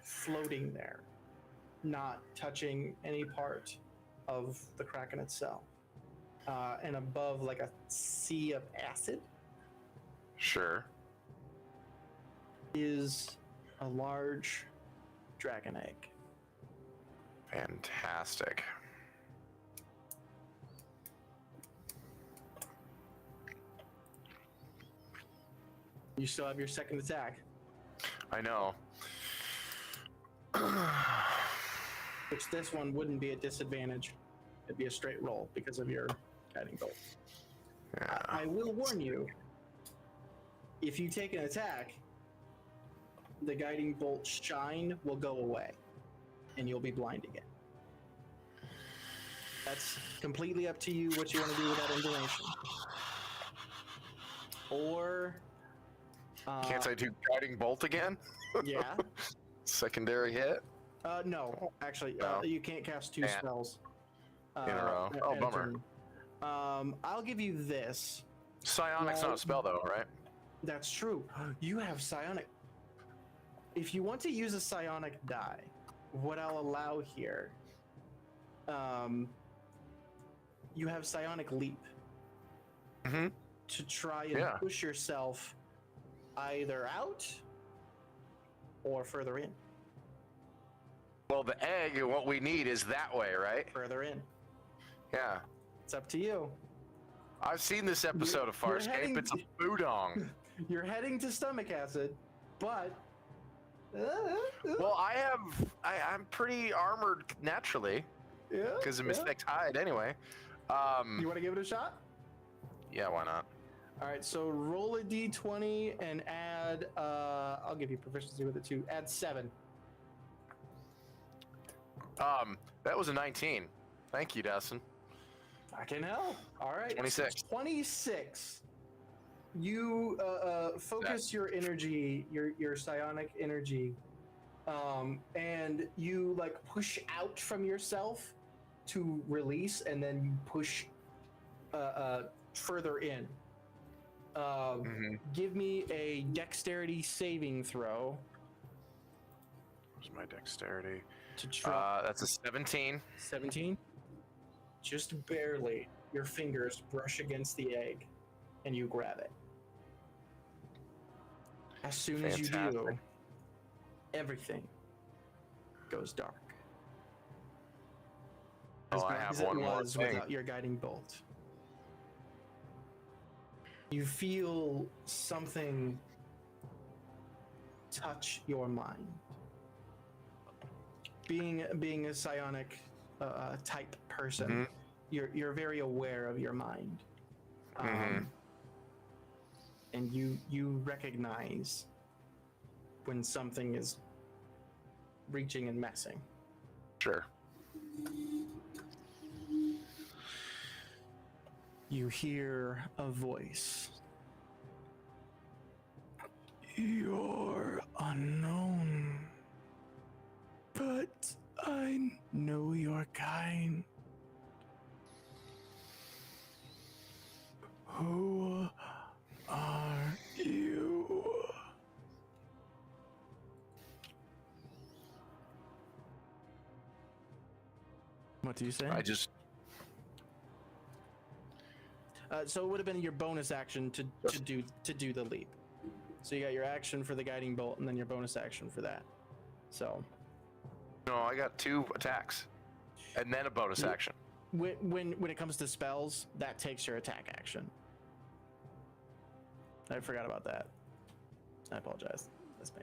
Speaker 1: floating there, not touching any part of the Kraken itself. And above, like a sea of acid,
Speaker 5: Sure.
Speaker 1: is a large dragon egg.
Speaker 5: Fantastic.
Speaker 1: You still have your second attack,
Speaker 5: I know.
Speaker 1: which this one wouldn't be a disadvantage. It'd be a straight roll because of your guiding bolt.
Speaker 5: Yeah.
Speaker 1: I will warn you, if you take an attack, the guiding bolt shine will go away, and you'll be blind again. That's completely up to you what you want to do with that information. Or...
Speaker 5: Can't I do guiding bolt again?
Speaker 1: Yeah.
Speaker 5: Secondary hit
Speaker 1: No, actually,
Speaker 5: No.
Speaker 1: you can't cast two
Speaker 5: Can't.
Speaker 1: spells
Speaker 5: in a row.
Speaker 1: at
Speaker 5: Oh,
Speaker 1: a
Speaker 5: bummer.
Speaker 1: turn. I'll give you this.
Speaker 5: Psionic's not a spell though, right?
Speaker 1: That's true. You have psionic. If you want to use a psionic die, what I'll allow here, you have psionic leap
Speaker 5: Mm-hmm.
Speaker 1: to try and
Speaker 5: Yeah.
Speaker 1: push yourself either out or further in.
Speaker 5: Well, the egg, what we need is that way, right?
Speaker 1: Further in.
Speaker 5: Yeah.
Speaker 1: It's up to you.
Speaker 5: I've seen this episode of
Speaker 1: You're heading-
Speaker 5: Farscape. It's a boodong.
Speaker 1: You're heading to stomach acid, but
Speaker 5: Well, I'm pretty armored naturally
Speaker 1: yeah,
Speaker 5: because of
Speaker 1: yeah.
Speaker 5: Mystic Hide anyway.
Speaker 1: You want to give it a shot?
Speaker 5: Yeah, why not?
Speaker 1: All right, so roll a d20 and add. I'll give you proficiency with it too. Add 7.
Speaker 5: That was a 19. Thank you, Dustin.
Speaker 1: Fucking hell! All right,
Speaker 5: 26.
Speaker 1: 26. You focus your energy, your psionic energy, and you like push out from yourself to release, and then you push further in. Give me a dexterity saving throw
Speaker 5: Where's my dexterity?
Speaker 1: to try.
Speaker 5: That's a 17.
Speaker 1: 17. Just barely, your fingers brush against the egg, and you grab it. As soon as you do,
Speaker 5: Fantastic.
Speaker 1: everything goes dark.
Speaker 5: Oh,
Speaker 1: As
Speaker 5: I
Speaker 1: dark
Speaker 5: have
Speaker 1: as it
Speaker 5: one more
Speaker 1: was
Speaker 5: thing.
Speaker 1: without your guiding bolt. You feel something touch your mind. Being a psionic type person, you're very aware of your mind, and you recognize when something is reaching and messing.
Speaker 5: Sure.
Speaker 1: You hear a voice. You're unknown, but I know your kind. Who are you? What do you say?
Speaker 5: I just
Speaker 1: So it would have been your bonus action to do the leap. So you got your action for the guiding bolt, and then your bonus action for that. So
Speaker 5: no, I got 2 attacks, and then a bonus action.
Speaker 1: when it comes to spells, that takes your attack action. I forgot about that. I apologize. That's me.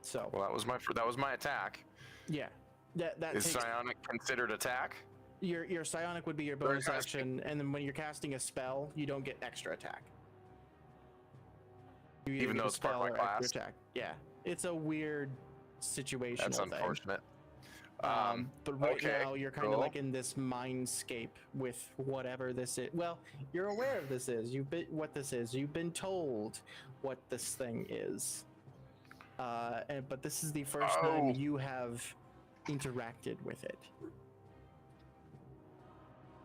Speaker 1: So
Speaker 5: Well, that was my attack.
Speaker 1: yeah, that
Speaker 5: Is
Speaker 1: takes
Speaker 5: psionic considered attack?
Speaker 1: your psionic would be your bonus action, and then when you're casting a spell, you don't get extra attack. You either
Speaker 5: Even
Speaker 1: get
Speaker 5: though
Speaker 1: a
Speaker 5: it's part of
Speaker 1: spell
Speaker 5: my
Speaker 1: or extra
Speaker 5: class?
Speaker 1: attack. Yeah, it's a weird situation.
Speaker 5: That's unfortunate.
Speaker 1: But right
Speaker 5: okay,
Speaker 1: now you're kind of
Speaker 5: cool.
Speaker 1: like in this mindscape with whatever this is. Well, you're aware of this is. What this is. You've been told what this thing is. But this is the first time you have interacted with it.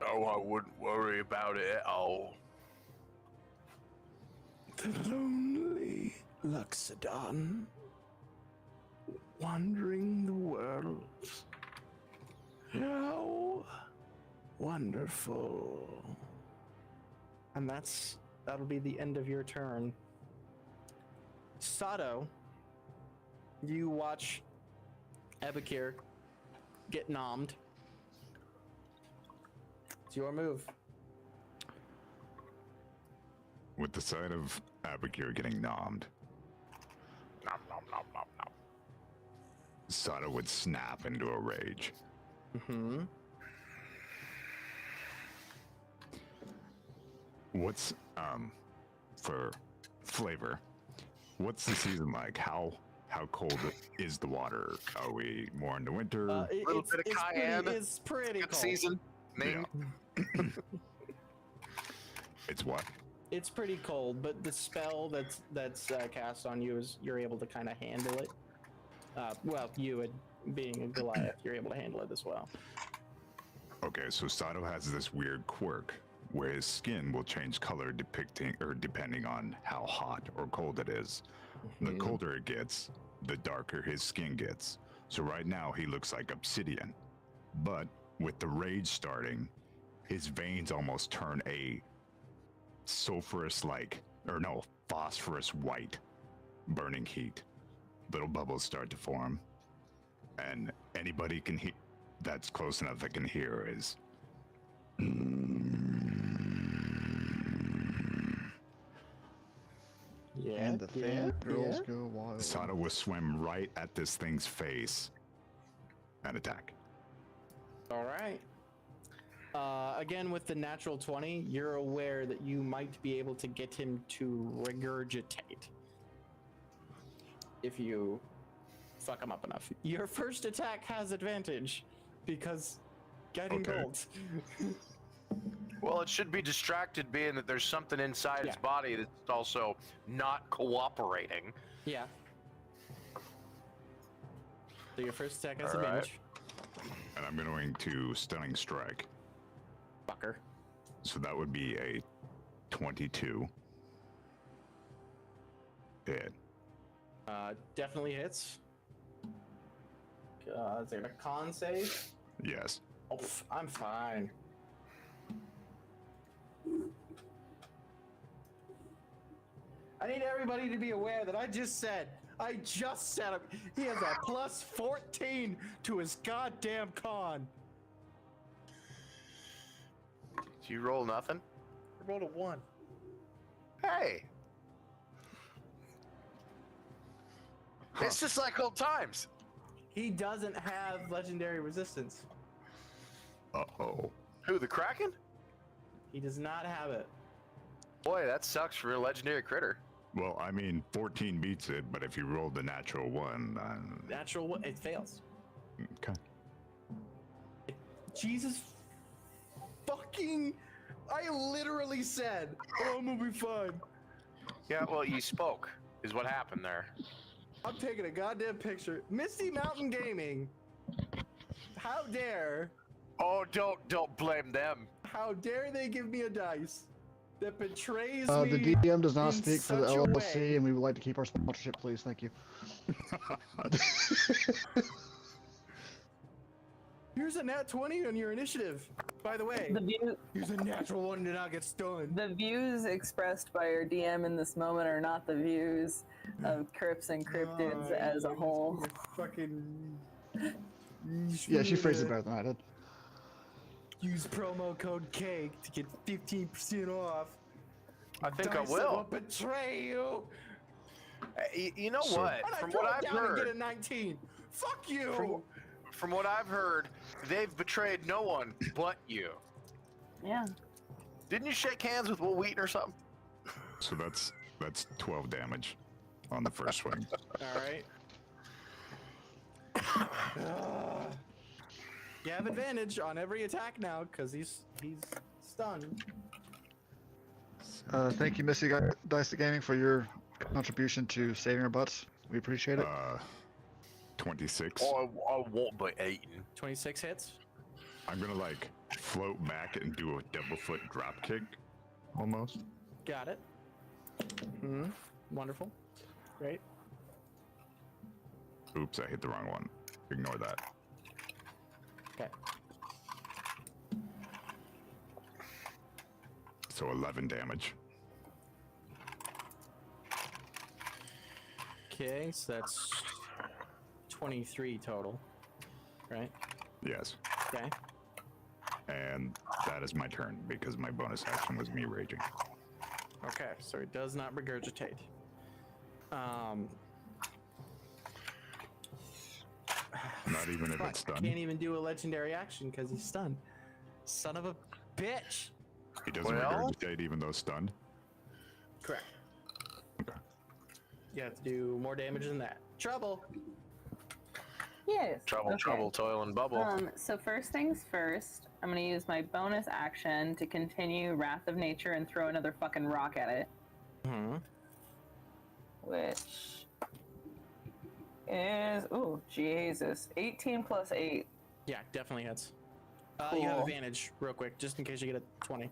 Speaker 5: Oh, I wouldn't worry about it at all.
Speaker 1: The lonely Luxodon, wandering the world. How wonderful. And that'll be the end of your turn. Sado, You watch Aboukir get nommed. It's your move.
Speaker 4: With the sight of Aboukir getting nommed,
Speaker 5: Nom, nom, nom, nom, nom.
Speaker 4: Sado would snap into a rage.
Speaker 1: Mm-hmm.
Speaker 4: What's for flavor? What's the season like? How cold is the water? Are we more in the winter?
Speaker 5: Little bit of cayenne.
Speaker 1: It's pretty
Speaker 5: Good
Speaker 1: cold.
Speaker 5: season. Ming.
Speaker 4: Yeah. It's what?
Speaker 1: It's pretty cold, but the spell that's cast on you is you're able to kind of handle it. Well, you being a Goliath, you're able to handle it as well.
Speaker 4: Okay, so Sado has this weird quirk where his skin will change color depending on how hot or cold it is. The colder it gets, the darker his skin gets. So right now he looks like obsidian. But with the rage starting, his veins almost turn a phosphorus white burning heat. Little bubbles start to form. And anybody can hear that's close enough that can hear is
Speaker 1: Yeah.
Speaker 2: And the fan girls go wild.
Speaker 4: Sado will swim right at this thing's face and attack.
Speaker 1: All right. Again, with the natural 20, you're aware that you might be able to get him to regurgitate if you fuck him up enough. Your first attack has advantage because getting
Speaker 4: Okay.
Speaker 1: gold.
Speaker 5: Well, it should be distracted, being that there's something inside its
Speaker 1: Yeah.
Speaker 5: body that's also not cooperating.
Speaker 1: Yeah. So your first attack has
Speaker 5: All right.
Speaker 1: advantage.
Speaker 4: And I'm going to stunning strike.
Speaker 1: Fucker.
Speaker 4: So that would be a 22 hit.
Speaker 1: Definitely hits. Is there a con save?
Speaker 4: Yes.
Speaker 1: Oh, I'm fine. I need everybody to be aware that I just said he has a plus 14 to his goddamn con.
Speaker 5: Did you roll nothing?
Speaker 1: I rolled a 1.
Speaker 5: Hey. It's just like old times.
Speaker 1: He doesn't have legendary resistance.
Speaker 4: Uh-oh.
Speaker 5: Who, the Kraken?
Speaker 1: He does not have it.
Speaker 5: Boy, that sucks for a legendary critter.
Speaker 4: Well, I mean, 14 beats it, but if you rolled the natural one,
Speaker 1: Natural, it fails.
Speaker 4: okay.
Speaker 1: Jesus fucking... I literally said, oh, I'm gonna be fine.
Speaker 5: Yeah, well, you spoke, is what happened there.
Speaker 1: I'm taking a goddamn picture. Misty Mountain Gaming. How dare...
Speaker 5: Oh, don't blame them.
Speaker 1: How dare they give me a dice that betrays
Speaker 2: The
Speaker 1: me?
Speaker 2: DM does not
Speaker 1: in
Speaker 2: speak for the
Speaker 1: such a
Speaker 2: LLC,
Speaker 1: way.
Speaker 2: and we would like to keep our sponsorship, please. Thank you.
Speaker 1: Here's a nat 20 on your initiative. By the way, here's a natural one to not get stunned.
Speaker 6: The views expressed by your DM in this moment are not the views of Crypts and Cryptids as a whole.
Speaker 1: Fucking.
Speaker 2: Yeah, she phrased it better than I did.
Speaker 1: Use promo code CAKE to get 15% off.
Speaker 5: I think I
Speaker 1: Dice that
Speaker 5: will.
Speaker 1: betray you.
Speaker 5: You know
Speaker 4: So-
Speaker 5: what?
Speaker 1: And I
Speaker 5: From
Speaker 1: throw
Speaker 5: what
Speaker 1: it
Speaker 5: I've
Speaker 1: down and
Speaker 5: heard,
Speaker 1: get a 19. Fuck you.
Speaker 5: from what I've heard, they've betrayed no one but you.
Speaker 6: Yeah.
Speaker 5: Didn't you shake hands with Will Wheaton or something?
Speaker 4: So that's 12 damage on the first swing.
Speaker 1: All right. You have advantage on every attack now because he's stunned.
Speaker 2: Thank you, Missy Dice Gaming, for your contribution to saving our butts. We appreciate it.
Speaker 4: 26.
Speaker 5: I won't be eaten.
Speaker 1: 26 hits.
Speaker 4: I'm gonna like float back and do a double foot drop kick, almost.
Speaker 1: Got it. Wonderful. Great.
Speaker 4: Oops, I hit the wrong one. Ignore that.
Speaker 1: Okay.
Speaker 4: So 11 damage.
Speaker 1: Okay, so that's 23 total, right?
Speaker 4: Yes.
Speaker 1: Okay.
Speaker 4: And that is my turn because my bonus action was me raging.
Speaker 1: Okay, so it does not regurgitate.
Speaker 4: Not even if
Speaker 1: Fuck,
Speaker 4: it's
Speaker 1: I
Speaker 4: stunned.
Speaker 1: can't even do a legendary action because he's stunned. Son of a bitch.
Speaker 4: He doesn't
Speaker 5: Well-
Speaker 4: regurgitate even though stunned.
Speaker 1: Correct.
Speaker 4: Okay.
Speaker 1: You have to do more damage than that. Trouble.
Speaker 6: Yes.
Speaker 5: Trouble,
Speaker 6: okay.
Speaker 5: trouble, toil, and bubble.
Speaker 6: So first things first, I'm gonna use my bonus action to continue Wrath of Nature and throw another fucking rock at it,
Speaker 1: Hmm.
Speaker 6: which is Jesus, 18 plus 8.
Speaker 1: Yeah, definitely hits. You have
Speaker 6: Cool.
Speaker 1: advantage, real quick, just in case you get a 20.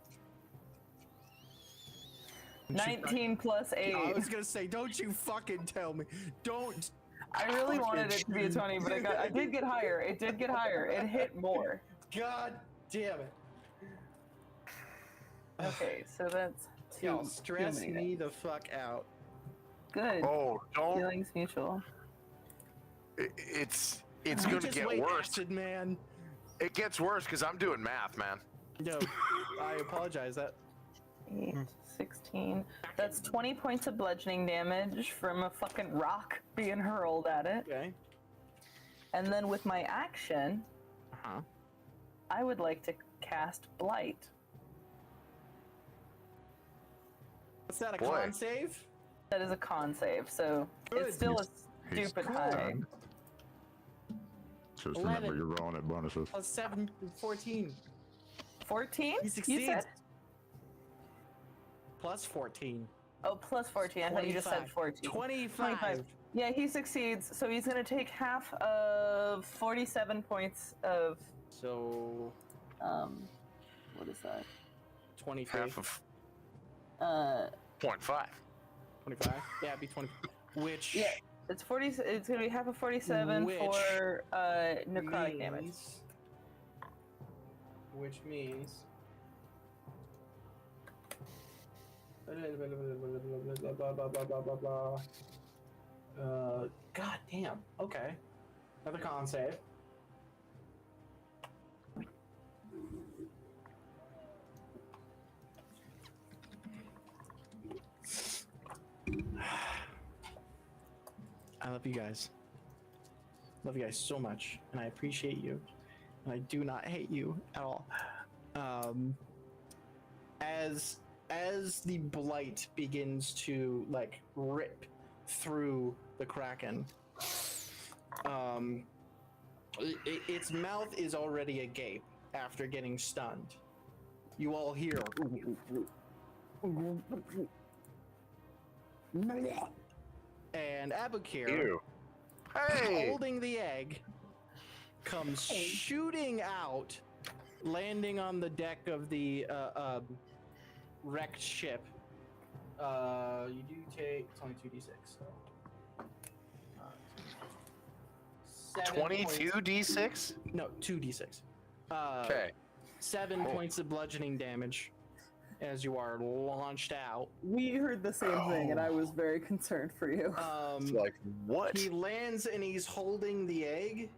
Speaker 6: 19 plus 8.
Speaker 1: I was gonna say, don't you fucking tell me. Don't.
Speaker 6: I really wanted it to be a 20, but I did get higher. It did get higher. It hit more.
Speaker 1: God damn it.
Speaker 6: Okay, so that's two.
Speaker 1: Y'all
Speaker 6: too
Speaker 1: stress
Speaker 6: many
Speaker 1: me
Speaker 6: dice.
Speaker 1: the fuck out.
Speaker 6: Good.
Speaker 5: Oh, don't.
Speaker 6: Feelings mutual.
Speaker 5: It's
Speaker 1: You
Speaker 5: gonna
Speaker 1: just
Speaker 5: get
Speaker 1: wait,
Speaker 5: worse.
Speaker 1: acid man.
Speaker 5: It gets worse because I'm doing math, man.
Speaker 1: No, I apologize. That
Speaker 6: 8, 16. That's 20 points of bludgeoning damage from a fucking rock being hurled at it.
Speaker 1: okay?
Speaker 6: And then with my action,
Speaker 1: Uh-huh.
Speaker 6: I would like to cast Blight.
Speaker 1: What's that? A
Speaker 5: Boy.
Speaker 1: con save?
Speaker 6: That is a con save, so
Speaker 1: Good.
Speaker 6: it's still a
Speaker 4: He's
Speaker 6: stupid
Speaker 1: cool.
Speaker 6: high.
Speaker 4: Just
Speaker 1: 11.
Speaker 4: remember you're rolling at bonuses.
Speaker 1: Plus 7, 14.
Speaker 6: 14?
Speaker 1: He
Speaker 6: You
Speaker 1: succeeds.
Speaker 6: said?
Speaker 1: Plus 14.
Speaker 6: Oh, plus 14. I thought you just said 14.
Speaker 1: 25.
Speaker 6: Yeah, he succeeds, so he's going to take half of 47 points of,
Speaker 1: So,
Speaker 6: what is that?
Speaker 1: 23.
Speaker 5: Half of
Speaker 6: Uh,
Speaker 5: 0.5.
Speaker 1: 25. Yeah, it'd be 20. Which
Speaker 6: yeah, it's 40. It's going to be half of 47
Speaker 1: Which
Speaker 6: for necrotic damage.
Speaker 1: means, which means. God damn. Okay. Another con save. I love you guys. Love you guys so much, and I appreciate you, and I do not hate you at all. As the blight begins to like rip through the kraken, its mouth is already agape after getting stunned. You all hear. And Aboukir,
Speaker 5: Ew. Hey!
Speaker 1: holding the egg, comes shooting out, landing on the deck of the wrecked ship. You do take, it's only 2d6, so. 7 points-
Speaker 5: 22d6?
Speaker 1: No, 2d6.
Speaker 5: Okay.
Speaker 1: 7
Speaker 5: Oh.
Speaker 1: points of bludgeoning damage as you are launched out.
Speaker 6: We heard the same thing, and I was very concerned for you.
Speaker 5: It's like, what?
Speaker 1: He lands and he's holding the egg.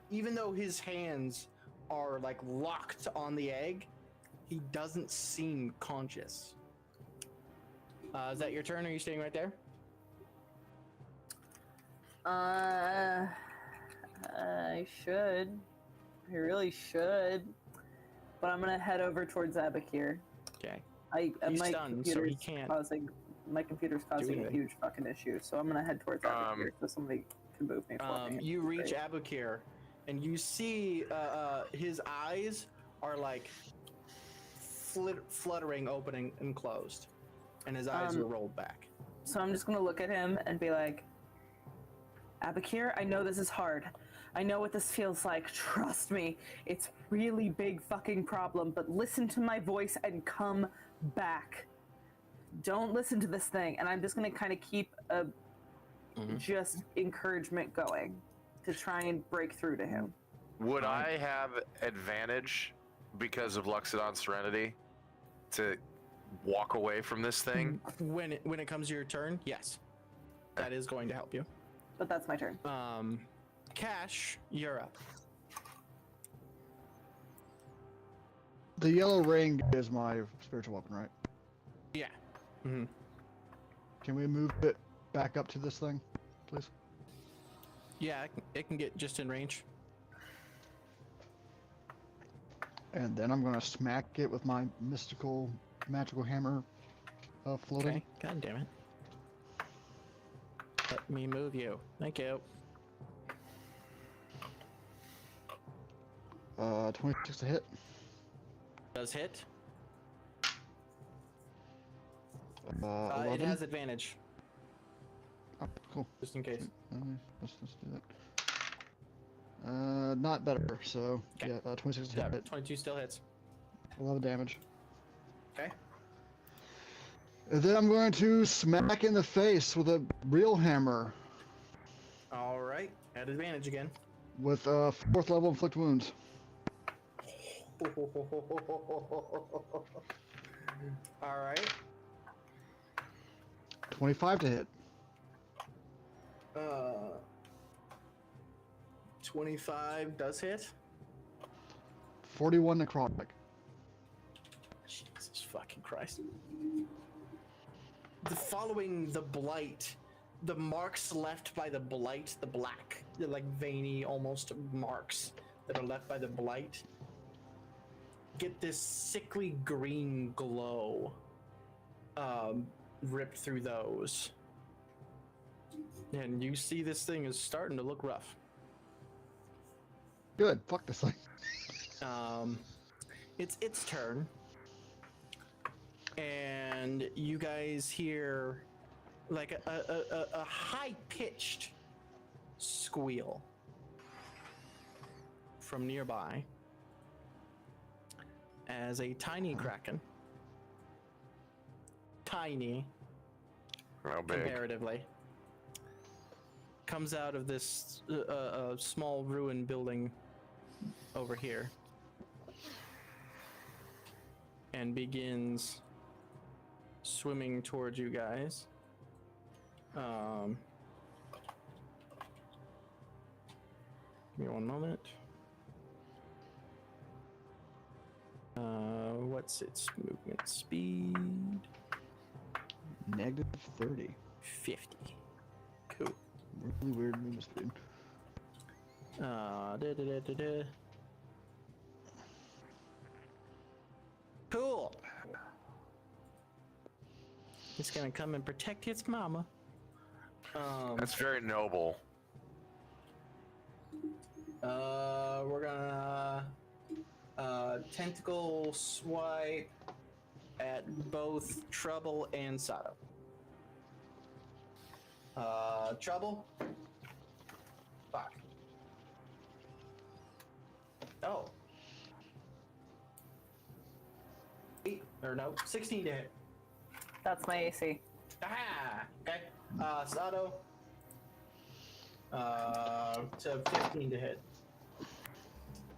Speaker 1: Even though his hands are like locked on the egg, he doesn't seem conscious. Is that your turn? Or are you staying right there?
Speaker 6: I should. I really should. But I'm gonna head over towards Aboukir.
Speaker 1: Okay.
Speaker 6: My
Speaker 1: He's stunned, so he
Speaker 6: computer's
Speaker 1: can't
Speaker 6: my computer's causing a
Speaker 1: anything.
Speaker 6: huge fucking issue, so I'm gonna head towards Aboukir so somebody can move me for me.
Speaker 1: You reach
Speaker 6: Great.
Speaker 1: Aboukir, and you see his eyes are like fluttering, opening and closed, and his eyes are rolled back.
Speaker 6: So I'm just gonna look at him and be like, Aboukir, I know this is hard. I know what this feels like. Trust me. It's really big fucking problem, but listen to my voice and come back. Don't listen to this thing. And I'm just gonna kind of keep a just encouragement going to try and break through to him.
Speaker 5: Would I have advantage because of Luxodon Serenity to walk away from this thing?
Speaker 1: When it comes to your turn, yes, that is going to help you.
Speaker 6: But that's my turn.
Speaker 1: Cash, you're up.
Speaker 2: The yellow ring is my spiritual weapon, right?
Speaker 1: Yeah. Mm-hmm.
Speaker 2: Can we move it back up to this thing, please?
Speaker 1: Yeah, it can get just in range.
Speaker 2: And then I'm gonna smack it with my magical hammer, floating.
Speaker 1: Okay. God damn it. Let me move you. Thank you.
Speaker 2: 26 to hit.
Speaker 1: Does hit. It
Speaker 2: 11.
Speaker 1: has advantage,
Speaker 2: Oh, cool.
Speaker 1: just in case.
Speaker 2: Let's do that. Not better. So
Speaker 1: Okay.
Speaker 2: yeah, 26 to
Speaker 1: Yeah,
Speaker 2: hit.
Speaker 1: 22 still hits.
Speaker 2: 11 damage.
Speaker 1: Okay.
Speaker 2: And then I'm going to smack in the face with a real hammer
Speaker 1: All right. At advantage again.
Speaker 2: with 4th level inflict wounds.
Speaker 1: All right.
Speaker 2: 25 to hit.
Speaker 1: 25 does hit.
Speaker 2: 41 necrotic.
Speaker 1: Jesus fucking Christ. Following the blight, the marks left by the blight, the black, like veiny almost marks that are left by the blight, get this sickly green glow ripped through those. And you see this thing is starting to look rough.
Speaker 2: Good. Fuck this thing.
Speaker 1: It's its turn. And you guys hear like a high-pitched squeal from nearby as a tiny kraken, tiny
Speaker 5: How big?
Speaker 1: comparatively, comes out of this small ruined building over here and begins swimming towards you guys. Give me one moment. What's its movement speed?
Speaker 2: Negative 30.
Speaker 1: 50. Cool.
Speaker 2: Really weird movement speed.
Speaker 1: Cool. It's gonna come and protect its mama.
Speaker 5: That's very noble.
Speaker 1: We're gonna tentacle swipe at both Trouble and Sado. Trouble. Fuck. Oh. 16 to hit.
Speaker 6: That's my AC.
Speaker 1: Ah, okay. Sado. To 15 to hit.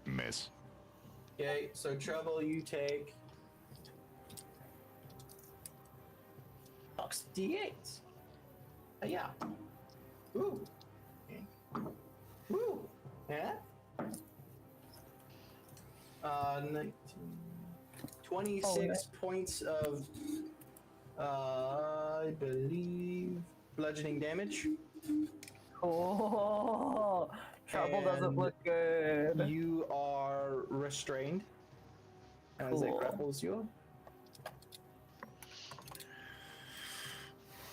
Speaker 4: Miss.
Speaker 1: Okay, so Trouble, you take Box D8. Yeah. Ooh. Okay. Ooh. Yeah. 19, 26 points of, I believe, bludgeoning damage.
Speaker 6: Oh, Trouble doesn't
Speaker 1: And
Speaker 6: look good.
Speaker 1: You are restrained as it
Speaker 6: Cool.
Speaker 1: grapples you.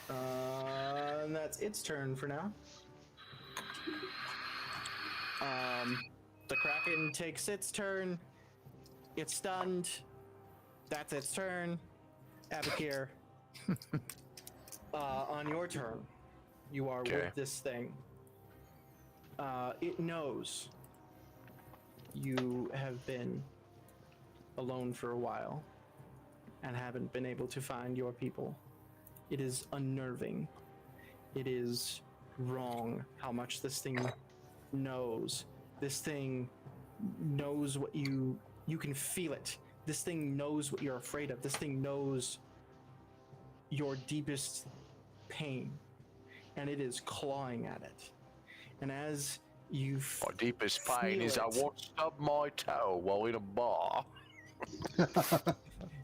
Speaker 1: And that's its turn for now. The Kraken takes its turn. It's stunned. That's its turn. Aboukir. On your turn, you are
Speaker 5: Okay.
Speaker 1: with this thing. It knows you have been alone for a while and haven't been able to find your people. It is unnerving. It is wrong how much this thing knows. This thing knows what you can feel it. This thing knows what you're afraid of. This thing knows your deepest pain, and it is clawing at it. And as you
Speaker 5: My deepest pain
Speaker 1: feel
Speaker 5: is I
Speaker 1: it.
Speaker 5: won't stub my toe while in a bar.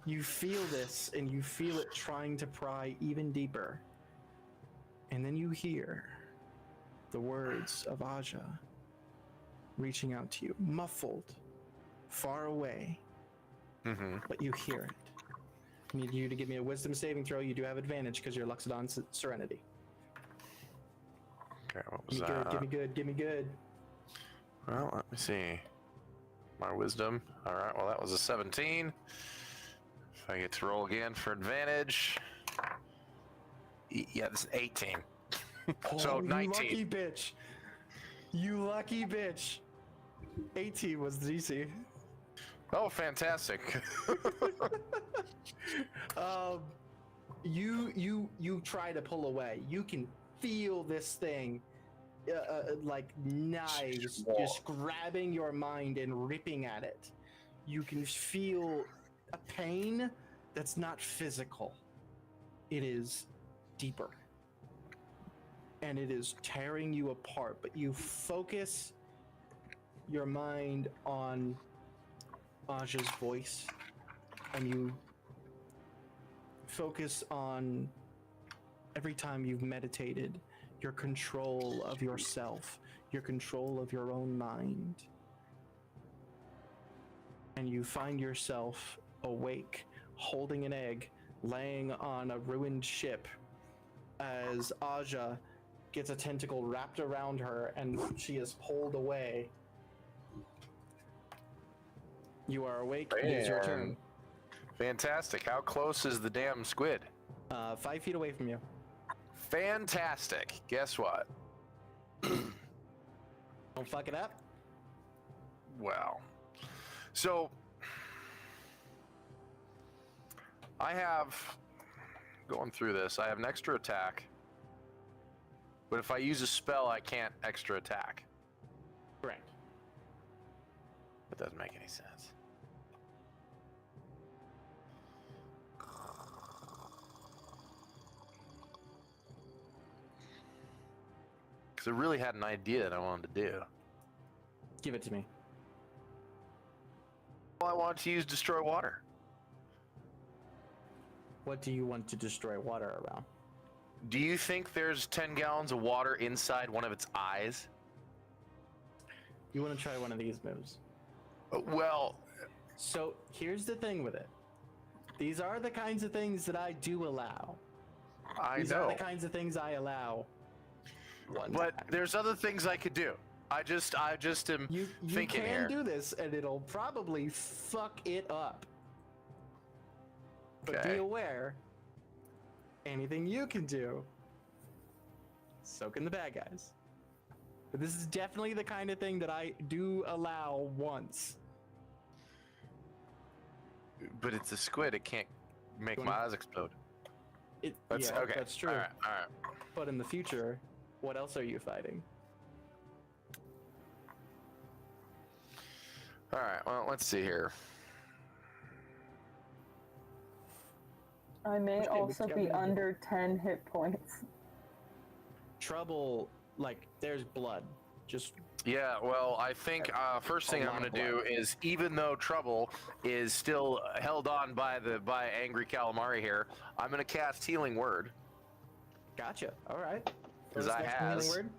Speaker 1: You feel this, and you feel it trying to pry even deeper. And then you hear the words of Aja reaching out to you, muffled, far away, but you hear it. I need you to give me a wisdom saving throw. You do have advantage because you're Luxodon Serenity.
Speaker 5: Okay, what was
Speaker 1: Give me
Speaker 5: that?
Speaker 1: good, give me good, give me good.
Speaker 5: Well, let me see. My wisdom. All right, well, that was a 17. If I get to roll again for advantage. Yeah, this is 18. So
Speaker 1: Oh,
Speaker 5: 19.
Speaker 1: You lucky bitch. You lucky bitch. 18 was the DC.
Speaker 5: Oh, fantastic.
Speaker 1: You try to pull away. You can feel this thing like knives just grabbing your mind and ripping at it. You can feel a pain that's not physical. It is deeper. And it is tearing you apart, but you focus your mind on Aja's voice, and you focus on every time you've meditated, your control of yourself, your control of your own mind. And you find yourself awake, holding an egg, laying on a ruined ship, as Aja gets a tentacle wrapped around her and she is pulled away. You are awake. It is your turn.
Speaker 5: Fantastic. How close is the damn squid?
Speaker 1: 5 feet away from you.
Speaker 5: Fantastic. Guess what?
Speaker 1: Don't fuck it up.
Speaker 5: Well, so I have, going through this, I have an extra attack. But if I use a spell, I can't extra attack.
Speaker 1: Correct.
Speaker 5: That doesn't make any sense. Because I really had an idea that I wanted to do.
Speaker 1: Give it to me.
Speaker 5: Well, I wanted to use Destroy Water.
Speaker 1: What do you want to destroy water around?
Speaker 5: Do you think there's 10 gallons of water inside one of its eyes?
Speaker 1: You want to try one of these moves.
Speaker 5: Well,
Speaker 1: So here's the thing with it. These are the kinds of things that I do allow. These are the kinds of things I allow.
Speaker 5: But there's other things I could do. I just am
Speaker 1: You
Speaker 5: thinking
Speaker 1: can
Speaker 5: here.
Speaker 1: do this, and it'll probably fuck it up. But be
Speaker 5: Okay.
Speaker 1: aware, anything you can do, so can the bad guys. But this is definitely the kind of thing that I do allow once.
Speaker 5: But it's a squid. It can't make
Speaker 1: You
Speaker 5: my
Speaker 1: wanna-
Speaker 5: eyes explode.
Speaker 1: Yeah,
Speaker 5: okay.
Speaker 1: that's true.
Speaker 5: All right. All right.
Speaker 1: But in the future, what else are you fighting?
Speaker 5: All right. Well, let's see here.
Speaker 6: I may
Speaker 1: Okay,
Speaker 6: also
Speaker 1: but
Speaker 6: be
Speaker 1: yeah,
Speaker 6: under 10 hit points.
Speaker 1: Trouble, like, there's blood. Just
Speaker 5: Yeah. Well, I think first thing
Speaker 1: A
Speaker 5: I'm
Speaker 1: lot
Speaker 5: going
Speaker 1: of
Speaker 5: to do is, even though Trouble is still held on by Angry Calamari here, I'm going to cast Healing Word.
Speaker 1: gotcha. All right.
Speaker 5: 'Cause
Speaker 1: What's
Speaker 5: I
Speaker 1: next healing
Speaker 5: has.
Speaker 1: word?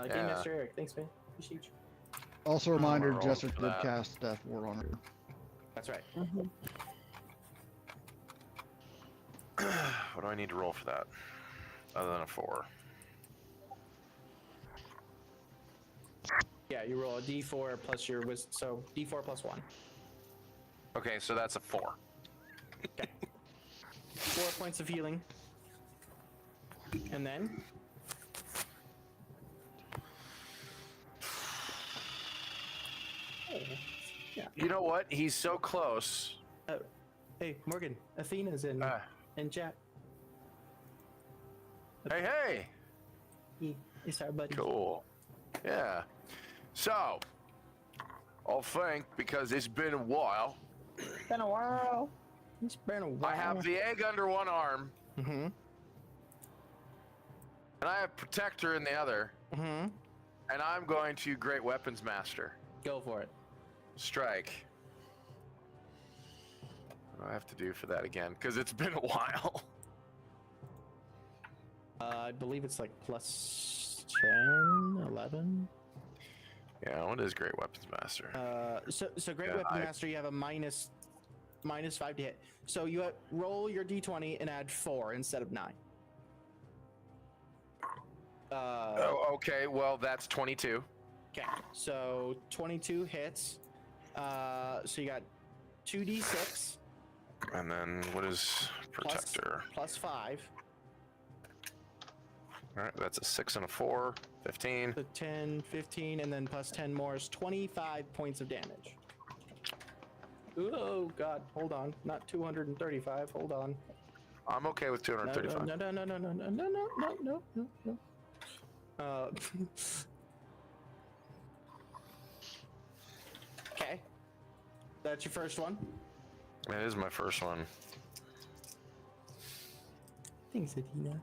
Speaker 1: Game
Speaker 5: Yeah.
Speaker 1: Master Eric. Thanks, man. Appreciate you.
Speaker 2: Also, a reminder,
Speaker 5: roll
Speaker 2: Jester
Speaker 5: for
Speaker 2: did
Speaker 5: that.
Speaker 2: cast Death Ward on her.
Speaker 1: That's right.
Speaker 5: What do I need to roll for that? Other than a 4.
Speaker 1: Yeah, you roll a d4 plus your wisdom. So d4 plus 1.
Speaker 5: Okay, so that's a 4.
Speaker 1: 4 points of healing. And then
Speaker 5: You know what? He's so close.
Speaker 1: hey, Morgan, Athena's in chat.
Speaker 5: Hey.
Speaker 1: It's our buddy.
Speaker 5: Cool. Yeah. So, I'll think, because it's been a while,
Speaker 6: Been a while.
Speaker 1: It's been a while.
Speaker 5: I have the egg under one arm,
Speaker 1: Mm-hmm.
Speaker 5: and I have Protector in the other.
Speaker 1: Mm-hmm.
Speaker 5: And I'm going to Great Weapons Master.
Speaker 1: Go for it.
Speaker 5: Strike. What do I have to do for that again? Because it's been a while.
Speaker 1: I believe it's like plus 10, 11.
Speaker 5: Yeah, what is Great Weapons Master?
Speaker 1: So Great
Speaker 5: Yeah,
Speaker 1: Weapon Master, you have a minus 5 to hit. So you roll your d20 and add 4 instead of 9.
Speaker 5: Oh, okay. Well, that's 22.
Speaker 1: Okay, so 22 hits. So you got 2d6
Speaker 5: And then what is Protector?
Speaker 1: plus 5.
Speaker 5: All right, that's a 6 and a 4. 15.
Speaker 1: So 10, 15, and then plus 10 more is 25 points of damage. Oh god, hold on. Not 235. Hold on.
Speaker 5: I'm okay with 235.
Speaker 1: No. Okay. That's your first one.
Speaker 5: That is my first one.
Speaker 1: Thanks, Adina.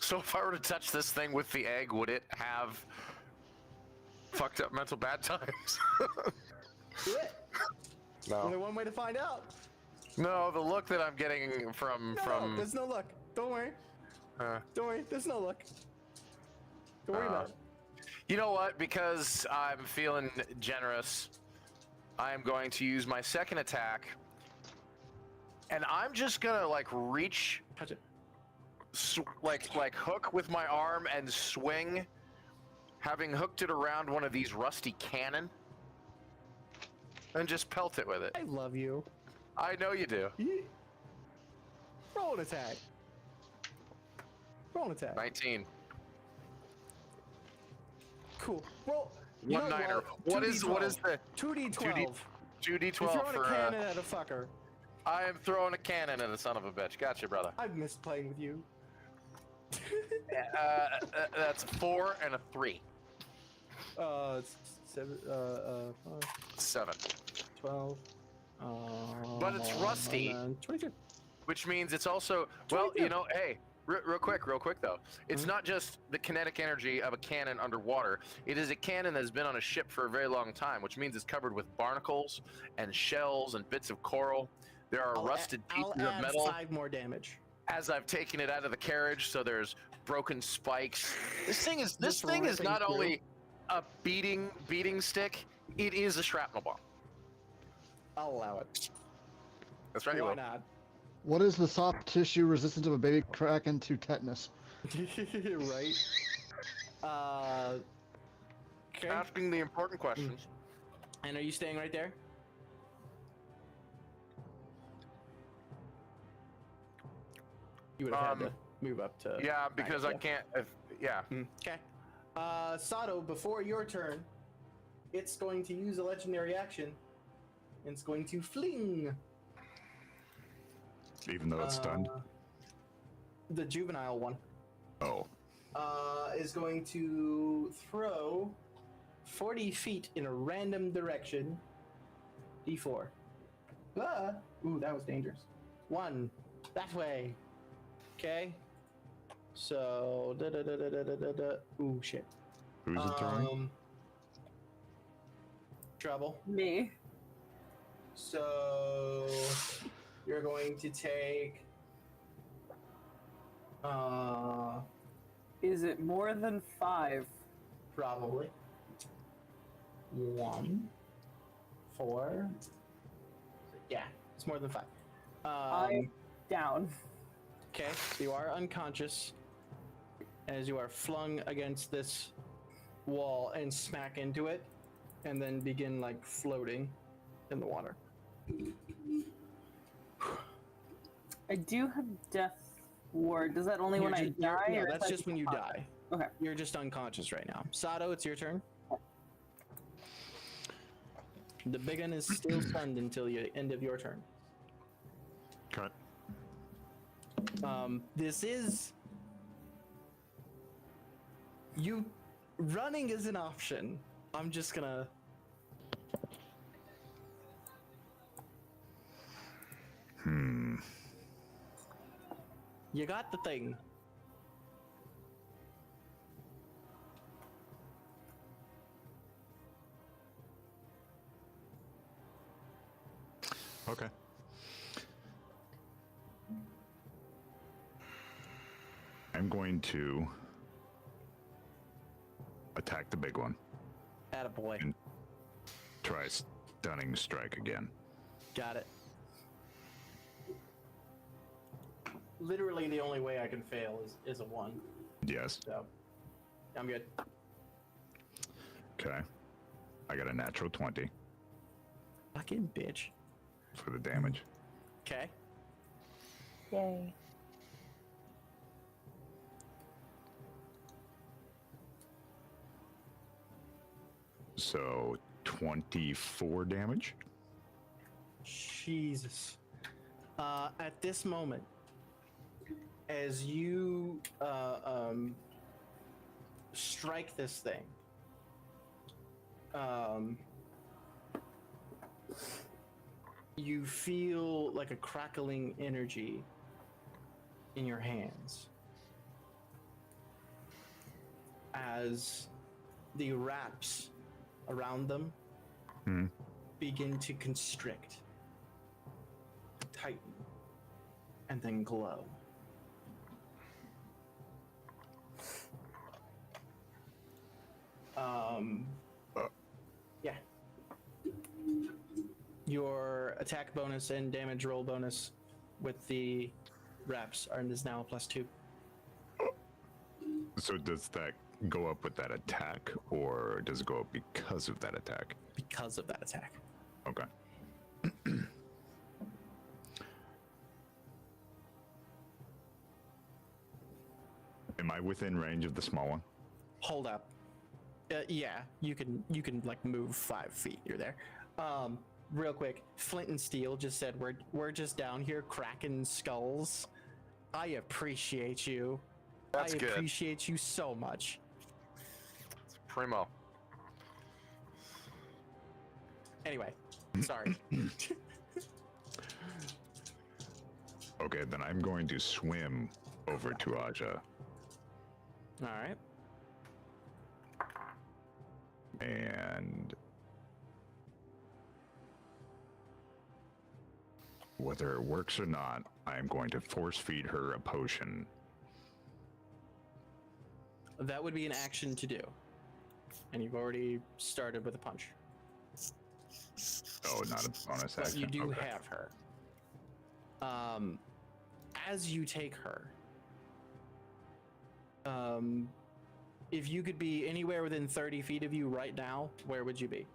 Speaker 5: So if I were to touch this thing with the egg, would it have fucked up mental bad times?
Speaker 1: Do it. Only
Speaker 5: No.
Speaker 1: one way to find out.
Speaker 5: No, the look that I'm getting from
Speaker 1: No, there's no luck. Don't worry. Don't worry. There's no luck. Don't worry about it.
Speaker 5: You know what? Because I'm feeling generous, I am going to use my second attack, and I'm just gonna like reach,
Speaker 1: Touch it.
Speaker 5: like hook with my arm and swing, having hooked it around one of these rusty cannon, and just pelt it with it.
Speaker 1: I love you.
Speaker 5: I know you do.
Speaker 1: Roll an attack. Roll an attack.
Speaker 5: 19.
Speaker 1: Cool. Roll. You
Speaker 5: One
Speaker 1: know
Speaker 5: niner.
Speaker 1: what?
Speaker 5: What is the
Speaker 1: 2d12.
Speaker 5: 2d12
Speaker 1: You're throwing
Speaker 5: for?
Speaker 1: a cannon at a fucker.
Speaker 5: I am throwing a cannon at a son of a bitch. Gotcha, brother.
Speaker 1: I've missed playing with you.
Speaker 5: That's 4 and a 3.
Speaker 1: It's 7,
Speaker 5: 7.
Speaker 1: 12.
Speaker 5: But it's rusty.
Speaker 1: 22.
Speaker 5: Which means it's also, well, you know, hey, real quick though. It's not just the kinetic energy of a cannon underwater. It is a cannon that has been on a ship for a very long time, which means it's covered with barnacles and shells and bits of coral. There are rusted pieces
Speaker 1: I'll
Speaker 5: of
Speaker 1: add
Speaker 5: metal
Speaker 1: 5 more damage.
Speaker 5: as I've taken it out of the carriage, so there's broken spikes. This thing is
Speaker 1: ripping
Speaker 5: not
Speaker 1: through.
Speaker 5: only a beating stick, it is a shrapnel bomb.
Speaker 1: I'll allow it.
Speaker 5: That's right, you
Speaker 1: Why
Speaker 5: will.
Speaker 1: not?
Speaker 2: What is the soft tissue resistance of a baby kraken to tetanus?
Speaker 1: Right. Okay.
Speaker 5: Asking the important questions.
Speaker 1: And are you staying right there? You would have had to move up to.
Speaker 5: Yeah, because I
Speaker 1: back,
Speaker 5: can't. Yeah.
Speaker 1: Okay. Sado, before your turn, it's going to use a legendary action. And it's going to fling.
Speaker 4: Even though it's stunned.
Speaker 1: The juvenile one.
Speaker 4: Oh.
Speaker 1: Is going to throw 40 feet in a random direction. D4. Ah! Ooh, that was dangerous. 1. That way. Okay. So. Ooh, shit.
Speaker 4: Who's it throwing?
Speaker 1: Trouble.
Speaker 6: Me.
Speaker 1: So. You're going to take.
Speaker 6: Is it more than 5?
Speaker 1: Probably. 1. 4. Yeah, it's more than 5.
Speaker 6: I'm down.
Speaker 1: Okay, so you are unconscious as you are flung against this wall and smack into it, and then begin like floating in the water.
Speaker 6: I do have death ward. Does that only when I die?
Speaker 1: No,
Speaker 6: or
Speaker 1: that's
Speaker 6: if I
Speaker 1: just when you
Speaker 6: become
Speaker 1: die.
Speaker 6: Okay.
Speaker 1: You're just unconscious right now. Sado, it's your turn. The big one is still stunned until the end of your turn.
Speaker 4: Cut.
Speaker 1: This is you running is an option. I'm just gonna. You got the thing.
Speaker 4: Okay. I'm going to attack the big one.
Speaker 1: Attaboy.
Speaker 4: And try stunning strike again.
Speaker 1: Got it. Literally the only way I can fail is a 1.
Speaker 4: Yes.
Speaker 1: So I'm good.
Speaker 4: Okay. I got a natural 20
Speaker 1: Fucking bitch.
Speaker 4: for the damage.
Speaker 1: Okay.
Speaker 6: Yay.
Speaker 4: So 24 damage.
Speaker 1: Jesus. At this moment, as you strike this thing, you feel like a crackling energy in your hands as the wraps around them begin to constrict, tighten, and then glow. Yeah. Your attack bonus and damage roll bonus with the wraps is now a +2.
Speaker 4: So does that go up with that attack, or does it go up because of that attack?
Speaker 1: Because of that attack.
Speaker 4: Okay. Am I within range of the small one?
Speaker 1: Hold up. Yeah, you can like move 5 feet. You're there. Real quick, Flint and Steel just said we're just down here cracking skulls. I appreciate you.
Speaker 5: That's
Speaker 1: I
Speaker 5: good.
Speaker 1: appreciate you so much.
Speaker 5: It's primo.
Speaker 1: Anyway, sorry.
Speaker 4: Okay, then I'm going to swim over to Aja
Speaker 1: All right.
Speaker 4: and whether it works or not, I'm going to force feed her a potion.
Speaker 1: That would be an action to do. And you've already started with a punch.
Speaker 4: Oh, not a bonus
Speaker 1: But
Speaker 4: action.
Speaker 1: you do
Speaker 4: Okay.
Speaker 1: have her. As you take her, if you could be anywhere within 30 feet of you right now, where would you be?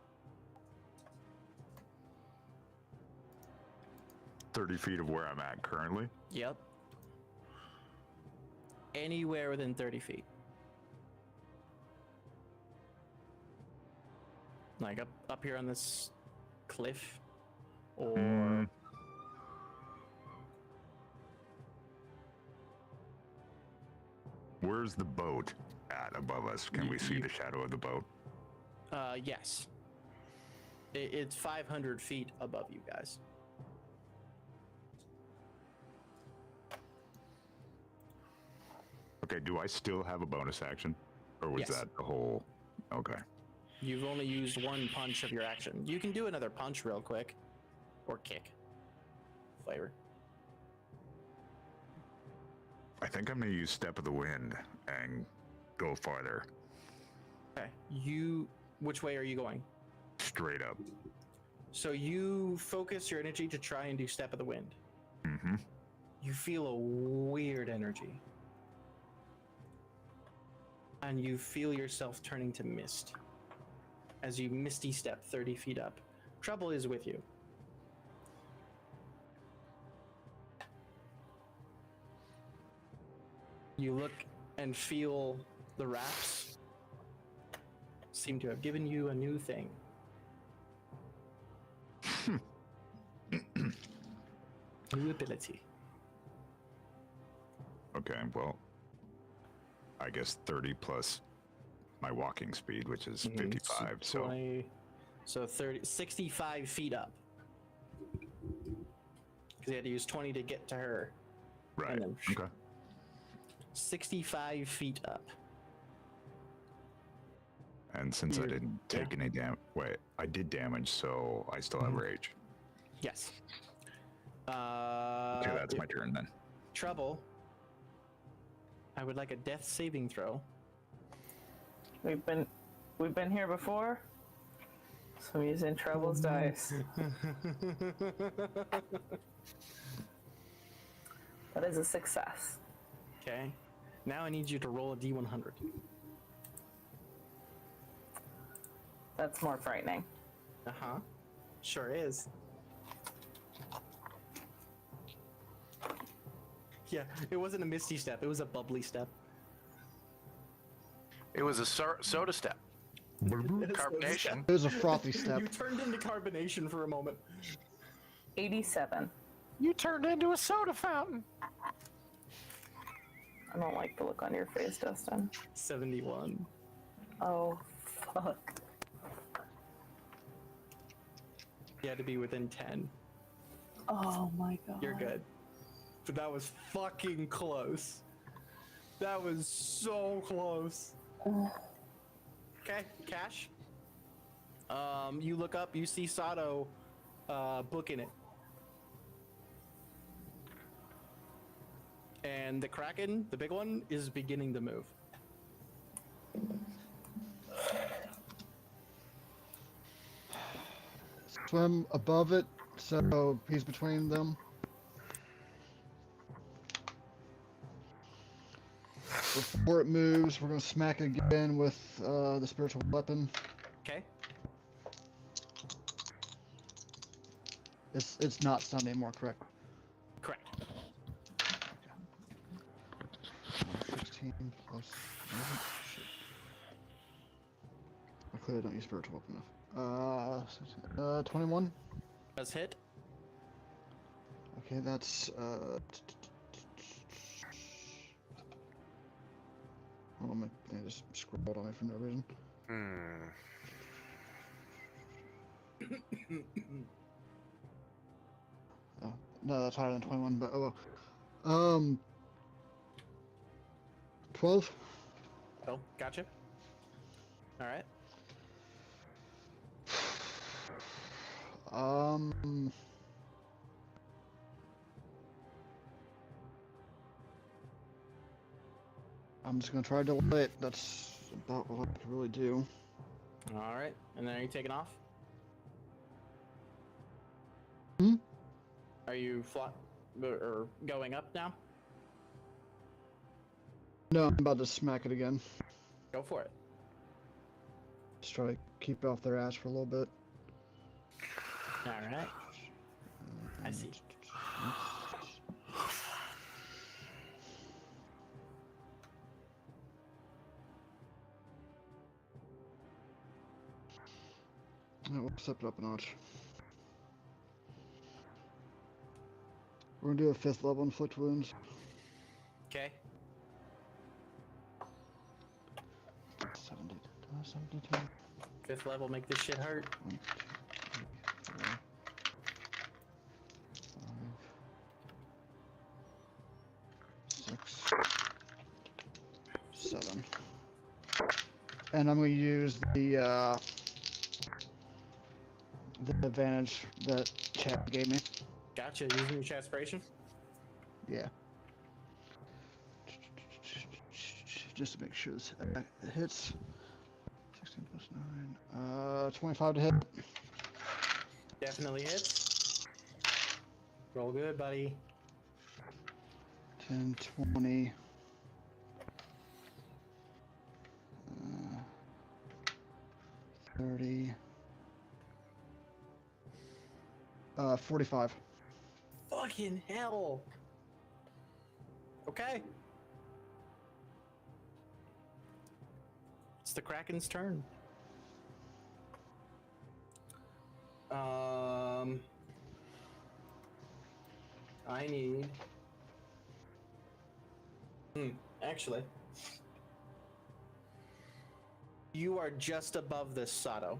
Speaker 4: 30 feet of where I'm at currently.
Speaker 1: Yep. Anywhere within 30 feet. Like up here on this cliff? Or...
Speaker 4: Where's the boat at above us? Can we see the shadow of the boat?
Speaker 1: Yes. It's 500 feet above you guys.
Speaker 4: Okay, do I still have a bonus action? Or was
Speaker 1: Yes.
Speaker 4: that the whole... Okay.
Speaker 1: You've only used 1 punch of your action. You can do another punch real quick. Or kick. Flavor.
Speaker 4: I think I'm going to use Step of the Wind and go farther.
Speaker 1: Okay. Which way are you going?
Speaker 4: Straight up.
Speaker 1: So you focus your energy to try and do Step of the Wind.
Speaker 4: Mm-hmm.
Speaker 1: You feel a weird energy. And you feel yourself turning to mist. As you misty step 30 feet up. Trouble is with you. You look and feel the wraps seem to have given you a new thing. New ability.
Speaker 4: Okay, well, I guess 30 plus my walking speed, which is
Speaker 1: Mhm,
Speaker 4: 55. So
Speaker 1: 20, so 30, 65 feet up. Because he had to use 20 to get to her.
Speaker 4: right.
Speaker 1: And then
Speaker 4: Okay.
Speaker 1: 65 feet up.
Speaker 4: And since I
Speaker 1: You're-
Speaker 4: didn't take any damage, wait, I did damage, so I still have
Speaker 1: Mhm.
Speaker 4: rage.
Speaker 1: Yes.
Speaker 4: Okay, that's my turn then.
Speaker 1: Trouble. I would like a death saving throw.
Speaker 6: We've been here before. So I'm using Trouble's dice. That is a success.
Speaker 1: Okay. Now I need you to roll a d100.
Speaker 6: That's more frightening.
Speaker 1: Uh-huh. Sure is. Yeah, it wasn't a misty step, it was a bubbly step.
Speaker 5: It was a soda step. Carbonation.
Speaker 2: It was a frothy step.
Speaker 1: You turned into carbonation for a moment.
Speaker 6: 87.
Speaker 5: You turned into a soda fountain.
Speaker 6: I don't like the look on your face, Dustin.
Speaker 1: 71.
Speaker 6: Oh, fuck.
Speaker 1: You had to be within 10.
Speaker 6: Oh my god.
Speaker 1: You're good. But that was fucking close. That was so close. Okay, Cash. You look up, you see Sado booking it. And the Kraken, the big one, is beginning to move.
Speaker 2: Swim above it, so he's between them. Before it moves, we're gonna smack it again with the spiritual weapon.
Speaker 1: Okay.
Speaker 2: It's not stunned anymore, correct?
Speaker 1: Correct.
Speaker 2: 16 plus 11. Shit. I clearly don't use spiritual weapon enough. 21.
Speaker 1: Does hit.
Speaker 2: Okay, that's hold on, I just scrolled on me for no reason. Oh, no, that's higher than 21, but oh well. 12.
Speaker 1: Oh, gotcha. All right.
Speaker 2: I'm just gonna try to delay it. That's about what I can really do.
Speaker 1: All right. And then are you taking off?
Speaker 2: Hmm?
Speaker 1: Are you or going up now?
Speaker 2: No, I'm about to smack it again.
Speaker 1: Go for it.
Speaker 2: Just try to keep off their ass for a little bit.
Speaker 1: All right. I see.
Speaker 2: Alright, we'll step it up a notch. We're gonna do a 5th level inflict wounds.
Speaker 1: Okay.
Speaker 2: 70, 72.
Speaker 1: 5th level, make this shit hurt.
Speaker 2: 1, 2, 3, 4, 5, 6, 7. And I'm gonna use the advantage that chat gave me.
Speaker 1: Gotcha. Using your aspiration.
Speaker 2: Yeah. Just to make sure this hits. 16 plus 9. 25 to hit.
Speaker 1: Definitely hits. Roll good, buddy.
Speaker 2: 10, 20. 30. 45.
Speaker 1: Fucking hell. Okay. It's the Kraken's turn. I need. Actually. You are just above this Sado.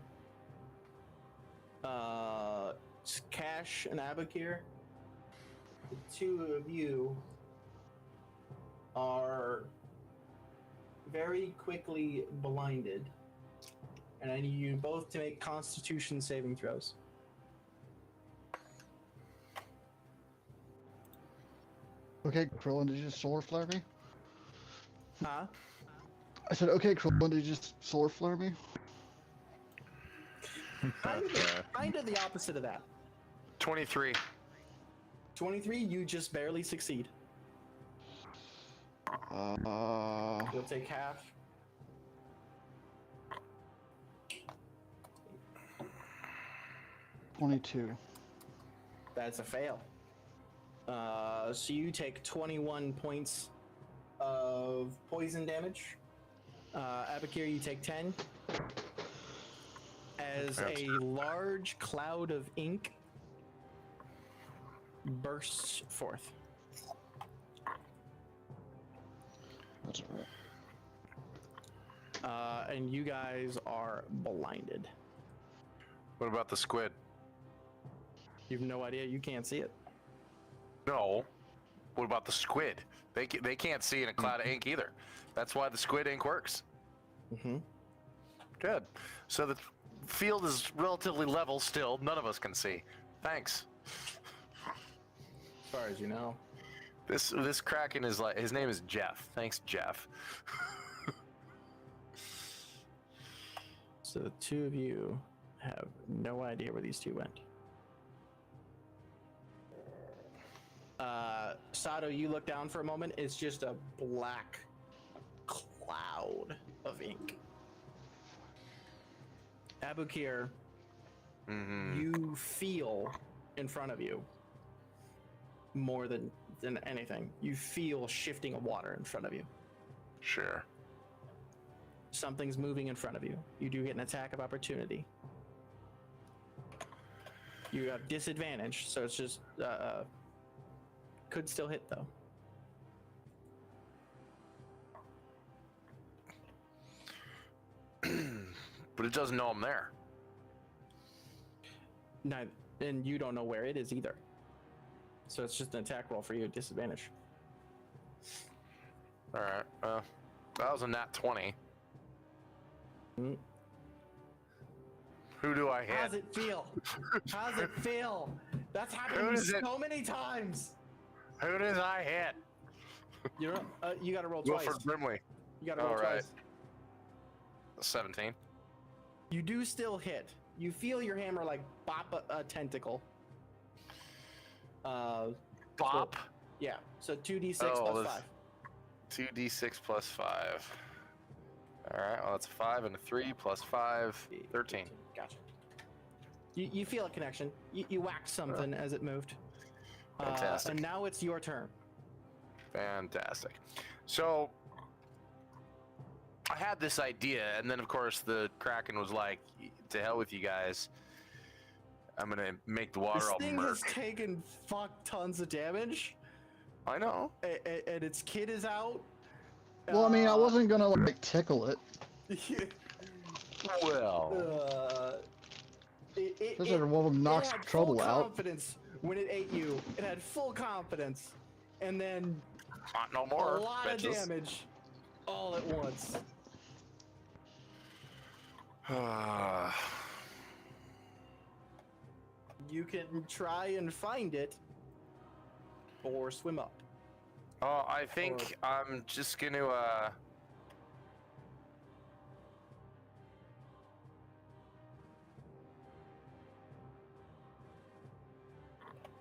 Speaker 1: Cash and Aboukir, the two of you are very quickly blinded. And I need you both to make Constitution saving throws.
Speaker 2: Okay, Krillin, did you just solar flare me?
Speaker 1: Huh?
Speaker 2: I said, okay, Krillin, did you just solar flare me?
Speaker 1: Kind of the opposite of that.
Speaker 5: 23.
Speaker 1: 23, you just barely succeed. You'll take half.
Speaker 2: $22.
Speaker 1: That's a fail. So you take 21 points of poison damage. Aboukir, you take 10. As a large cloud of ink bursts forth.
Speaker 2: That's right.
Speaker 1: And you guys are blinded.
Speaker 5: What about the squid?
Speaker 1: You have no idea. You can't see it.
Speaker 5: No. What about the squid? They can't see in a cloud of ink either. That's why the squid ink works.
Speaker 1: Mm-hmm.
Speaker 5: Good. So the field is relatively level still. None of us can see. Thanks.
Speaker 1: As far as you know.
Speaker 5: This Kraken is like, his name is Jeff. Thanks, Jeff.
Speaker 1: So the two of you have no idea where these two went. Sado, you look down for a moment. It's just a black cloud of ink. Aboukir, you feel in front of you more than anything. You feel shifting of water in front of you.
Speaker 5: Sure.
Speaker 1: Something's moving in front of you. You do get an attack of opportunity. You have disadvantage, so it's just could still hit though.
Speaker 5: But it doesn't know I'm there.
Speaker 1: No, and you don't know where it is either. So it's just an attack roll for you at disadvantage.
Speaker 5: All right. That was a nat 20.
Speaker 1: Mm.
Speaker 5: Who do I hit?
Speaker 1: How's it feel? How's it feel? That's happened so many times.
Speaker 5: Who does I hit?
Speaker 1: You got to roll twice.
Speaker 5: Wilford Brimley.
Speaker 1: You got to roll
Speaker 5: All right.
Speaker 1: twice.
Speaker 5: 17.
Speaker 1: You do still hit. You feel your hammer like bop a tentacle.
Speaker 5: Bop?
Speaker 1: Yeah. So 2d6 plus 5.
Speaker 5: 2d6 plus 5. All right. Well, that's a 5 and a 3 plus 5. 13.
Speaker 1: Gotcha. You feel a connection. You whacked something as it moved.
Speaker 5: Fantastic.
Speaker 1: And now it's your turn.
Speaker 5: Fantastic. So I had this idea, and then of course the Kraken was like, "To hell with you guys! I'm gonna make the water
Speaker 1: This
Speaker 5: all
Speaker 1: thing
Speaker 5: murk."
Speaker 1: has taken fuck tons of damage,
Speaker 5: I know.
Speaker 1: and its kid is out.
Speaker 2: Well, I mean, I wasn't gonna like tickle it.
Speaker 5: Well,
Speaker 2: This is one of them knocks
Speaker 1: it had
Speaker 2: trouble
Speaker 1: full
Speaker 2: out.
Speaker 1: confidence when it ate you. It had full confidence, and then
Speaker 5: not no more.
Speaker 1: a lot
Speaker 5: bitches.
Speaker 1: of damage all at once. You can try and find it, or swim up.
Speaker 5: Oh, I think I'm just gonna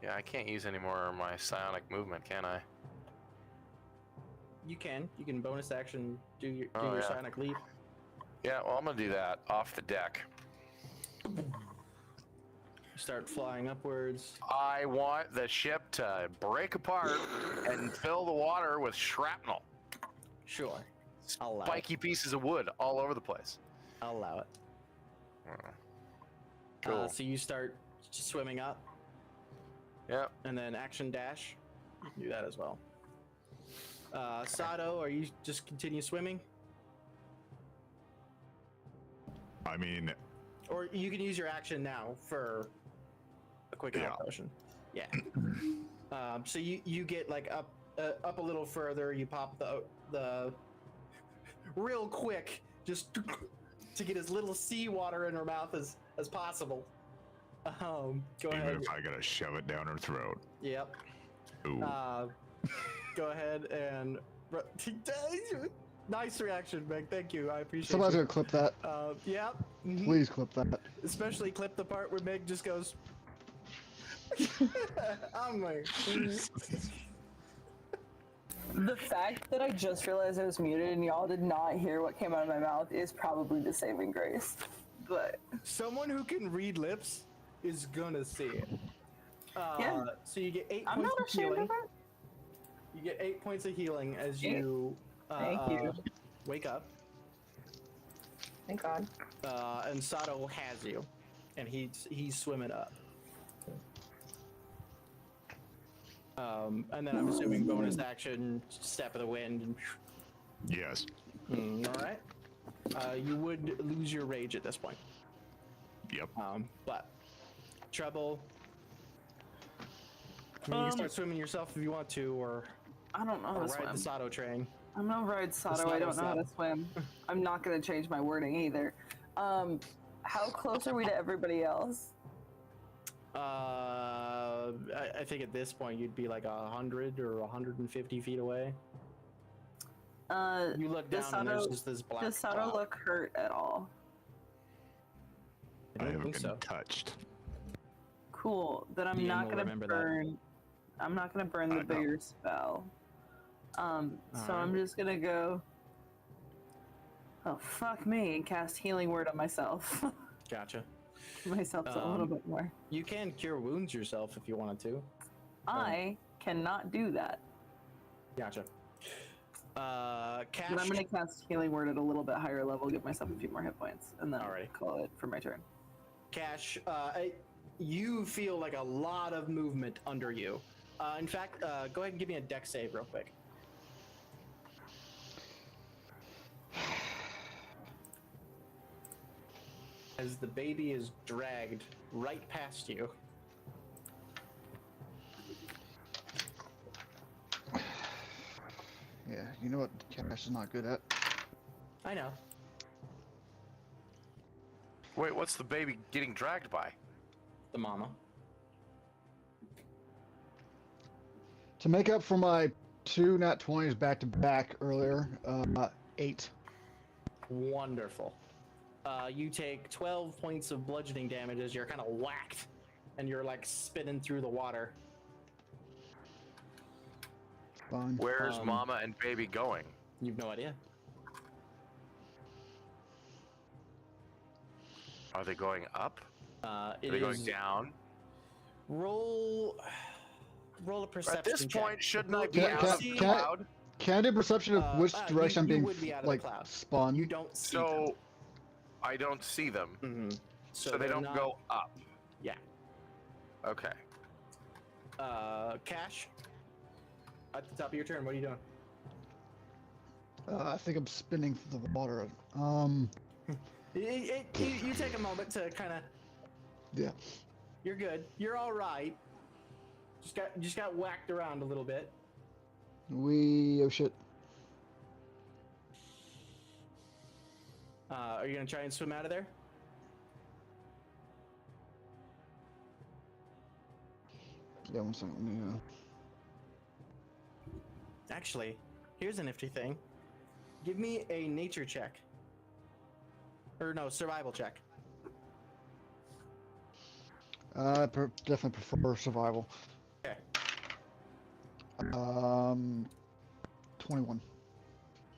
Speaker 5: yeah, I can't use any more of my psionic movement, can I?
Speaker 1: You can bonus action do your
Speaker 5: yeah.
Speaker 1: sonic leap.
Speaker 5: Yeah, well, I'm gonna do that off the deck.
Speaker 1: Start flying upwards.
Speaker 5: I want the ship to break apart and fill the water with shrapnel.
Speaker 1: Sure, I'll allow
Speaker 5: Spiky pieces of wood all over the place.
Speaker 1: I'll allow it.
Speaker 5: Cool.
Speaker 1: So you start swimming up,
Speaker 5: Yep.
Speaker 1: and then action dash. You can do that as well. Sado, are you just continue swimming?
Speaker 4: I mean,
Speaker 1: Or you can use your action now for a quick
Speaker 4: Yeah.
Speaker 1: health potion. Yeah. So you get like up a little further. You pop the real quick, just to get as little seawater in her mouth as possible. Go
Speaker 4: even
Speaker 1: ahead.
Speaker 4: if I gotta shove it down her throat.
Speaker 1: Yep.
Speaker 4: Ooh.
Speaker 1: Go ahead and nice reaction, Meg. Thank you. I appreciate
Speaker 2: Somebody's
Speaker 1: you.
Speaker 2: gonna clip that.
Speaker 1: Yep. Mhm.
Speaker 2: Please clip that.
Speaker 1: Especially clip the part where Meg just goes. I'm like.
Speaker 6: The fact that I just realized I was muted and y'all did not hear what came out of my mouth is probably the saving grace. But
Speaker 1: Someone who can read lips is gonna see it.
Speaker 6: Yeah.
Speaker 1: So you get 8
Speaker 6: I'm
Speaker 1: points
Speaker 6: not
Speaker 1: of
Speaker 6: ashamed
Speaker 1: healing.
Speaker 6: of it.
Speaker 1: You get 8 points of healing as
Speaker 6: Yeah.
Speaker 1: you
Speaker 6: Thank you.
Speaker 1: wake up.
Speaker 6: Thank God.
Speaker 1: And Sado has you, and he's swimming up. And then I'm assuming bonus action, step of the wind.
Speaker 4: Yes.
Speaker 1: All right. You would lose your rage at this point.
Speaker 4: Yep.
Speaker 1: But trouble. I mean, you can start swimming yourself if you want to, or
Speaker 6: I don't know how to
Speaker 1: ride
Speaker 6: swim.
Speaker 1: the Sado train.
Speaker 6: I'm not ride Sado.
Speaker 1: Sado
Speaker 6: I don't know how to
Speaker 1: sub.
Speaker 6: swim. I'm not gonna change my wording either. How close are we to everybody else?
Speaker 1: I think at this point you'd be like 100 or 150 feet away. You look
Speaker 6: Does
Speaker 1: down and there's
Speaker 6: Sado-
Speaker 1: just this black
Speaker 6: Does Sado
Speaker 1: cloud.
Speaker 6: look hurt at all?
Speaker 1: I
Speaker 4: I
Speaker 1: don't
Speaker 4: haven't
Speaker 1: think
Speaker 4: been
Speaker 1: so.
Speaker 4: touched.
Speaker 6: Cool. Then I'm
Speaker 1: DM
Speaker 6: not
Speaker 1: will
Speaker 6: gonna
Speaker 1: remember that.
Speaker 6: burn. I'm not gonna burn the
Speaker 4: I know.
Speaker 6: bigger spell. So
Speaker 1: Alright.
Speaker 6: I'm just gonna go. Oh fuck me! And cast healing word on myself.
Speaker 1: Gotcha.
Speaker 6: myself a little bit more.
Speaker 1: You can cure wounds yourself if you wanted to.
Speaker 6: I cannot do that.
Speaker 1: Gotcha. Cash.
Speaker 6: But I'm gonna cast healing word at a little bit higher level, give myself a few more hit points, and then
Speaker 1: Alright.
Speaker 6: call it for my turn.
Speaker 1: Cash. You feel like a lot of movement under you. In fact, go ahead and give me a dex save real quick. As the baby is dragged right past you.
Speaker 2: Yeah, you know what Cash is not good at?
Speaker 1: I know.
Speaker 5: Wait, what's the baby getting dragged by?
Speaker 1: The mama.
Speaker 2: To make up for my 2 nat 20s back to back earlier, 8.
Speaker 1: Wonderful. You take 12 points of bludgeoning damage as you're kind of whacked and you're like spinning through the water.
Speaker 2: Fine.
Speaker 5: Where's mama and baby going?
Speaker 1: You've no idea.
Speaker 5: Are they going up?
Speaker 1: It
Speaker 5: Are they going
Speaker 1: is-
Speaker 5: down?
Speaker 1: Roll a perception
Speaker 5: At this
Speaker 1: check.
Speaker 5: point, shouldn't I be
Speaker 2: Can-
Speaker 5: out
Speaker 2: can-
Speaker 5: of the
Speaker 2: can I-
Speaker 5: cloud?
Speaker 2: Can I do perception of which direction
Speaker 1: you
Speaker 2: I'm
Speaker 1: would be
Speaker 2: being
Speaker 1: out of the
Speaker 2: like
Speaker 1: cloud.
Speaker 2: spun?
Speaker 1: You don't see
Speaker 5: So I don't see them.
Speaker 1: them.
Speaker 5: So they
Speaker 1: they're
Speaker 5: don't
Speaker 1: not-
Speaker 5: go up.
Speaker 1: Yeah.
Speaker 5: Okay.
Speaker 1: Cash. At the top of your turn, what are you doing?
Speaker 2: I think I'm spinning through the water.
Speaker 1: You take a moment to kind of.
Speaker 2: Yeah.
Speaker 1: You're good. You're all right. Just got whacked around a little bit.
Speaker 2: Oh shit.
Speaker 1: Are you gonna try and swim out of there?
Speaker 2: Yeah, one second. Let me,
Speaker 1: Actually, here's a nifty thing. Give me a nature check. Or no, survival check.
Speaker 2: definitely prefer survival.
Speaker 1: Okay.
Speaker 2: 21.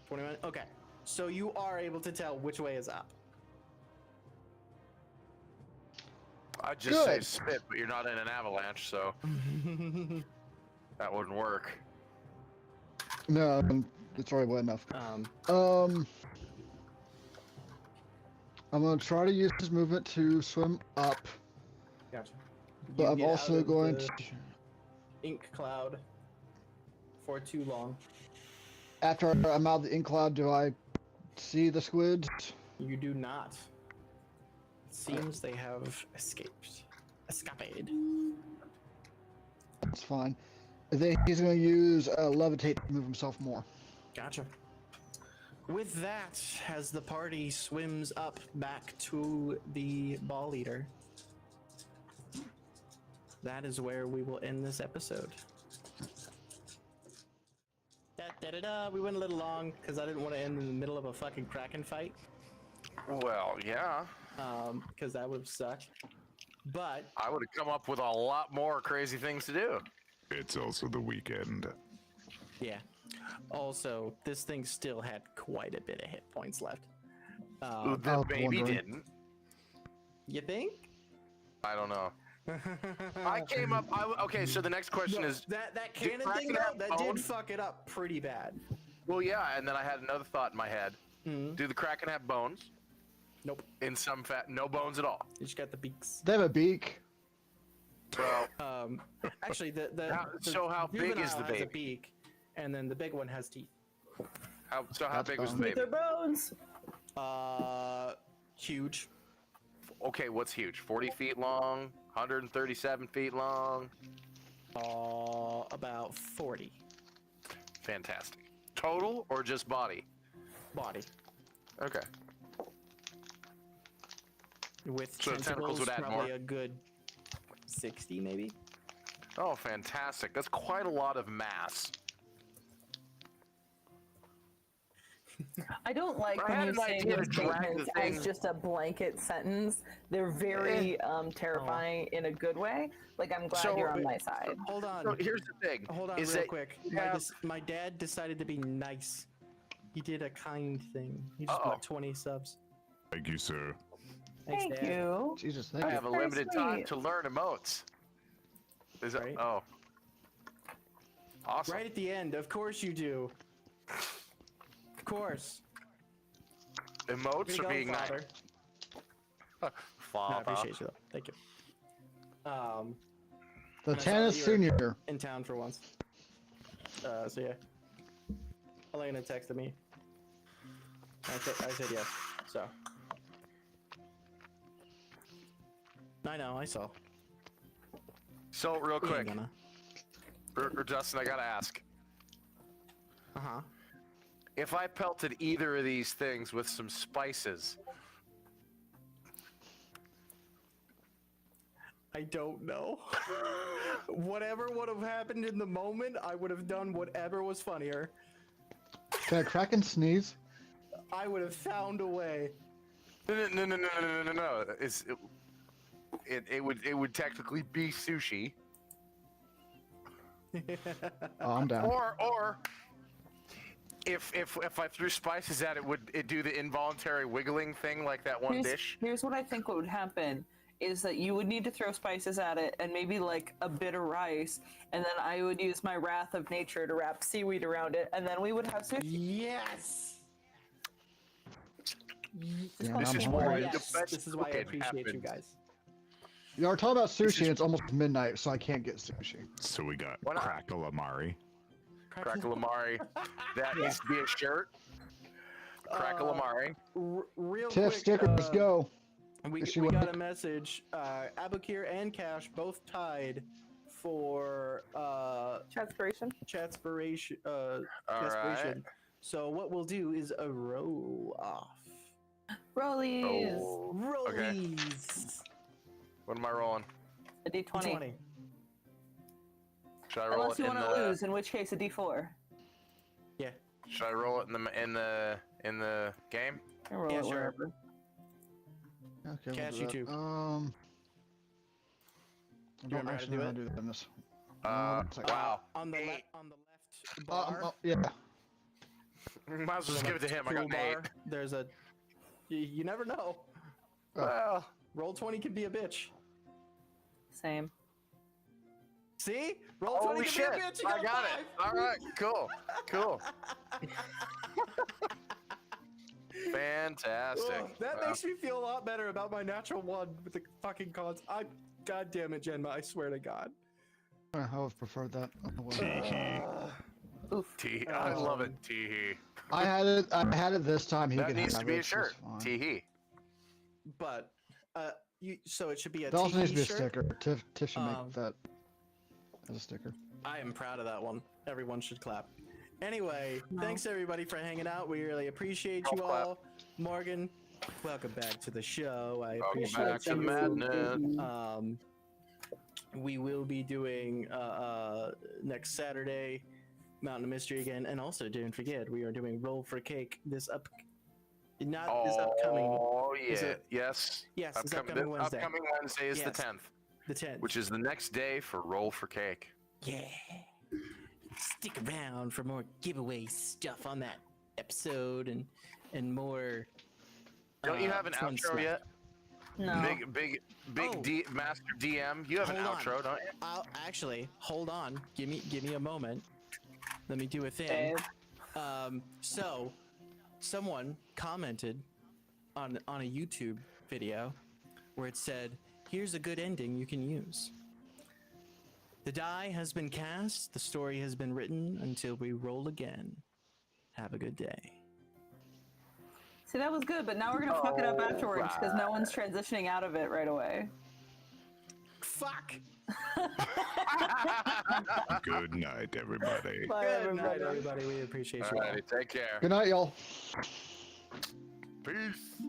Speaker 1: 21. Okay. So you are able to tell which way is up.
Speaker 5: I'd just say
Speaker 2: Good.
Speaker 5: spit, but you're not in an avalanche, so that wouldn't work.
Speaker 2: No, it's already wet enough. I'm gonna try to use his movement to swim up,
Speaker 1: Gotcha.
Speaker 2: but
Speaker 1: You
Speaker 2: I'm
Speaker 1: get out
Speaker 2: also
Speaker 1: of
Speaker 2: going
Speaker 1: the
Speaker 2: to.
Speaker 1: ink cloud for too long.
Speaker 2: After I'm out of the ink cloud, do I see the squids?
Speaker 1: You do not. seems they have escaped. Escapade.
Speaker 2: It's fine. I think he's going to use levitate to move himself more.
Speaker 1: Gotcha. With that, as the party swims up back to the ball eater, that is where we will end this episode. We went a little long because I didn't want to end in the middle of a fucking Kraken fight.
Speaker 5: Well, yeah.
Speaker 1: Because that would have sucked. But
Speaker 5: I would have come up with a lot more crazy things to do.
Speaker 4: It's also the weekend.
Speaker 1: yeah. Also, this thing still had quite a bit of hit points left.
Speaker 5: The baby
Speaker 2: wondering.
Speaker 5: didn't.
Speaker 1: You think?
Speaker 5: I don't know. I came up. Okay, so the next question is.
Speaker 1: that
Speaker 5: did
Speaker 1: cannon thing
Speaker 5: Kraken
Speaker 1: though,
Speaker 5: have
Speaker 1: that
Speaker 5: bone?
Speaker 1: did fuck it up pretty bad.
Speaker 5: Well, yeah, and then I had another thought in my head.
Speaker 1: Mhm.
Speaker 5: Do the Kraken have bones?
Speaker 1: Nope.
Speaker 5: In some fat, no bones at all.
Speaker 1: You just got the beaks.
Speaker 2: They have a beak.
Speaker 5: Well,
Speaker 1: Actually,
Speaker 5: so how big is
Speaker 1: juvenile
Speaker 5: the
Speaker 1: has a
Speaker 5: baby?
Speaker 1: beak, and then the big one has teeth.
Speaker 5: how
Speaker 2: That's
Speaker 5: big was the
Speaker 2: fine.
Speaker 5: baby?
Speaker 6: Their bones.
Speaker 1: Huge.
Speaker 5: Okay, what's huge? 40 feet long, 137 feet long.
Speaker 1: About 40
Speaker 5: Fantastic. Total or just body?
Speaker 1: body
Speaker 5: Okay.
Speaker 1: with
Speaker 5: So the tentacles
Speaker 1: tentacles,
Speaker 5: would add
Speaker 1: probably
Speaker 5: more?
Speaker 1: a good 60 maybe.
Speaker 5: Oh, fantastic. That's quite a lot of mass.
Speaker 6: I don't like
Speaker 5: I
Speaker 6: when
Speaker 5: had
Speaker 6: you
Speaker 5: an
Speaker 6: say
Speaker 5: idea
Speaker 6: those
Speaker 5: to drag
Speaker 6: statements
Speaker 5: the thing-
Speaker 6: as just a blanket sentence. They're very terrifying in a good way. Like, I'm glad
Speaker 5: So,
Speaker 6: you're on my side.
Speaker 1: Hold on.
Speaker 5: So here's the thing.
Speaker 1: Hold on
Speaker 5: is
Speaker 1: real
Speaker 5: that
Speaker 1: quick.
Speaker 5: you have-
Speaker 1: My dad decided to be nice. He did a kind thing. He just
Speaker 5: Uh-oh.
Speaker 1: bought 20 subs.
Speaker 4: Thank you, sir.
Speaker 1: Thanks,
Speaker 6: Thank
Speaker 1: Dad.
Speaker 6: you.
Speaker 2: Jesus, thank
Speaker 5: I
Speaker 2: you.
Speaker 5: have a
Speaker 6: very
Speaker 5: limited time
Speaker 6: sweet.
Speaker 5: to learn emotes. Is that?
Speaker 1: Right.
Speaker 5: Oh. Awesome.
Speaker 1: Right at the end, of course you do. Of course.
Speaker 5: Emotes
Speaker 1: Way to
Speaker 5: are
Speaker 1: go,
Speaker 5: being nice.
Speaker 1: father. No, I
Speaker 5: Father.
Speaker 1: appreciate you though. Thank you.
Speaker 2: The
Speaker 1: I saw
Speaker 2: Tannis
Speaker 1: that you
Speaker 2: Senior.
Speaker 1: In town for once. So yeah. Elena texted me. I said yes. So. I know. I saw.
Speaker 5: So real
Speaker 1: We ain't
Speaker 5: quick,
Speaker 1: gonna.
Speaker 5: Dustin, I gotta ask.
Speaker 1: Uh huh.
Speaker 5: If I pelted either of these things with some spices,
Speaker 1: I don't know. Whatever would have happened in the moment, I would have done whatever was funnier.
Speaker 2: Can a Kraken sneeze?
Speaker 1: I would have found a way.
Speaker 5: no. It would technically be sushi,
Speaker 2: Oh, I'm down.
Speaker 5: or if I threw spices at it, would it do the involuntary wiggling thing like that one dish?
Speaker 6: Here's what I think would happen is that you would need to throw spices at it and maybe like a bit of rice, and then I would use my wrath of nature to wrap seaweed around it, and then we would have sushi.
Speaker 1: Yes.
Speaker 2: Damn,
Speaker 5: This
Speaker 2: I'm
Speaker 5: is
Speaker 2: hungry.
Speaker 5: where
Speaker 1: Yes.
Speaker 5: the best
Speaker 1: This is why I
Speaker 5: cooking
Speaker 1: appreciate you
Speaker 5: happens.
Speaker 1: guys.
Speaker 2: You know, we're talking about sushi, and it's almost midnight, so I can't get sushi.
Speaker 4: So we got
Speaker 5: Why not?
Speaker 4: Crackle Amari.
Speaker 5: Crackle-amari. That needs to be a shirt. Crackle-amari.
Speaker 1: Real
Speaker 2: Tiff
Speaker 1: quick,
Speaker 2: stickers, go.
Speaker 1: We
Speaker 2: Is she
Speaker 1: got
Speaker 2: awake?
Speaker 1: a message. Aboukir and Cash both tied for
Speaker 6: Transpiration.
Speaker 1: Chatspiration.
Speaker 5: All
Speaker 1: Chatspiration.
Speaker 5: right.
Speaker 1: So what we'll do is a roll off.
Speaker 6: Rollies.
Speaker 5: Oh, okay.
Speaker 1: Rollies.
Speaker 5: What am I rolling?
Speaker 6: A D20.
Speaker 1: 20.
Speaker 5: Should I roll
Speaker 6: Unless
Speaker 5: it
Speaker 6: you
Speaker 5: in
Speaker 6: want to
Speaker 5: the?
Speaker 6: lose, in which case a D4.
Speaker 1: Yeah.
Speaker 5: Should I roll it in the game?
Speaker 6: I roll
Speaker 1: Yeah,
Speaker 6: it
Speaker 1: sure.
Speaker 6: wherever.
Speaker 2: Okay,
Speaker 1: Cash,
Speaker 2: we'll
Speaker 1: you
Speaker 2: do that.
Speaker 1: too.
Speaker 2: I
Speaker 1: remember
Speaker 2: don't
Speaker 1: how to
Speaker 2: actually
Speaker 1: do
Speaker 2: know how
Speaker 1: it?
Speaker 2: to do that in this.
Speaker 5: Wow.
Speaker 1: On the
Speaker 5: Eight.
Speaker 1: on the left bar.
Speaker 2: Yeah.
Speaker 5: Might as well just give it to him. I got an 8.
Speaker 1: toolbar, there's a. You never know.
Speaker 5: Well,
Speaker 1: Roll 20 can be a bitch.
Speaker 6: Same.
Speaker 1: See? Roll 20
Speaker 5: holy
Speaker 1: can
Speaker 5: shit!
Speaker 1: be a bitch. You
Speaker 5: I got
Speaker 1: a
Speaker 5: it.
Speaker 1: five.
Speaker 5: All right, cool. Fantastic.
Speaker 1: Ugh, that
Speaker 5: Wow.
Speaker 1: makes me feel a lot better about my natural one with the fucking cons. God damn it, Jinma, I swear to God.
Speaker 2: I would have preferred that. Oh, well.
Speaker 4: Teehee.
Speaker 6: Oof.
Speaker 5: Tee. I love it. Tee.
Speaker 2: I had it this time. He
Speaker 5: That
Speaker 2: can
Speaker 5: needs
Speaker 2: have
Speaker 5: to be
Speaker 2: it,
Speaker 5: a
Speaker 2: it's
Speaker 5: shirt.
Speaker 2: fine.
Speaker 5: Tee.
Speaker 1: But So it should be a
Speaker 2: It also needs to be a
Speaker 1: shirt.
Speaker 2: sticker. Tiff should
Speaker 1: Um,
Speaker 2: make that as a sticker.
Speaker 1: I am proud of that one. Everyone should clap. Anyway, thanks everybody for hanging out. We really appreciate you
Speaker 5: Clap.
Speaker 1: all. Morgan, welcome back to the show. I
Speaker 5: Welcome
Speaker 1: appreciate
Speaker 5: back to
Speaker 1: you.
Speaker 5: madness.
Speaker 1: We will be doing next Saturday Mountain of Mystery again, and also don't forget we are doing Roll for Cake this upcoming.
Speaker 5: Oh yeah,
Speaker 1: is it-
Speaker 5: yes.
Speaker 1: Yes, this upcoming Wednesday.
Speaker 5: Upcoming Wednesday is the
Speaker 1: Yes.
Speaker 5: 10th,
Speaker 1: The 10th.
Speaker 5: which is the next day for Roll for Cake.
Speaker 1: Yeah. Stick around for more giveaway stuff on that episode and more.
Speaker 5: Don't you have an
Speaker 1: fun
Speaker 5: outro
Speaker 1: stuff.
Speaker 5: yet?
Speaker 6: No.
Speaker 5: Big
Speaker 1: Oh.
Speaker 5: Master DM. You have an
Speaker 1: Hold on.
Speaker 5: outro, don't you?
Speaker 1: I'll actually hold on. Give me a moment. Let me do a thing. So someone commented on a YouTube video where it said, "Here's a good ending you can use. The die has been cast, the story has been written until we roll again. Have a good day."
Speaker 6: See, that was good, but now we're gonna fuck it up afterwards because no one's transitioning out of it right away.
Speaker 1: Fuck.
Speaker 4: Good night, everybody.
Speaker 6: Bye,
Speaker 1: Good night,
Speaker 6: everybody.
Speaker 1: everybody. We appreciate you all.
Speaker 5: Alrighty, take care.
Speaker 2: Good night, y'all.
Speaker 5: Peace.